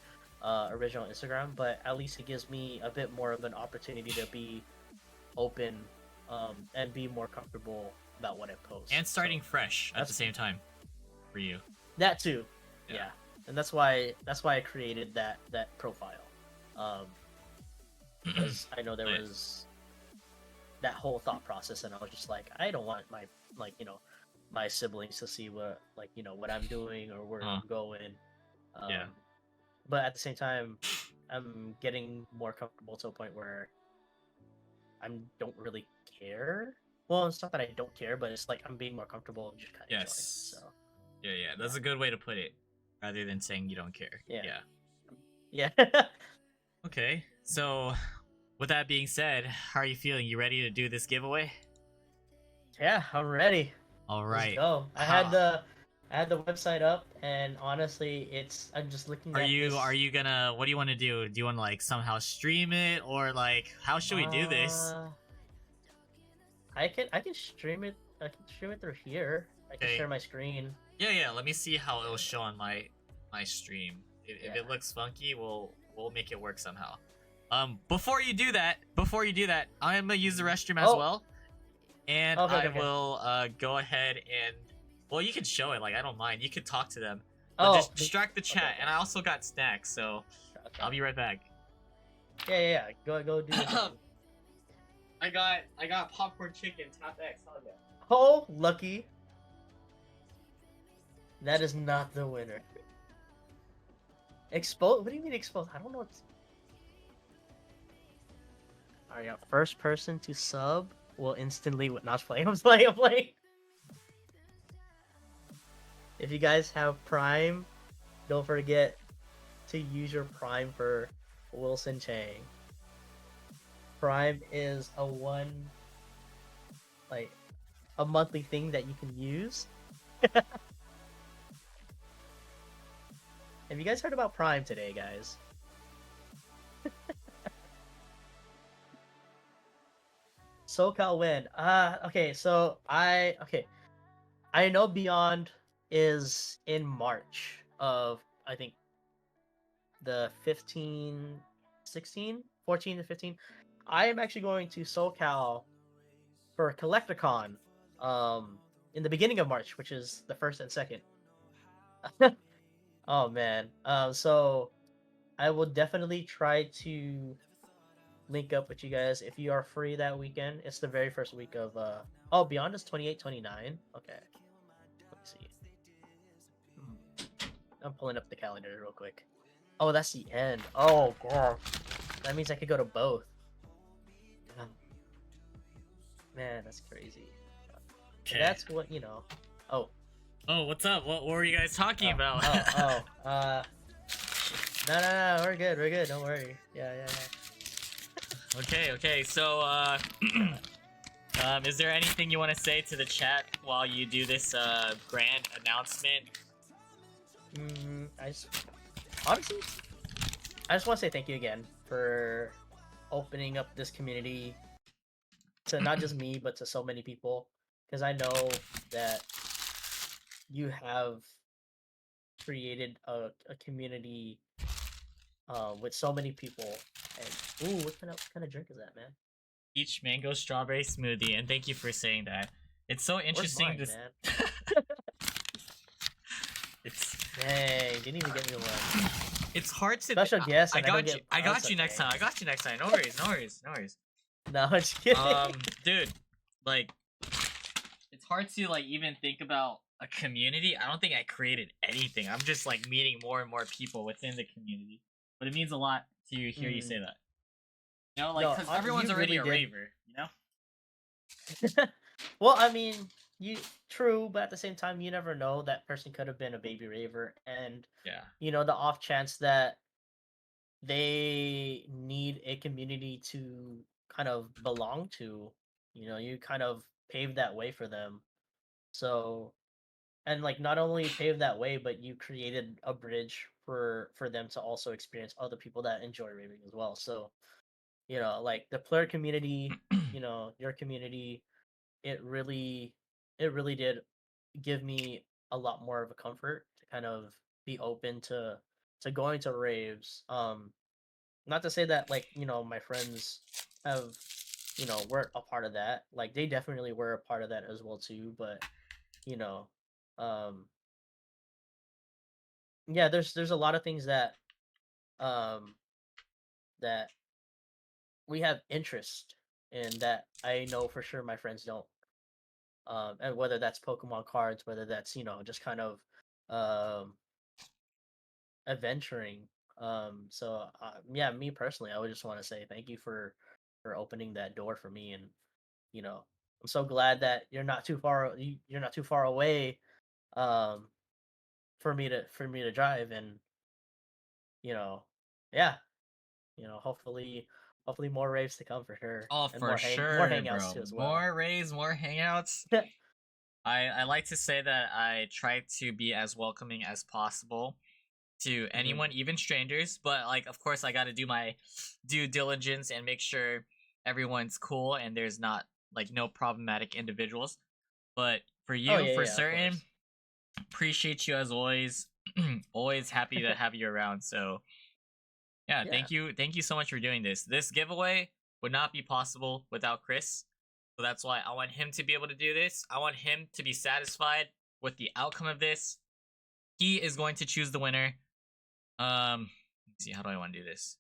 original Instagram, but at least it gives me a bit more of an opportunity to be open and be more comfortable about what I post. And starting So, fresh at the that's same time, for you. that too. Yeah. Yeah. And that's why I created that profile. Um because I know there Nice. was that whole thought process, and I was just like, I don't want my my siblings to see what what I'm doing or where Uh, I'm going. yeah. Um, but at the same time, I'm getting more comfortable to a point where I don't really care. Well, it's not that I don't care, but it's like I'm being more comfortable and just kind of enjoying. So Yes. Yeah, yeah. yeah, That's a good way to put it, rather than saying you don't care. yeah, Yeah. yeah, Okay. So, with that being said, how are you feeling? You ready to do this giveaway? yeah. I'm ready. All Let's right. go. How I had the website up, and honestly, I'm just looking are at you? Are this. you gonna? What do you want to do? Do you want to like somehow stream it, or like how should we do this? Uh, I can stream it. I can stream it through here. I can Okay. share my screen. Yeah, yeah. Let me see how it'll show on my stream. If Yeah. it looks funky, we'll make it work somehow. Before you do that, I'm gonna use the restroom as Oh. well, and Okay. I Okay. will go ahead and well, you can show it. Like I don't mind. You can talk to them, but Oh. just distract the chat. Okay. And I also got snacks, so Okay. I'll be right back. Yeah. Go do your thing. I got popcorn chicken top X. Oh, lucky. That is not the winner. Expose? What do you mean expose? I don't know what's. Alright, yeah. First person to sub will instantly. Not playing. I'm playing. I'm playing. If you guys have Prime, don't forget to use your Prime for Wilson Chang. Prime is a monthly thing that you can use. Have you guys heard about Prime today, guys? SoCal win. Okay, so I know Beyond is in March of I think the 15, 16, 14 to 15. I am actually going to SoCal for CollectorCon in the beginning of March, which is the 1st and 2nd. Oh man. So I will definitely try to link up with you guys if you are free that weekend. It's the very first week of oh, Beyond is 28, 29. Okay. Let me see. I'm pulling up the calendar real quick. Oh, that's the end. Oh god. That means I could go to both. Man, that's crazy. Okay. That's what, Oh. Oh, what's up? What were you guys talking about? No, we're good. We're good. Don't worry. Yeah. Okay. So, is there anything you want to say to the chat while you do this grand announcement? Honestly, I just want to say thank you again for opening up this community to not just me, but to so many people. Because I know that you have created a community with so many people. And ooh, what kind of drink is that, man? Peach mango strawberry smoothie, and thank you for saying that. It's so interesting. Where's mine, man? It's Dang, didn't even get me one. it's hard to. Special guest. I and don't got you. get I got us, you next okay. time. I got you next time. No worries. No, I'm just kidding. Dude, like, it's hard to like even think about a community. I don't think I created anything. I'm just like meeting more and more people within the community. But it means a lot to hear you say that. You know, like, No, because everyone's you already really a did. raver. You know. Well, I mean, true, but at the same time, you never know. That person could have been a baby raver, and Yeah. the off chance that they need a community to kind of belong to, you kind of pave that way for them. So, and like not only pave that way, but you created a bridge for them to also experience other people that enjoy raving as well. So, like the player community, your community, it really did give me a lot more of a comfort to kind of be open to going to raves. Not to say that like my friends have weren't a part of that. Like they definitely were a part of that as well too. But you know, um, yeah, there's a lot of things that um that we have interest in that I know for sure my friends don't. And whether that's Pokemon cards, whether that's just kind of um adventuring. Yeah, me personally, I would just want to say thank you for opening that door for me, and you know, I'm so glad that you're not too far away um for me to drive, and you know, yeah, hopefully more raves to come for sure, Oh, and for more sure, hangouts bro. too as well. More raids, more hangouts. I like to say that I try to be as welcoming as possible to anyone, Hmm. even strangers. But like, of course, I got to do my due diligence and make sure everyone's cool and there's not like no problematic individuals. But for Oh you, yeah, for yeah, of certain, course. appreciate you as always. Always happy to have you around. So yeah, Yeah. thank you so much for doing this. This giveaway would not be possible without Chris. So that's why I want him to be able to do this. I want him to be satisfied with the outcome of this. He is going to choose the winner. Let's see, how do I want to do this?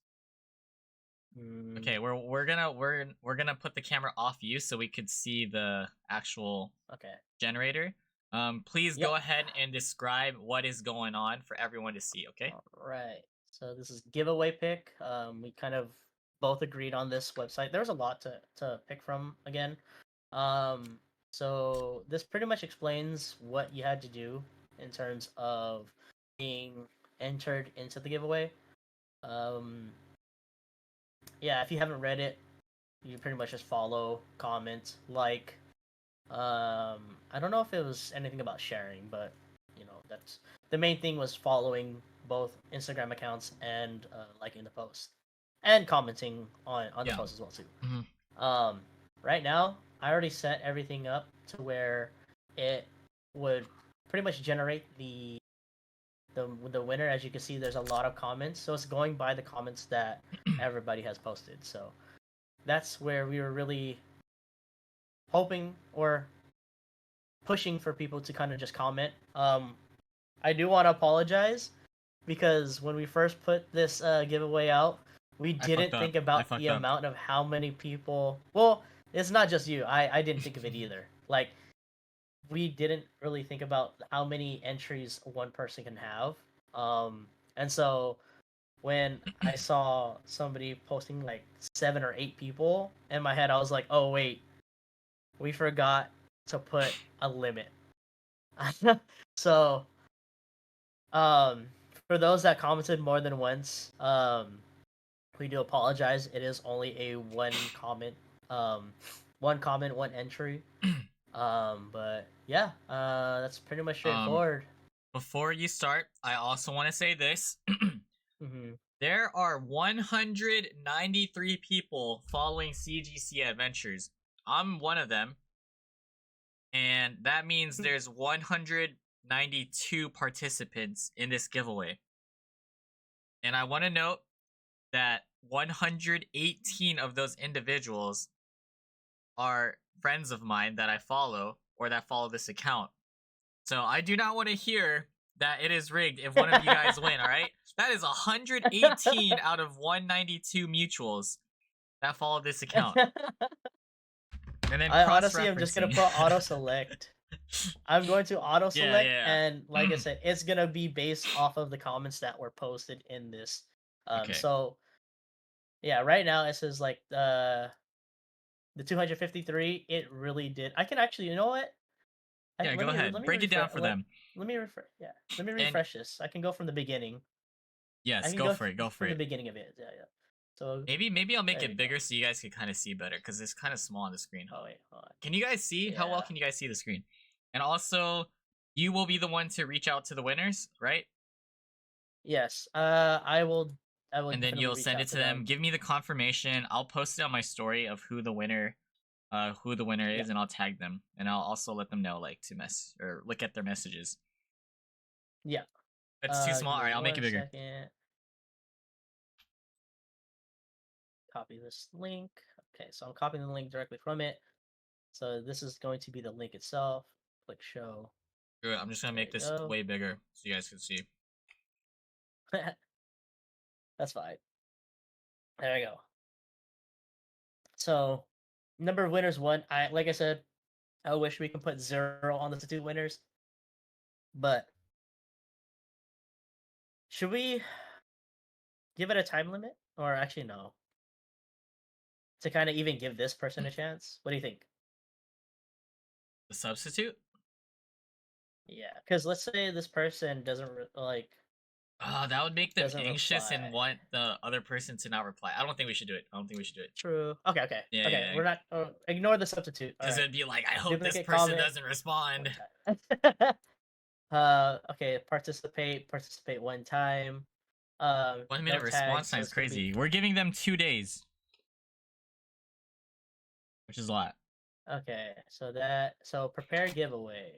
Mm, Okay, we're gonna put the camera off you so we could see the actual okay. generator. Please go Yep. ahead and describe what is going on for everyone to see. Okay. All right. So this is giveaway pick. We kind of both agreed on this website. There was a lot to pick from again. Um, so this pretty much explains what you had to do in terms of being entered into the giveaway. Um, yeah, if you haven't read it, you pretty much just follow, comment, like. I don't know if it was anything about sharing, but that's the main thing was following both Instagram accounts and liking the post and commenting on the Yeah. post as well too. Hmm. Um, right now, I already set everything up to where it would pretty much generate the winner. As you can see, there's a lot of comments, so it's going by the comments that everybody has posted. So that's where we were really hoping or pushing for people to kind of just comment. I do want to apologize because when we first put this giveaway out, we I fucked didn't up. think I about fucked the up. amount of how many people. Well, it's not just you. I didn't think of it either. Like we didn't really think about how many entries one person can have. And so when I saw somebody posting like 7 or 8 people in my head, I was like, oh wait, we forgot to put a limit. So Um, for those that commented more than once, we do apologize. It is only a um, one comment, one entry. But yeah, that's pretty much um, straightforward. Before you start, I also want to say this. Hmm. There are 193 people following CGC Adventures. I'm one of them, and that means there's 192 participants in this giveaway. And I want to note that 118 of those individuals are friends of mine that I follow or that follow this account. So I do not want to hear that it is rigged if one of you guys win, all right? That is 118 out of 192 mutuals that follow this account. And then I honestly am just gonna cross-referencing. put auto select. I'm going to auto Yeah, select, yeah, and like I yeah. said, it's gonna be based off of the comments that were posted in this. Okay. So yeah, right now it says like the 253. It really did. I can actually, you know what? Yeah, go Let ahead. me Break it down refresh. for them. Let me refresh. Yeah, let me And refresh this. I can go from the beginning. I yes, can go go for it. Go for from the it. beginning of it. Yeah, yeah. So Maybe I'll make there we it go. bigger so you guys can kind of see better because it's kind of small on the screen. Oh wait, hold on. Can you guys see? How well Yeah. can you guys see the screen? And also, you will be the one to reach out to the winners, right? Yes. I will. I will And then definitely you'll reach send out it to to them. them. Give me the confirmation. I'll post it on my story of who the winner Yeah. is, and I'll tag them. And I'll also let them know like to mess or look at their messages. Yeah. It's too Give small. All me right, I'll make it one bigger. second. Copy this link. Okay, so I'm copying the link directly from it. So this is going to be the link itself. Click show. Good. I'm just gonna There make you this go. way bigger so you guys can see. That's fine. There we go. So, number of winners one. Like I said, I wish we can put 0 on the 2 winners, but should we give it a time limit, or actually no, to kind of even give this person a chance? What do you think? The substitute? Yeah, because let's say this person doesn't like That would make them doesn't anxious and reply. want the other person to not reply. I don't think we should do it. I don't think we should do it. True. Okay. Yeah, Okay. yeah. We're not. Ignore the substitute. All Because right. it'd be like, I hope this Duplicate person comment. doesn't respond. One time. Okay. Participate one time. 1 minute no response tags, so time is it's gonna be- crazy. We're giving them 2 days, which is a lot. Okay. So prepare giveaway.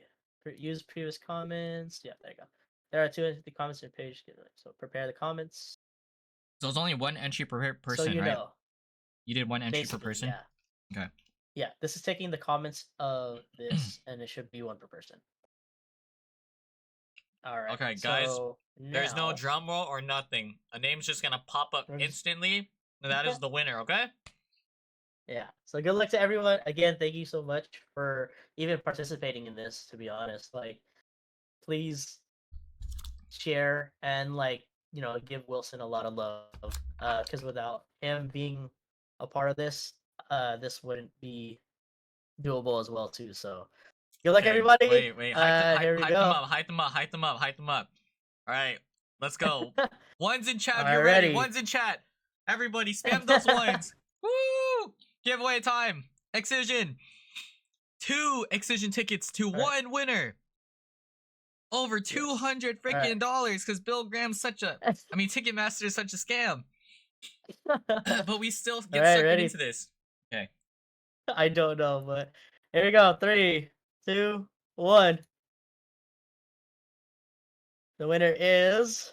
Use previous comments. Yeah, there you go. There are 2 comments on your page. So prepare the comments. So it's only 1 entry per So person, you right? know. You did 1 entry per Basically, person? yeah. Okay. Yeah, this is taking the comments of this, and it should be 1 per person. All right. Okay, guys. So There's no now- drum roll or nothing. A name's just gonna pop up We're just- instantly, and that is the winner, okay? Yeah. So good luck to everyone. Again, thank you so much for even participating in this, to be honest. Like, please share and give Wilson a lot of love. Because without him being a part of this, this wouldn't be doable as well too. So good luck, Okay, everybody. Wait. Here we Hype go. them up. All right, let's go. One's in chat. All You're right, ready. ready. One's in chat. Everybody, spam those ones. Woo! Giveaway time. Excision. 2 Excision tickets to 1 winner. Over 200 freaking dollars because Bill Graham's Ticketmaster is such a scam. But we still get sucked ready. into this. Okay. I don't know, but here we go. 3, 2, 1. The winner is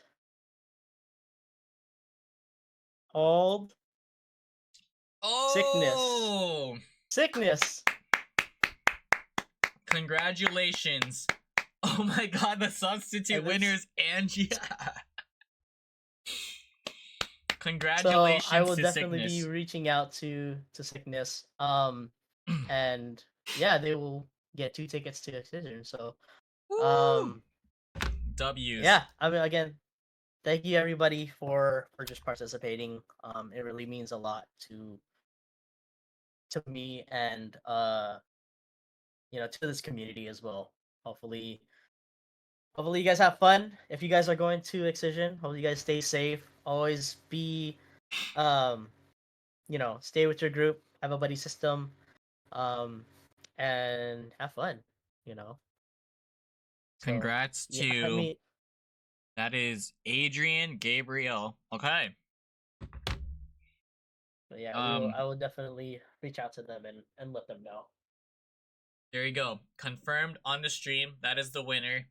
Hold Oh! Sickness. Congratulations. Oh my god, the substitute And winner this- is Angie. So Congratulations I will to definitely Sickness. be reaching out to Sickness. And yeah, they will get 2 tickets to Excision. So Woo! W's. yeah, I mean, again, thank you everybody for just participating. It really means a lot to me and to this community as well. Hopefully you guys have fun. If you guys are going to Excision, hopefully you guys stay safe. Always be stay with your group, have a buddy system, and have fun, So, Congrats to yeah, I mean, that is Adrian Gabriel. Okay. but yeah, I will definitely reach out to them and let them know. There you go. Confirmed on the stream. That is the winner.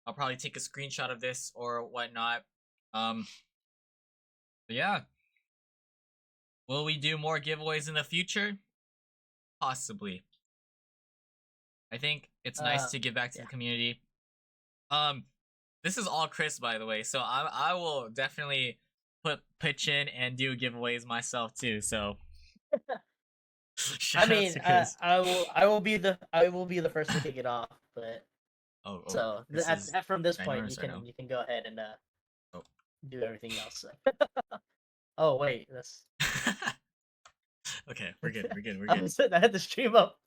I'll probably take a screenshot of this or whatnot. But yeah. Will we do more giveaways in the future? Possibly. I think it's nice to give back to the community. This is all Chris, by the way, so I will definitely pitch in and do giveaways myself too. So, I mean, I will be the first to kick it off, but so from this point you can go ahead and do everything else. Oh wait, that's okay. We're good. I had the stream up.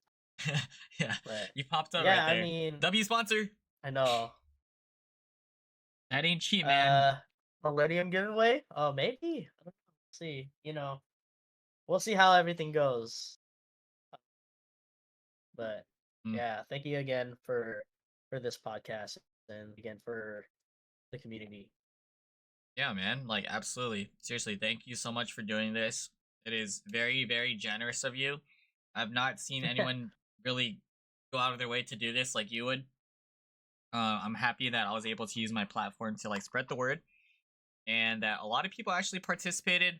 Yeah, but, you popped up yeah, right there. I mean, W sponsor. I know. That ain't cheap, man. Millennium giveaway? Oh, maybe. I don't know. See, we'll see how everything goes. But yeah, thank you again for this podcast and again for the community. Yeah, man. Like, absolutely. Seriously, thank you so much for doing this. It is very, very generous of you. I've not seen anyone really go out of their way to do this like you would. I'm happy that I was able to use my platform to spread the word, and that a lot of people actually participated.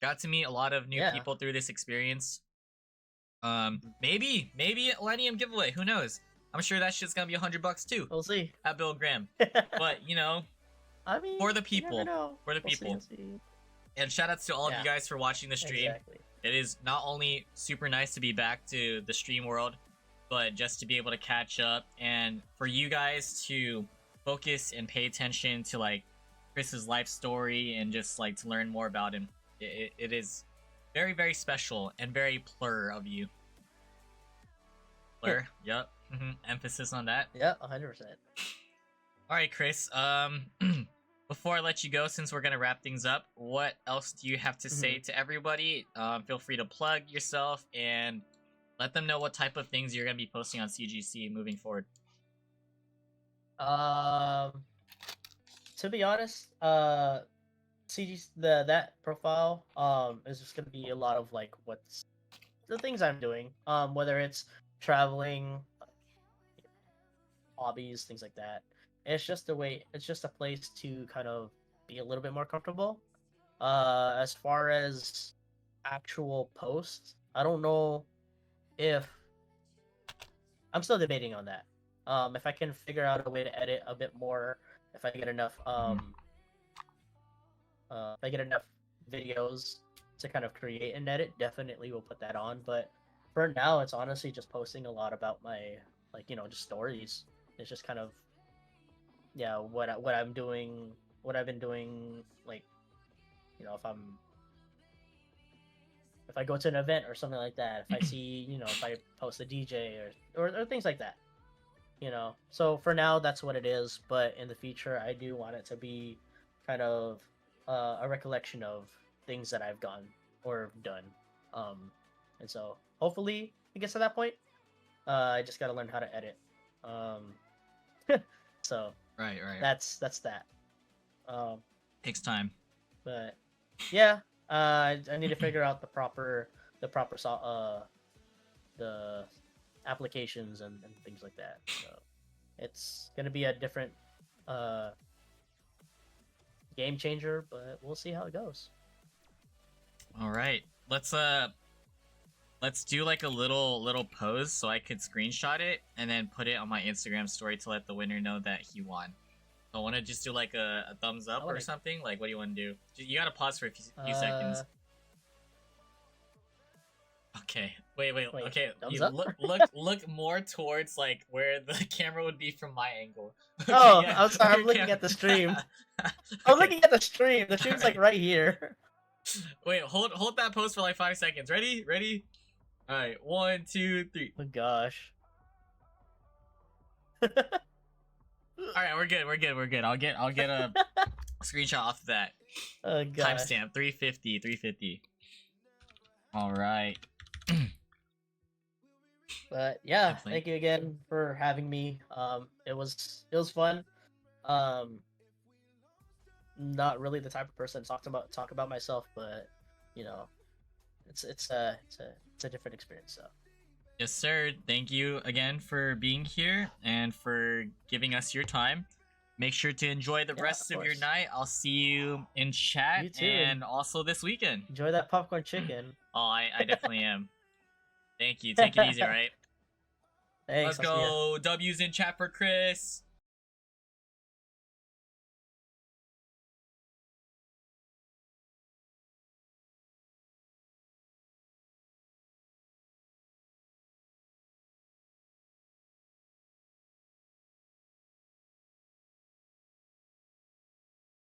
Got to meet a lot of new people through this experience. Maybe a Millennium giveaway. Who knows? I'm sure that shit's gonna be $100 too. We'll see. At Bill Graham. But I mean, for the people. we'll For the people. See. And shout outs to all of you guys for watching the stream. Exactly. It is not only super nice to be back to the stream world, but just to be able to catch up and for you guys to focus and pay attention to like Chris's life story and just like to learn more about him. It is very, very special and very plur of you. Plur, yep. Emphasis on that. Yeah, 100%. All right, Chris. Before I let you go, since we're gonna wrap things up, what else do you have to say to everybody? Feel free to plug yourself and let them know what type of things you're gonna be posting on CGC moving forward. To be honest, that profile is just gonna be a lot of like what's the things I'm doing. Whether it's traveling, hobbies, things like that. It's just a place to kind of be a little bit more comfortable. As far as actual posts, I don't know if I'm still debating on that. If I can figure out a way to edit a bit more, if I get enough videos to kind of create and edit, definitely will put that on. But for now, it's honestly just posting a lot about my just stories. It's just kind of what I'm doing, what I've been doing, like if I go to an event or something like that, if I see if I post a DJ or things like that. So for now that's what it is, but in the future I do want it to be kind of a recollection of things that I've gone or done, and so hopefully it gets to that point. I just got to learn how to edit, so Right. that's that. Takes time. But yeah, I need to figure out the proper the applications and things like that. So it's gonna be a different game changer, but we'll see how it goes. All right, let's do like a little pose so I could screenshot it and then put it on my Instagram story to let the winner know that he won. I want to just do like a thumbs up or something. Like, what do you want to do? You gotta pause for a few seconds. Okay. Wait. Okay. Thumbs You up? look more towards like where the camera would be from my angle. Okay, Oh, yeah. I'm sorry. I'm looking at the stream. I'm looking at the stream. The stream's like right here. Wait. Hold that pose for like 5 seconds. Ready? All right. 1, 2, 3. Oh gosh. All right. We're good. I'll get a screenshot off of that. Oh gosh. Timestamp 350. All right. But yeah, Definitely. thank you again for having me. It was fun. Not really the type of person to talk about myself, but it's a different experience. So Yes, sir. Thank you again for being here and for giving us your time. Make sure to enjoy the rest of your course. night. I'll see you in chat You too. and also this weekend. Enjoy that popcorn chicken. Oh, I definitely am. Thank you. Take it easy, all right? Thanks. Let's I'll see ya. go. W's in chat for Chris.